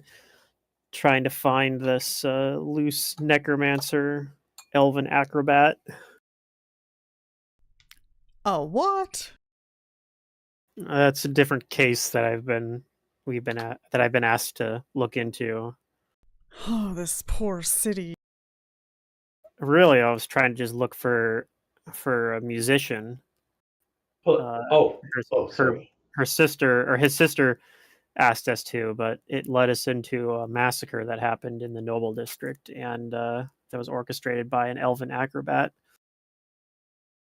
Speaker 3: trying to find this loose necromancer, elven acrobat.
Speaker 2: Oh, what?
Speaker 3: That's a different case that I've been asked to look into.
Speaker 2: Oh, this poor city.
Speaker 3: Really, I was trying to just look for a musician.
Speaker 1: Sorry.
Speaker 3: Her sister or his sister asked us to, but it led us into a massacre that happened in the Noble District, and that was orchestrated by an elven acrobat.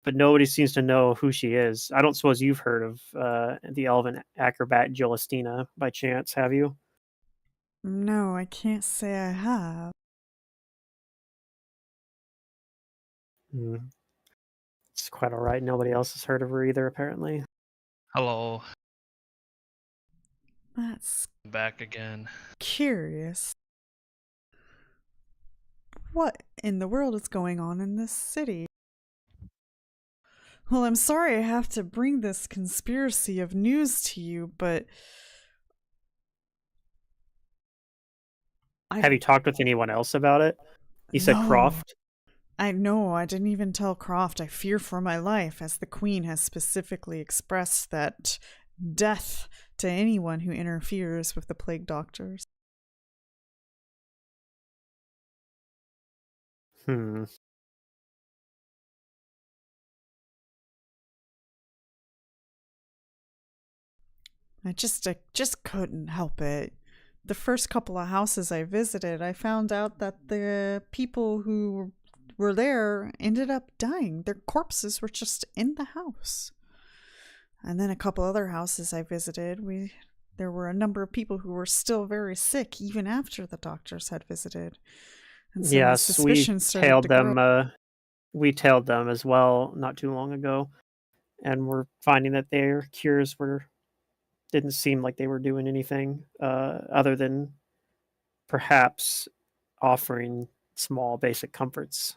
Speaker 3: But nobody seems to know who she is. I don't suppose you've heard of the elven acrobat Jolistina by chance, have you?
Speaker 2: No, I can't say I have.
Speaker 3: It's quite all right. Nobody else has heard of her either, apparently.
Speaker 4: Hello.
Speaker 2: That's
Speaker 4: back again.
Speaker 2: Curious. What in the world is going on in this city? Well, I'm sorry I have to bring this conspiracy of news to you, but
Speaker 3: Have you talked with anyone else about it? You said Croft?
Speaker 2: I know, I didn't even tell Croft. I fear for my life, as the Queen has specifically expressed that death to anyone who interferes with the plague doctors. I just couldn't help it. The first couple of houses I visited, I found out that the people who were there ended up dying. Their corpses were just in the house. And then a couple other houses I visited, there were a number of people who were still very sick even after the doctors had visited. And so
Speaker 3: yes, we tailed them. We tailed them as well not too long ago, and we're finding that their cures didn't seem like they were doing anything other than perhaps offering small basic comforts.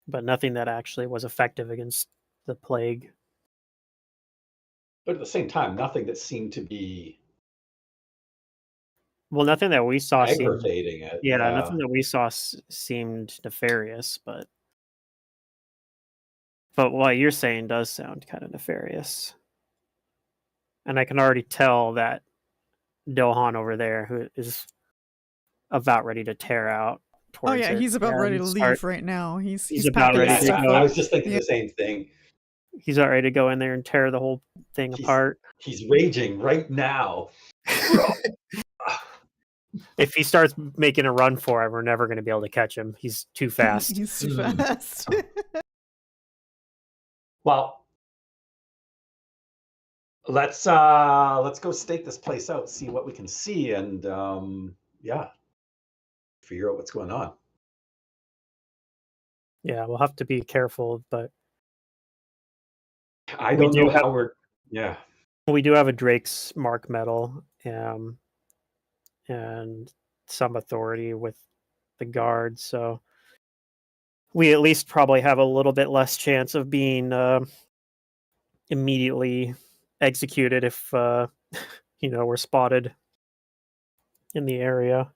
Speaker 3: But nothing that actually was effective against the plague.
Speaker 1: But at the same time, nothing that seemed to be...
Speaker 3: Well, nothing that we saw
Speaker 1: aggravating it.
Speaker 3: Yeah, nothing that we saw seemed nefarious, but what you're saying does sound kind of nefarious. And I can already tell that Dohan over there, who is about ready to tear out towards it.
Speaker 2: He's about ready to leave right now. He's
Speaker 3: about ready to go.
Speaker 1: I was just thinking the same thing.
Speaker 3: He's about ready to go in there and tear the whole thing apart.
Speaker 1: He's raging right now.
Speaker 3: If he starts making a run for it, we're never going to be able to catch him. He's too fast.
Speaker 2: He's too fast.
Speaker 1: Well, let's go stake this place out, see what we can see, and figure out what's going on.
Speaker 3: Yeah, we'll have to be careful, but
Speaker 1: I don't know how we're... Yeah.
Speaker 3: We do have a Drake's Mark medal, and some authority with the guards, so we at least probably have a little bit less chance of being immediately executed if we're spotted in the area.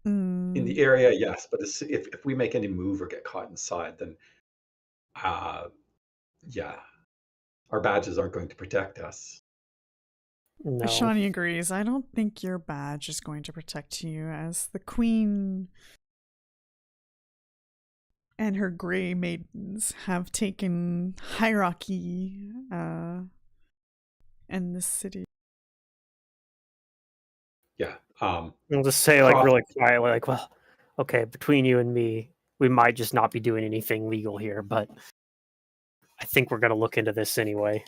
Speaker 1: In the area, yes, but if we make any move or get caught inside, then our badges aren't going to protect us.
Speaker 2: No. Shawnee agrees. I don't think your badge is going to protect you, as the Queen and her Grey Maidens have taken hierarchy in this city.
Speaker 1: Yeah.
Speaker 3: We'll just say really quietly, well, okay, between you and me, we might just not be doing anything legal here, but I think we're going to look into this anyway.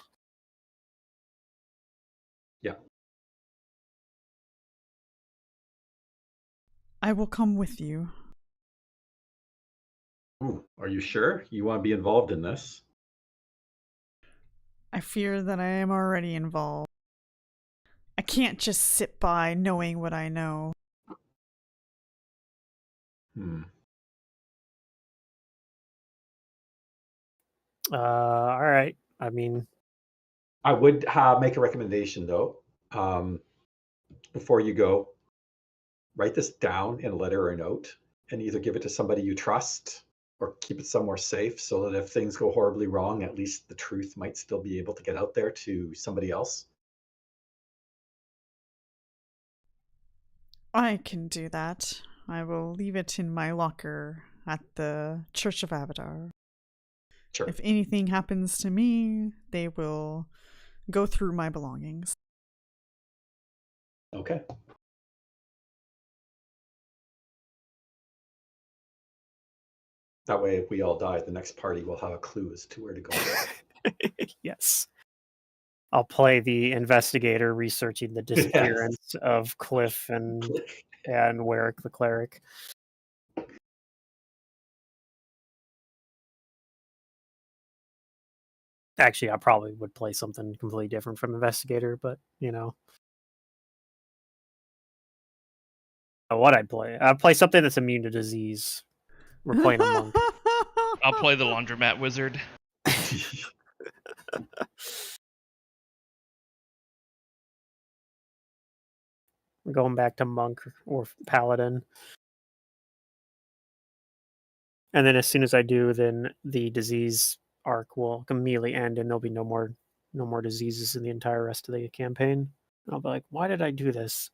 Speaker 1: Yeah.
Speaker 2: I will come with you.
Speaker 1: Ooh, are you sure you want to be involved in this?
Speaker 2: I fear that I am already involved. I can't just sit by knowing what I know.
Speaker 3: All right. I mean,
Speaker 1: I would make a recommendation though. Before you go, write this down in a letter or a note and either give it to somebody you trust or keep it somewhere safe so that if things go horribly wrong, at least the truth might still be able to get out there to somebody else.
Speaker 2: I can do that. I will leave it in my locker at the Church of Avatar.
Speaker 1: Sure.
Speaker 2: If anything happens to me, they will go through my belongings.
Speaker 1: Okay. That way, if we all die, the next party will have a clue as to where to go.
Speaker 3: yes. I'll play the investigator researching the disappearance of Cliff and Warwick the cleric. Actually, I probably would play something completely different from investigator, but you know. What I'd play something that's immune to disease. We're playing a monk.
Speaker 4: I'll play the laundromat wizard.
Speaker 3: We're going back to monk or paladin. And then as soon as I do, then the disease arc will immediately end and there'll be no more diseases in the entire rest of the campaign. And I'll be like, why did I do this?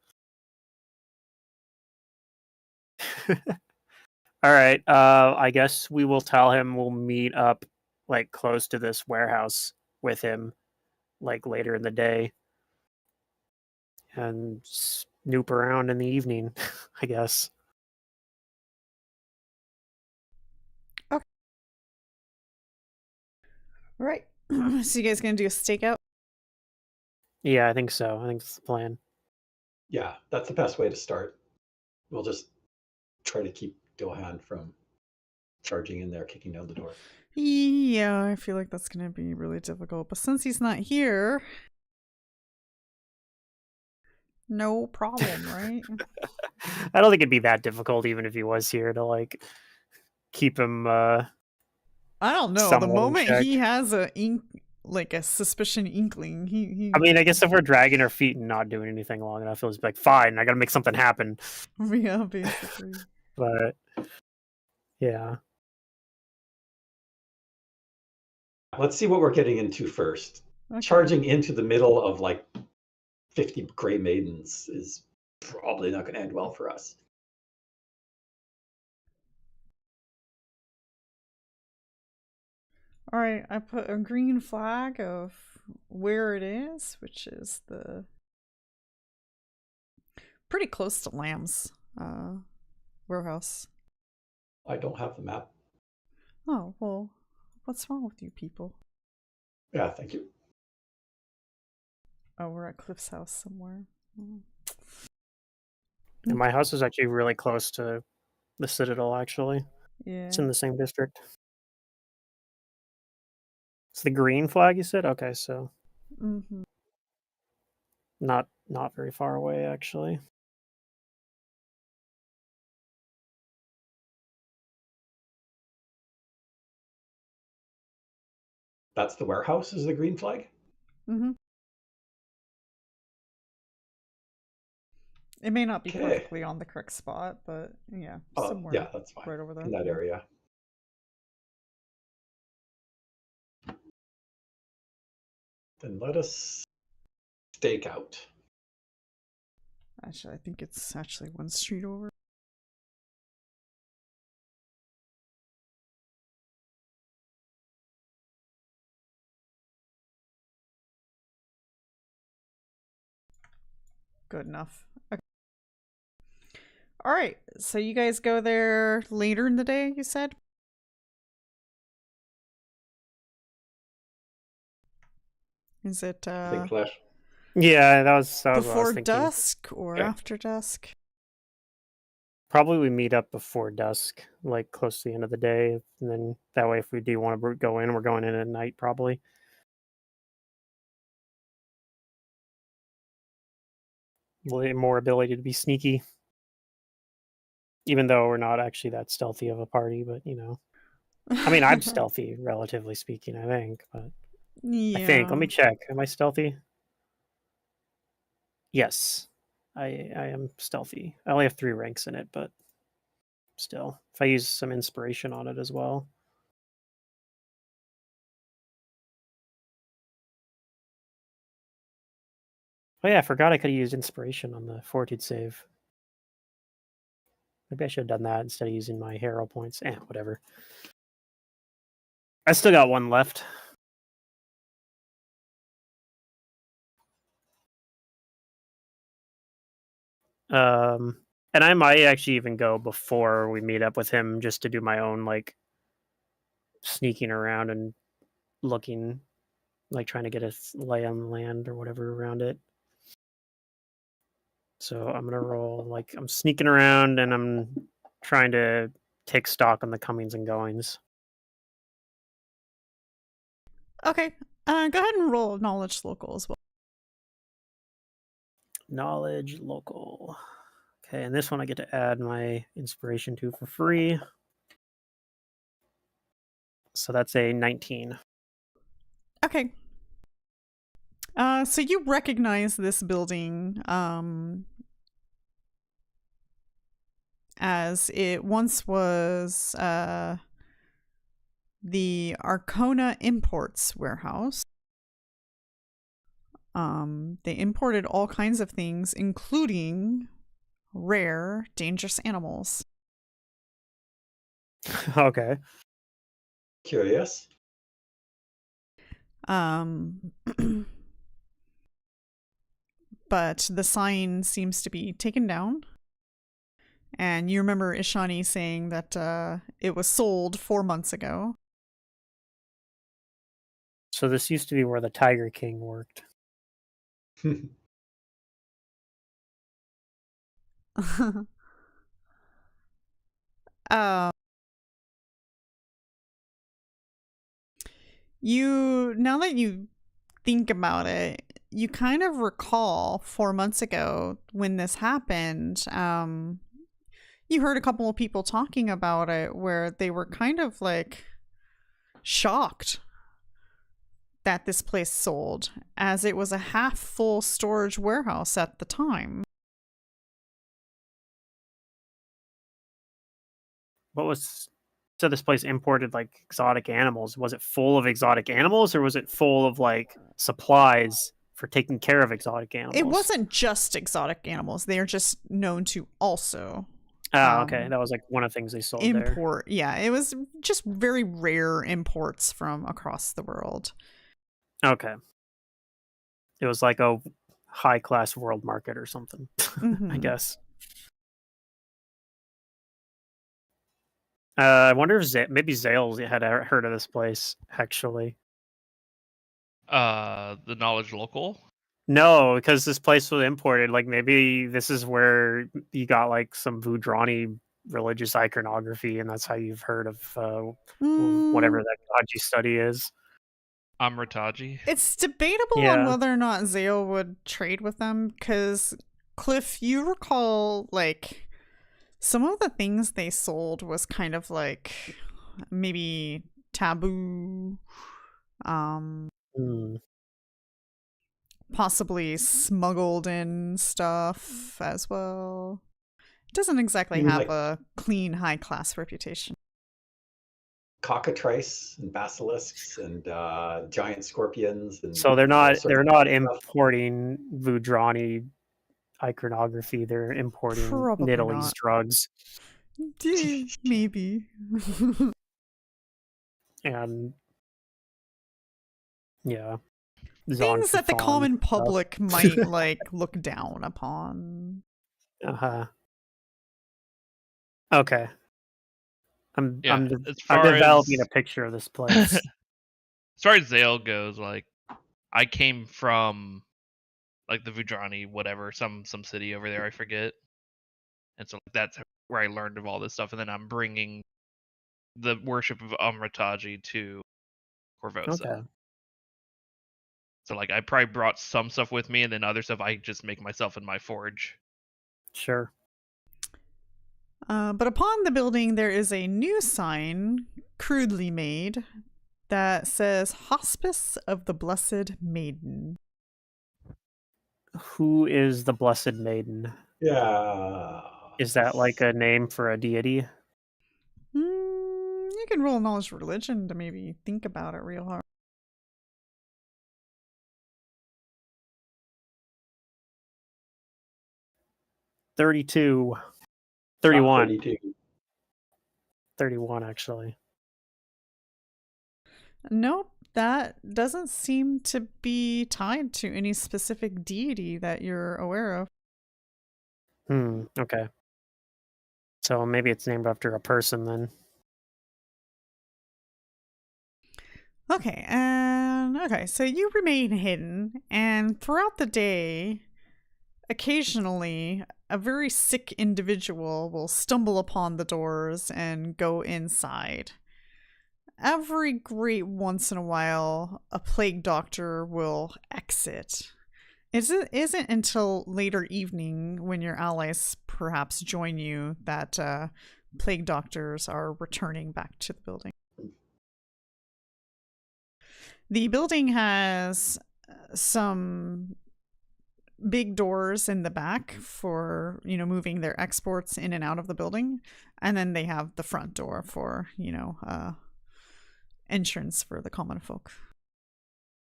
Speaker 3: All right. I guess we will tell him we'll meet up like close to this warehouse with him like later in the day and snoop around in the evening, I guess.
Speaker 2: Okay. Right. So you guys gonna do a stakeout?
Speaker 3: Yeah, I think so. I think that's the plan.
Speaker 1: Yeah, that's the best way to start. We'll just try to keep Dohan from charging in there, kicking down the door.
Speaker 2: Yeah, I feel like that's gonna be really difficult. But since he's not here, no problem, right?
Speaker 3: I don't think it'd be that difficult even if he was here to like keep him
Speaker 2: I don't know. The
Speaker 3: somewhat in
Speaker 2: moment
Speaker 3: check.
Speaker 2: he has a suspicion inkling, he
Speaker 3: I mean, I guess if we're dragging our feet and not doing anything long enough, he'll just be like, fine, I gotta make something happen.
Speaker 2: yeah, basically.
Speaker 3: But yeah.
Speaker 1: Let's see what we're getting into first.
Speaker 2: Okay.
Speaker 1: Charging into the middle of like 50 gray maidens is probably not going to end well for us.
Speaker 2: All right, I put a green flag of where it is, which is the pretty close to Lamb's warehouse.
Speaker 1: I don't have the map.
Speaker 2: Oh, well, what's wrong with you people?
Speaker 1: Yeah, thank you.
Speaker 2: Oh, we're at Cliff's house somewhere.
Speaker 3: And my house is actually really close to the Citadel, actually.
Speaker 2: Yeah.
Speaker 3: It's in the same district. It's the green flag, you said? Okay, so not very far away, actually.
Speaker 1: That's the warehouse, is the green flag?
Speaker 2: It may not be perfectly on the correct spot, but yeah, somewhere.
Speaker 1: Yeah, that's fine.
Speaker 2: Right over there.
Speaker 1: In that area. Then let us stake out.
Speaker 2: Actually, I think it's actually one street over. Good enough. Okay. All right, so you guys go there later in the day, you said? Is it
Speaker 1: Flash.
Speaker 3: Yeah, that was
Speaker 2: before
Speaker 3: what I was thinking.
Speaker 2: dusk or after dusk?
Speaker 3: Probably we meet up before dusk, like close to the end of the day, and then that way, if we do want to go in, we're going in at night, probably. More ability to be sneaky, even though we're not actually that stealthy of a party. But I mean, I'm stealthy, relatively speaking. I think, but
Speaker 2: Yeah.
Speaker 3: I think. Let me check. Am I stealthy? Yes, I am stealthy. I only have 3 ranks in it, but still, if I use some inspiration on it as well. Oh yeah, I forgot I could have used inspiration on the fortitude save. Maybe I should have done that instead of using my hero points. Whatever. I still got 1 left. And I might actually even go before we meet up with him just to do my own, like, sneaking around and looking, like, trying to get a lay on the land or whatever around it. So I'm going to roll, like, I'm sneaking around and I'm trying to take stock on the comings and goings.
Speaker 2: Okay. Go ahead and roll knowledge local as well.
Speaker 3: Knowledge local. Okay, and this one I get to add my inspiration to for free. So that's a 19.
Speaker 2: Okay. So you recognize this building as it once was the Arcona Imports warehouse. They imported all kinds of things, including rare, dangerous animals.
Speaker 3: Okay.
Speaker 1: Curious.
Speaker 2: But the sign seems to be taken down. And you remember Ishani saying that it was sold 4 months ago.
Speaker 3: So this used to be where the Tiger King worked.
Speaker 2: Now that you think about it, you kind of recall 4 months ago when this happened. You heard a couple of people talking about it where they were kind of like shocked that this place sold, as it was a half full storage warehouse at the time.
Speaker 3: So this place imported like exotic animals. Was it full of exotic animals, or was it full of like supplies for taking care of exotic animals?
Speaker 2: It wasn't just exotic animals. They are just known to also.
Speaker 3: Okay. That was like one of the things they sold
Speaker 2: import there. Yeah, it was just very rare imports from across the world.
Speaker 3: Okay. It was like a high-class world market or something, I guess. I wonder if maybe Xale had heard of this place, actually.
Speaker 4: The knowledge local?
Speaker 3: No, because this place was imported. Like, maybe this is where you got, like, some Vudrani religious iconography, and that's how you've heard of whatever that Kaji study is.
Speaker 4: Amritaji?
Speaker 2: It's debatable on whether or not Xale would trade with them, because, Cliff, you recall, like, some of the things they sold was kind of like maybe taboo, possibly smuggled in stuff as well. It doesn't exactly have a clean high class reputation.
Speaker 1: Cockatrice and basilisks and giant scorpions. And
Speaker 3: so they're not importing Vudrani iconography. They're importing Nidalee drugs.
Speaker 2: Maybe.
Speaker 3: And yeah,
Speaker 2: things that the common public might like look down upon.
Speaker 3: Okay. I'm developing a picture of this place.
Speaker 4: As far as Xale goes, like, I came from like the Vudrani, whatever, some city over there, I forget. And so that's where I learned of all this stuff, and then I'm bringing the worship of Amritaji to Korvosa.
Speaker 3: Okay.
Speaker 4: So like I probably brought some stuff with me, and then other stuff I just make myself in my forge.
Speaker 3: Sure.
Speaker 2: But upon the building, there is a new sign, crudely made, that says Hospice of the Blessed Maiden.
Speaker 3: Who is the Blessed Maiden?
Speaker 1: Yeah.
Speaker 3: Is that like a name for a deity?
Speaker 2: You can roll knowledge religion to maybe think about it real hard.
Speaker 3: 32.
Speaker 1: Not
Speaker 3: 31.
Speaker 1: 32.
Speaker 3: 31, actually.
Speaker 2: Nope, that doesn't seem to be tied to any specific deity that you're aware of.
Speaker 3: Okay. So maybe it's named after a person then.
Speaker 2: Okay, so you remain hidden, and throughout the day, occasionally, a very sick individual will stumble upon the doors and go inside. Every great once in a while, a plague doctor will exit. It isn't until later evening, when your allies perhaps join you, that plague doctors are returning back to the building. The building has some big doors in the back for, moving their exports in and out of the building. And then they have the front door for, entrance for the common folk.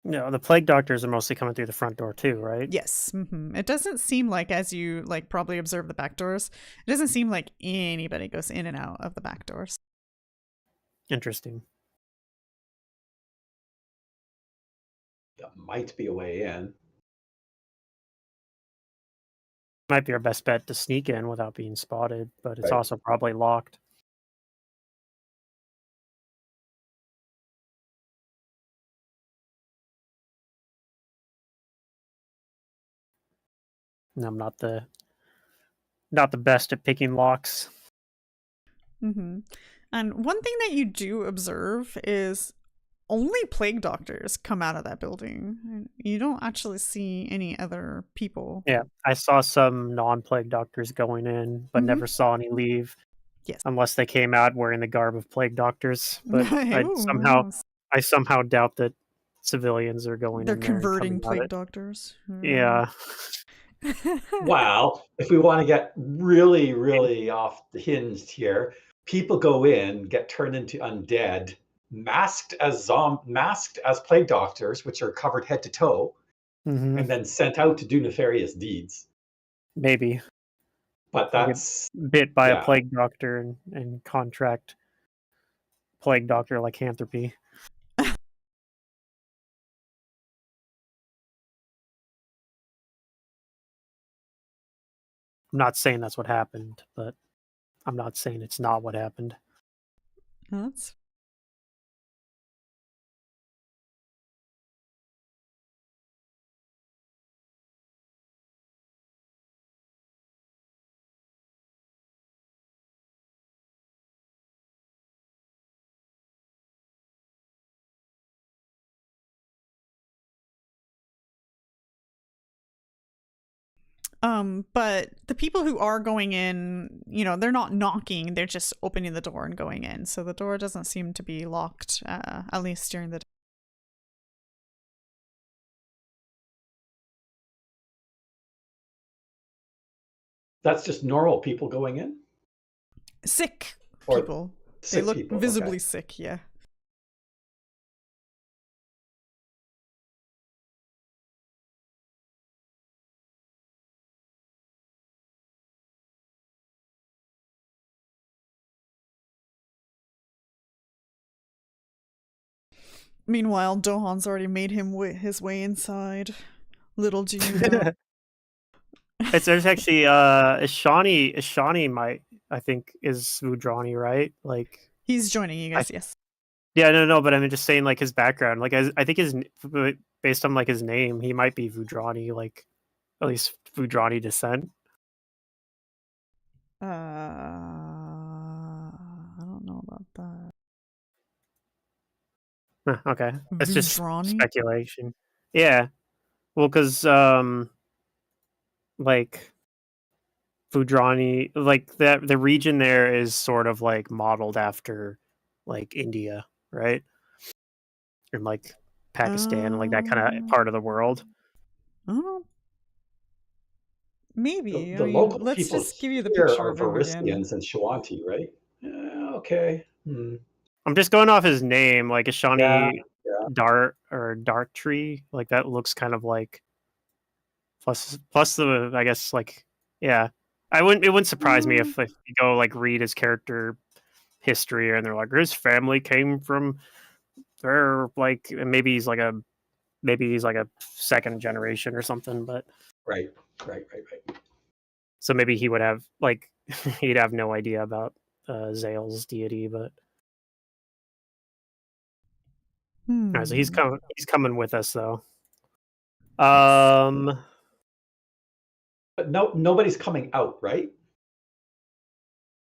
Speaker 3: No, the plague doctors are mostly coming through the front door too, right?
Speaker 2: Yes. It doesn't seem like, as you probably observe the back doors, it doesn't seem like anybody goes in and out of the back doors.
Speaker 3: Interesting.
Speaker 1: That might be a way in.
Speaker 3: Might be our best bet to sneak in without being spotted, but it's
Speaker 1: Right.
Speaker 3: also probably locked. And I'm not the best at picking locks.
Speaker 2: And one thing that you do observe is only plague doctors come out of that building. You don't actually see any other people.
Speaker 3: Yeah, I saw some non-plague doctors going in, but never saw any leave.
Speaker 2: Yes.
Speaker 3: Unless they came out wearing the garb of plague doctors. But I
Speaker 2: Ooh.
Speaker 3: somehow doubt that civilians are going
Speaker 2: They're
Speaker 3: in there and
Speaker 2: converting
Speaker 3: coming out
Speaker 2: plague
Speaker 3: it.
Speaker 2: doctors.
Speaker 3: Yeah.
Speaker 1: Well, if we want to get really, really off the hinged here, people go in, get turned into undead, masked as plague doctors, which are covered head to toe, and then sent out to do nefarious deeds.
Speaker 3: Maybe.
Speaker 1: But that's
Speaker 3: bit by a plague doctor and contract plague doctor lycanthropy. I'm not saying that's what happened, but I'm not saying it's not what happened.
Speaker 2: That's but the people who are going in, they're not knocking, they're just opening the door and going in. So the door doesn't seem to be locked, at least during the day.
Speaker 1: That's just normal people going in?
Speaker 2: Sick
Speaker 1: Or
Speaker 2: people. They look visibly sick, yeah. Meanwhile, Dohan's already made his way inside. Little do you know.
Speaker 3: There's actually Ishani might, I think, is Vudrani, right? Like
Speaker 2: he's joining you guys, yes.
Speaker 3: Yeah, no, but I'm just saying like his background. Like I think based on like his name, he might be Vudrani, like at least Vudrani descent.
Speaker 2: I don't know about that.
Speaker 3: Okay, that's just
Speaker 2: Vudrani?
Speaker 3: speculation. Yeah, well, because like Vudrani, like that the region there is sort of like modeled after like India, right? And like Pakistan, like that kind of part of the world.
Speaker 2: I don't know. Maybe.
Speaker 1: The
Speaker 2: I mean,
Speaker 1: local
Speaker 2: let's
Speaker 1: people
Speaker 2: just give you the
Speaker 1: here
Speaker 2: picture
Speaker 1: are
Speaker 2: of him again.
Speaker 1: Varistians and Shawanti, right? Yeah, okay.
Speaker 3: I'm just going off his name, like Ishani
Speaker 1: Yeah.
Speaker 3: Dart or Dart Tree, like that looks kind of like plus the I guess like yeah. It wouldn't surprise me if you go like read his character history and they're like his family came from there, like and maybe he's like a second generation or something, but
Speaker 1: Right.
Speaker 3: so maybe he would have like he'd have no idea about Xale's deity, but alright, so he's coming with us though.
Speaker 1: But nobody's coming out, right?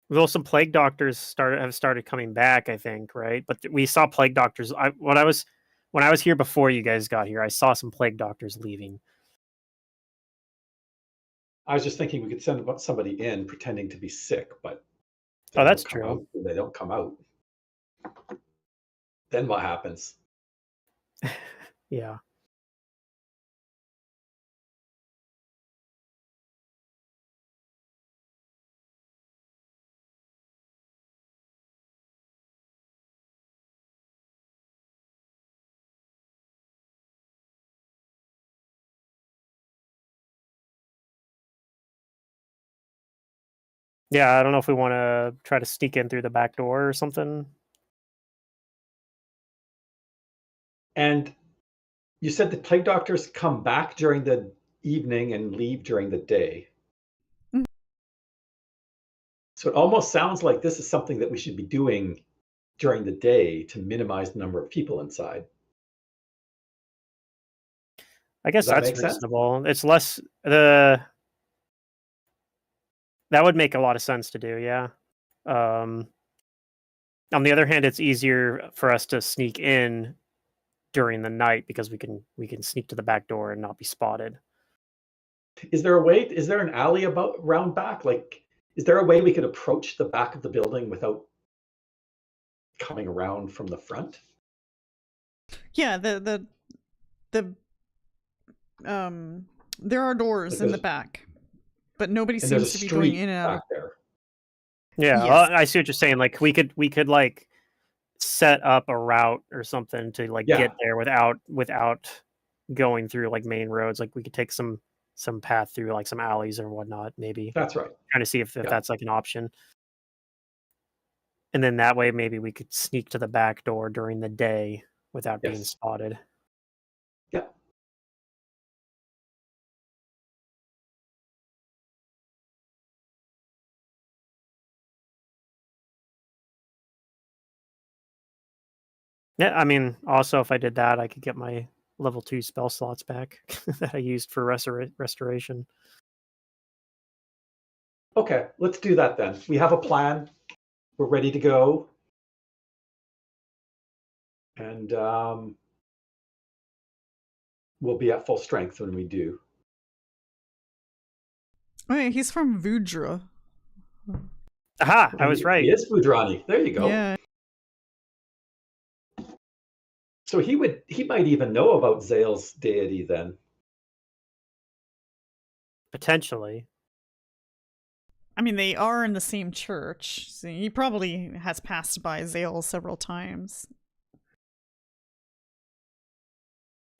Speaker 3: Well, some plague doctors have started coming back, I think, right? But we saw plague doctors. When I was here before you guys got here, I saw some plague doctors leaving.
Speaker 1: I was just thinking we could send somebody in pretending to be sick, but
Speaker 3: That's true.
Speaker 1: They don't come out. Then what happens?
Speaker 3: Yeah. Yeah, I don't know if we want to try to sneak in through the back door or something.
Speaker 1: And you said the plague doctors come back during the evening and leave during the day. So it almost sounds like this is something that we should be doing during the day to minimize the number of people inside.
Speaker 3: I guess
Speaker 1: Does that
Speaker 3: that's
Speaker 1: make sense?
Speaker 3: reasonable. It's less that would make a lot of sense to do, yeah. On the other hand, it's easier for us to sneak in during the night because we can sneak to the back door and not be spotted.
Speaker 1: Is there a way? Is there an alley round back? Like, is there a way we could approach the back of the building without coming around from the front?
Speaker 2: Yeah, there are doors
Speaker 1: Like
Speaker 2: in the back, but nobody
Speaker 1: and there's
Speaker 2: seems
Speaker 1: a
Speaker 2: to be going
Speaker 1: street
Speaker 2: in and out.
Speaker 1: back there.
Speaker 3: Yeah,
Speaker 2: Yes.
Speaker 3: I see what you're saying. Like we could like set up a route or something to like get there without going through like main roads. Like we could take some path through like some alleys or whatnot. Maybe
Speaker 1: That's right.
Speaker 3: Trying to see if that's like an option. And then that way, maybe we could sneak to the back door during the day without being spotted.
Speaker 1: Yeah.
Speaker 3: Yeah, I mean, also if I did that, I could get my level 2 spell slots back that I used for restoration.
Speaker 1: Okay, let's do that then. We have a plan. We're ready to go. And we'll be at full strength when we do.
Speaker 2: Oh, yeah, he's from Vudra.
Speaker 3: Aha! I was right.
Speaker 1: He is Vudrani. There you go.
Speaker 2: Yeah.
Speaker 1: So he might even know about Xale's deity then.
Speaker 3: Potentially.
Speaker 2: I mean, they are in the same church, so he probably has passed by Xale several times.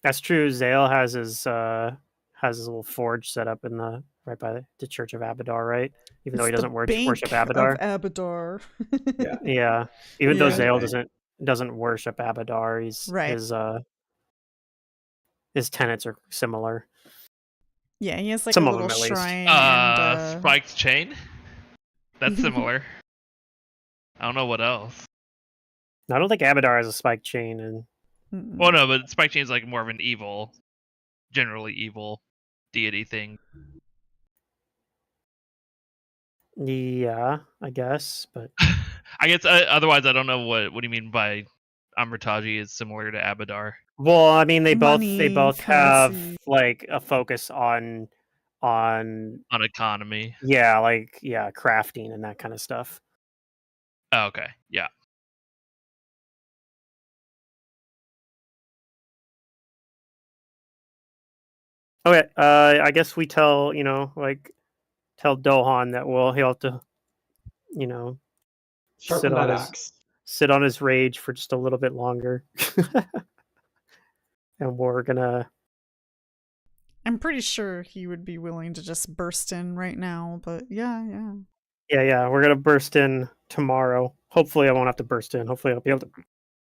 Speaker 3: That's true. Xale has his little forge set up in the right by the Church of Abadar, right? Even though he doesn't worship Abadar.
Speaker 2: Of Abadar.
Speaker 3: Yeah. Even though Xale doesn't worship Abadar, his tenets are similar.
Speaker 2: Yeah, he has like
Speaker 3: Some
Speaker 2: a
Speaker 3: of
Speaker 2: little
Speaker 3: them, at
Speaker 2: shrine.
Speaker 3: least.
Speaker 4: Spiked chain. That's similar. I don't know what else.
Speaker 3: I don't think Abadar has a spiked chain, and
Speaker 4: well, no, but spiked chain is like more of an generally evil deity thing.
Speaker 3: Yeah, I guess, but
Speaker 4: I guess otherwise I don't know what do you mean by Amritaji is similar to Abadar?
Speaker 3: well, I mean they both
Speaker 2: Money,
Speaker 3: have
Speaker 2: fancy.
Speaker 3: like a focus on
Speaker 4: On economy.
Speaker 3: crafting and that kind of stuff.
Speaker 4: Oh, okay, yeah.
Speaker 3: Okay, I guess we tell tell Dohan that he'll have to
Speaker 1: Sharpen that axe.
Speaker 3: sit on his rage for just a little bit longer, and we're gonna.
Speaker 2: I'm pretty sure he would be willing to just burst in right now, but yeah.
Speaker 3: Yeah, we're gonna burst in tomorrow. Hopefully, I won't have to burst in. Hopefully, I'll be able to.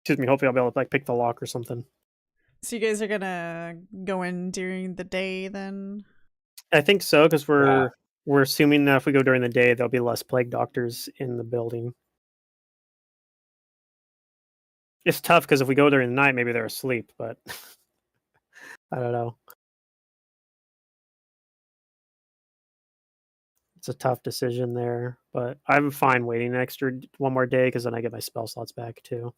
Speaker 3: Excuse me. Hopefully, I'll be able to like pick the lock or something.
Speaker 2: So you guys are gonna go in during the day then?
Speaker 3: I think so because we're assuming that if we go during the day, there'll be less plague doctors in the building. It's tough because if we go during the night, maybe they're asleep, but I don't know. It's a tough decision there, but I'm fine waiting one more day because then I get my spell slots back too.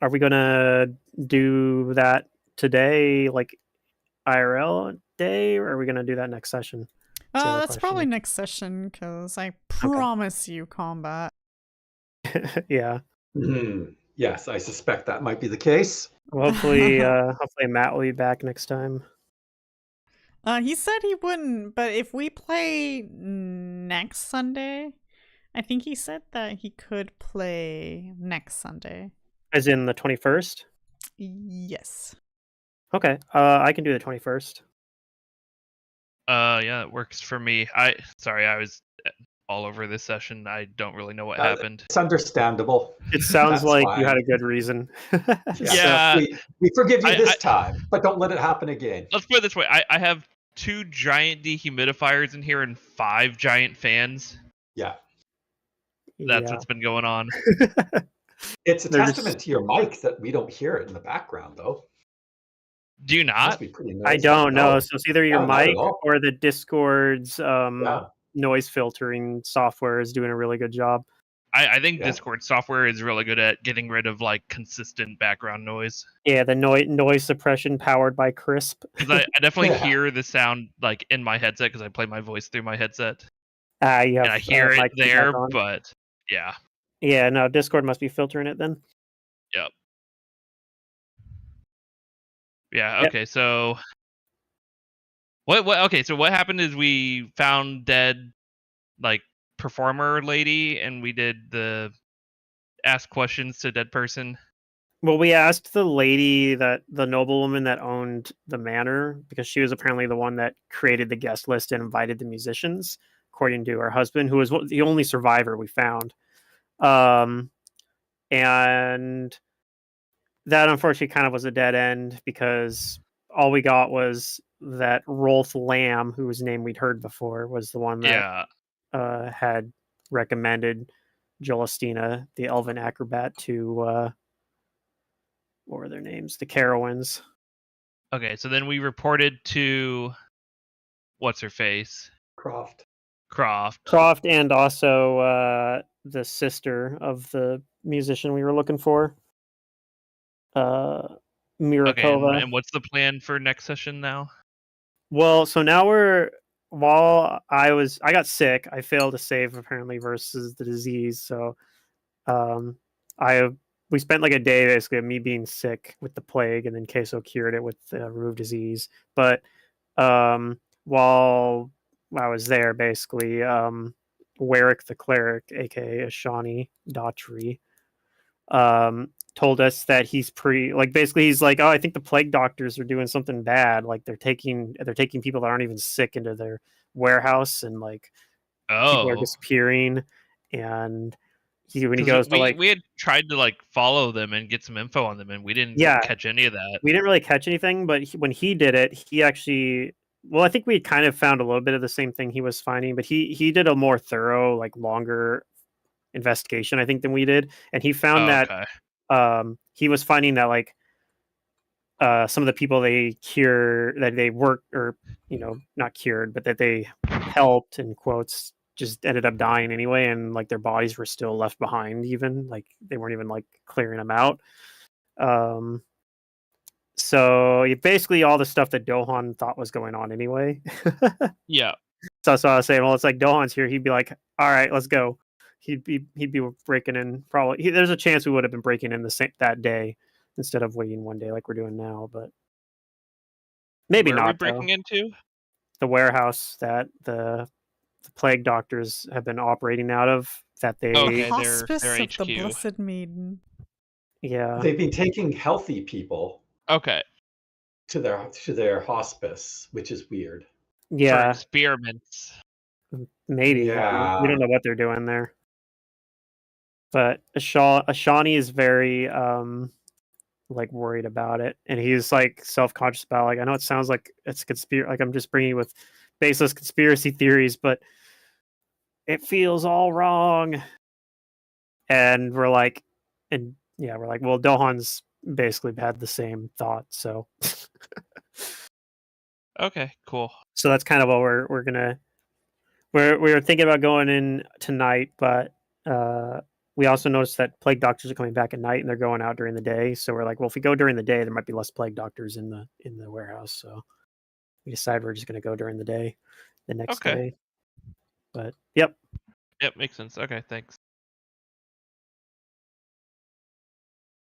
Speaker 3: Are we gonna do that today, like IRL day, or are we gonna do that next session?
Speaker 2: That's probably next session because I promise you combat.
Speaker 3: Yeah.
Speaker 1: Mm-hmm. Yes, I suspect that might be the case.
Speaker 3: Well, hopefully Matt will be back next time.
Speaker 2: He said he wouldn't, but if we play next Sunday, I think he said that he could play next Sunday.
Speaker 3: As in the 21st?
Speaker 2: Yes.
Speaker 3: Okay, I can do the 21st.
Speaker 4: Yeah, it works for me. I was all over this session. I don't really know what happened.
Speaker 1: It's understandable.
Speaker 3: It sounds like you had a good reason.
Speaker 4: Yeah.
Speaker 1: We forgive you this time, but don't let it happen again.
Speaker 4: Let's put it this way. I have 2 giant dehumidifiers in here and 5 giant fans.
Speaker 1: Yeah.
Speaker 4: That's what's been going on.
Speaker 1: It's a testament to your mic that we don't hear it in the background, though.
Speaker 4: Do you not?
Speaker 1: Be pretty
Speaker 3: I don't know. So it's either your mic or the Discord's noise filtering software is doing a really good job.
Speaker 4: I think Discord software is really good at getting rid of like consistent background noise.
Speaker 3: Yeah, the noise suppression powered by Crisp.
Speaker 4: Because I definitely hear the sound like in my headset because I play my voice through my headset.
Speaker 3: And
Speaker 4: I hear it there, but yeah.
Speaker 3: Yeah, no, Discord must be filtering it then.
Speaker 4: Yep. Yeah, okay, so what happened is we found dead like performer lady and we did the ask questions to dead person.
Speaker 3: Well, we asked the lady the noblewoman that owned the manor because she was apparently the one that created the guest list and invited the musicians, according to her husband, who was the only survivor we found. And that unfortunately kind of was a dead end because all we got was that Rolf Lamb, whose name we'd heard before, was the one that had recommended Jolastina, the elven acrobat, to what were their names? The Carowinds.
Speaker 4: Okay, so then we reported to what's her face?
Speaker 1: Croft,
Speaker 3: and also the sister of the musician we were looking for. Mirakova.
Speaker 4: Okay, and what's the plan for next session now?
Speaker 3: Well, so now while I got sick, I failed to save apparently versus the disease. So we spent like a day basically of me being sick with the plague, and then Kaeso cured it with the remove disease. But while I was there, basically, Warwick the cleric, aka Ashani Daughtry, told us that he's he's like, oh, I think the plague doctors are doing something bad. Like they're taking people that aren't even sick into their warehouse, and like people are disappearing. And when he goes
Speaker 4: we had tried to like follow them and get some info on them, and we didn't catch any of that.
Speaker 3: We didn't really catch anything, but when he did it, he actually, well, I think we kind of found a little bit of the same thing he was finding, but he did a more thorough, like longer investigation, I think, than we did, and he found that he was finding that like some of the people they cure that they work or not cured, but that they helped in quotes just ended up dying anyway, and like their bodies were still left behind. Even like they weren't even like clearing them out. So basically all the stuff that Dohan thought was going on anyway.
Speaker 4: Yeah.
Speaker 3: So I was saying, well, it's like Dohan's here. He'd be like, all right, let's go. He'd be breaking in. Probably there's a chance we would have been breaking in that day instead of waiting one day like we're doing now. But maybe
Speaker 4: Where
Speaker 3: not.
Speaker 4: Are we breaking into?
Speaker 3: The warehouse that the plague doctors have been operating out of. That they
Speaker 4: Okay,
Speaker 2: Hospice
Speaker 4: their
Speaker 2: of the
Speaker 4: HQ.
Speaker 2: Blessed Maiden.
Speaker 3: Yeah,
Speaker 1: They've been taking healthy people
Speaker 4: Okay.
Speaker 1: to their hospice, which is weird.
Speaker 4: For
Speaker 3: yeah,
Speaker 4: experiments.
Speaker 3: maybe.
Speaker 1: Yeah.
Speaker 3: We don't know what they're doing there. But Ashani is very like worried about it, and he's like self-conscious about like I know it sounds like it's like I'm just bringing with baseless conspiracy theories, but it feels all wrong. And we're like, well, Dohan's basically had the same thought, so
Speaker 4: Okay, cool.
Speaker 3: so that's kind of what we're gonna we're thinking about going in tonight, but we also noticed that plague doctors are coming back at night and they're going out during the day. So we're like, well, if we go during the day, there might be less plague doctors in the warehouse. So we decided we're just going to go during the day, the next day. But yep.
Speaker 4: Yep, makes sense. Okay, thanks.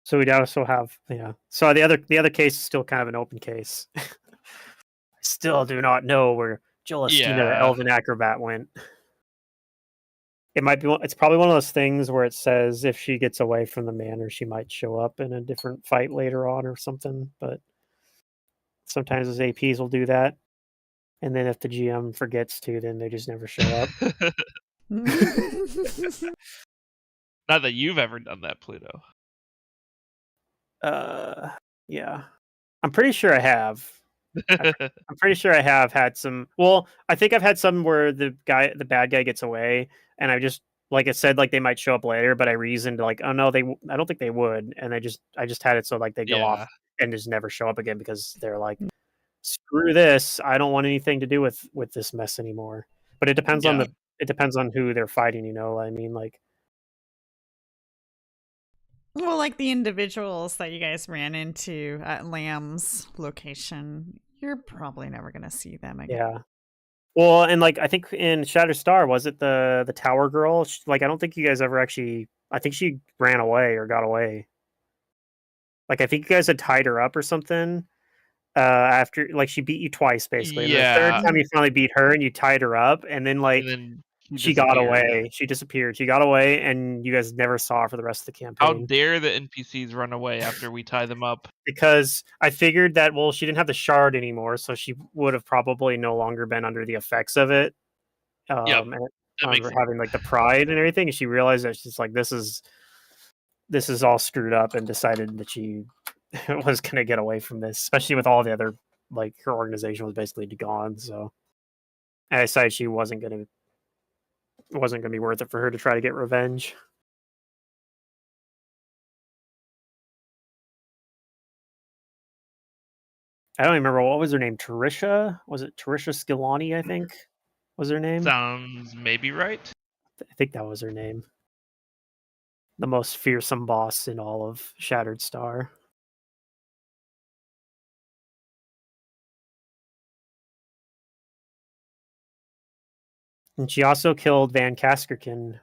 Speaker 3: So we'd also have So the other case is still kind of an open case. I still do not know where Jolastina the Elven Acrobat went. It might be. It's probably one of those things where it says if she gets away from the manor, she might show up in a different fight later on or something. But sometimes those APs will do that, and then if the GM forgets to, then they just never show up.
Speaker 4: Not that you've ever done that, Pluto.
Speaker 3: Yeah, I'm pretty sure I have. I'm pretty sure I have had some. Well, I think I've had some where the bad guy gets away, and I just like it said like they might show up later, but I reasoned like, oh no, I don't think they would, and I just had it so like they go off and just never show up again because they're like, screw this, I don't want anything to do with this mess anymore. But it depends on who they're fighting. You know, I mean, like.
Speaker 2: Well, like the individuals that you guys ran into at Lamb's location, you're probably never going to see them again.
Speaker 3: Yeah. Well, and like I think in Shattered Star, was it the tower girl? Like I don't think you guys ever actually. I think she ran away or got away. Like I think you guys had tied her up or something. After like she beat you twice basically.
Speaker 4: Yeah.
Speaker 3: The third time you finally beat her and you tied her up, and then like she got away. She disappeared. She got away, and you guys never saw her for the rest of the campaign.
Speaker 4: How dare the NPCs run away after we tie them up?
Speaker 3: Because I figured that, well, she didn't have the shard anymore, so she would have probably no longer been under the effects of it. And having like the pride and everything, and she realized that she's like, this is all screwed up, and decided that she was going to get away from this, especially with all the other, like her organization was basically gone. So I decided she wasn't going to be worth it for her to try to get revenge. I don't even remember what was her name. Tarisha? Was it Tarisha Skilani, I think was her name?
Speaker 4: Sounds maybe right.
Speaker 3: I think that was her name. The most fearsome boss in all of Shattered Star. And she also killed Van Kaskerkin.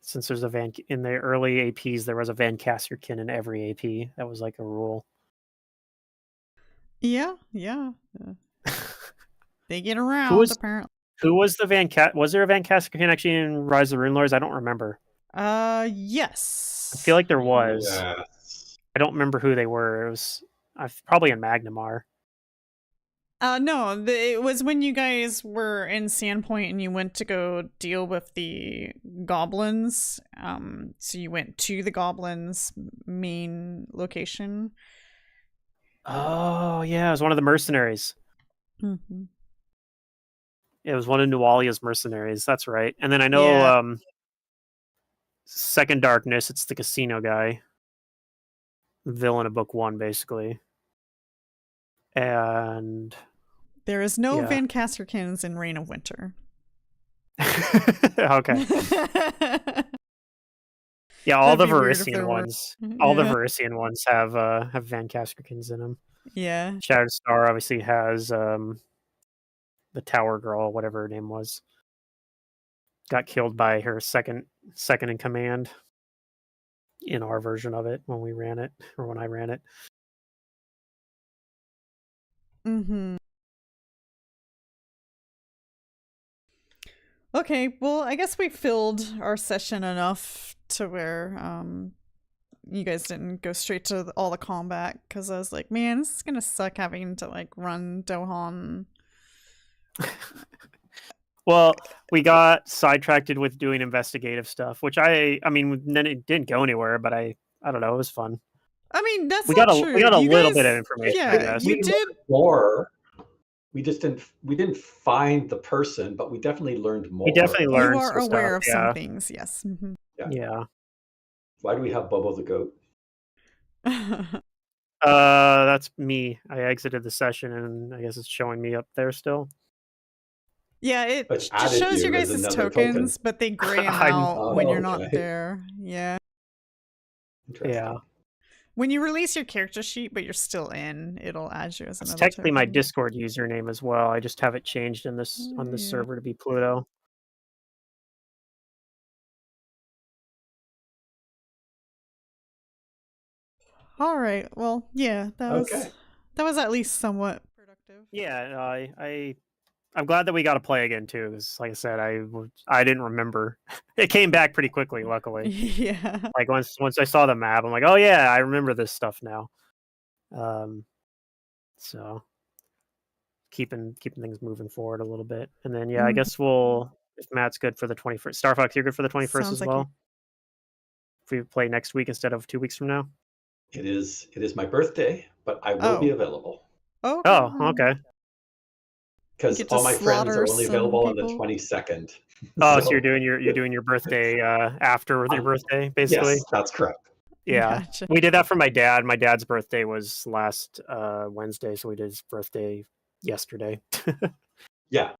Speaker 3: Since there's a in the early APs, there was a Van Kaskerkin in every AP. That was like a rule.
Speaker 2: Yeah. They get around, apparently.
Speaker 3: Who was the was there a Van Kaskerkin actually in Rise of the Runelords? I don't remember.
Speaker 2: Yes.
Speaker 3: I feel like there was.
Speaker 1: Yes.
Speaker 3: I don't remember who they were. It was probably in Magnamar.
Speaker 2: No, it was when you guys were in Sandpoint and you went to go deal with the goblins. So you went to the goblins' main location.
Speaker 3: Oh, yeah, it was one of the mercenaries.
Speaker 2: Mm-hmm.
Speaker 3: It was one of Nualia's mercenaries. That's right. And then I know Second Darkness, it's the casino guy. villain of book 1, basically. And
Speaker 2: there is no
Speaker 3: yeah.
Speaker 2: Van Casterkins in Reign of Winter.
Speaker 3: Okay. Yeah, all the Varisian ones. All the
Speaker 2: Yeah.
Speaker 3: Varisian ones have Van Casterkins in them.
Speaker 2: Yeah.
Speaker 3: Shattered Star obviously has the Tower Girl, whatever her name was. Got killed by her second in command in our version of it when we ran it, or when I ran it.
Speaker 2: Mm-hmm. Okay, well, I guess we filled our session enough to where you guys didn't go straight to all the combat, because I was like, man, this is gonna suck having to like run Dohan.
Speaker 3: Well, we got sidetracked with doing investigative stuff, which I mean, then it didn't go anywhere, but I don't know, it was fun.
Speaker 2: I mean, that's
Speaker 3: we
Speaker 2: not
Speaker 3: got
Speaker 2: true.
Speaker 3: We got a
Speaker 2: you
Speaker 3: little
Speaker 2: guys,
Speaker 3: bit of information.
Speaker 2: Yeah,
Speaker 3: I guess.
Speaker 2: you did
Speaker 1: more. We just didn't find the person, but we definitely learned more.
Speaker 3: We definitely learned.
Speaker 2: You are aware
Speaker 3: stuff,
Speaker 2: of some things, yes. Mm-hmm.
Speaker 3: Yeah.
Speaker 1: Why do we have Bobo the goat?
Speaker 3: That's me. I exited the session, and I guess it's showing me up there still.
Speaker 2: Yeah, it just shows your guys' tokens, but they gray them out when you're not there. Yeah.
Speaker 3: Yeah.
Speaker 2: When you release your character sheet, but you're still in, it'll add you as another.
Speaker 3: It's technically
Speaker 2: token.
Speaker 3: my Discord username as well. I just have it changed in this on this server to be Pluto.
Speaker 2: All right. Well, yeah, that was at least somewhat productive.
Speaker 3: Yeah, I'm glad that we got to play again too. Because, like I said, I didn't remember. It came back pretty quickly, luckily.
Speaker 2: Yeah.
Speaker 3: Like once I saw the map, I'm like, oh yeah, I remember this stuff now. So keeping things moving forward a little bit, and then I guess if Matt's good for the 21st, Starfox, you're good for the 21st as well. If we play next week instead of 2 weeks from now.
Speaker 1: It is my birthday, but I will be available.
Speaker 3: Oh, okay.
Speaker 1: Because all my friends are only available on the 22nd.
Speaker 3: Oh, so you're doing your birthday after your birthday, basically?
Speaker 1: Yes, that's correct.
Speaker 3: Yeah. Gotcha. We did that for my dad. My dad's birthday was last Wednesday, so we did his birthday yesterday.
Speaker 1: Yeah.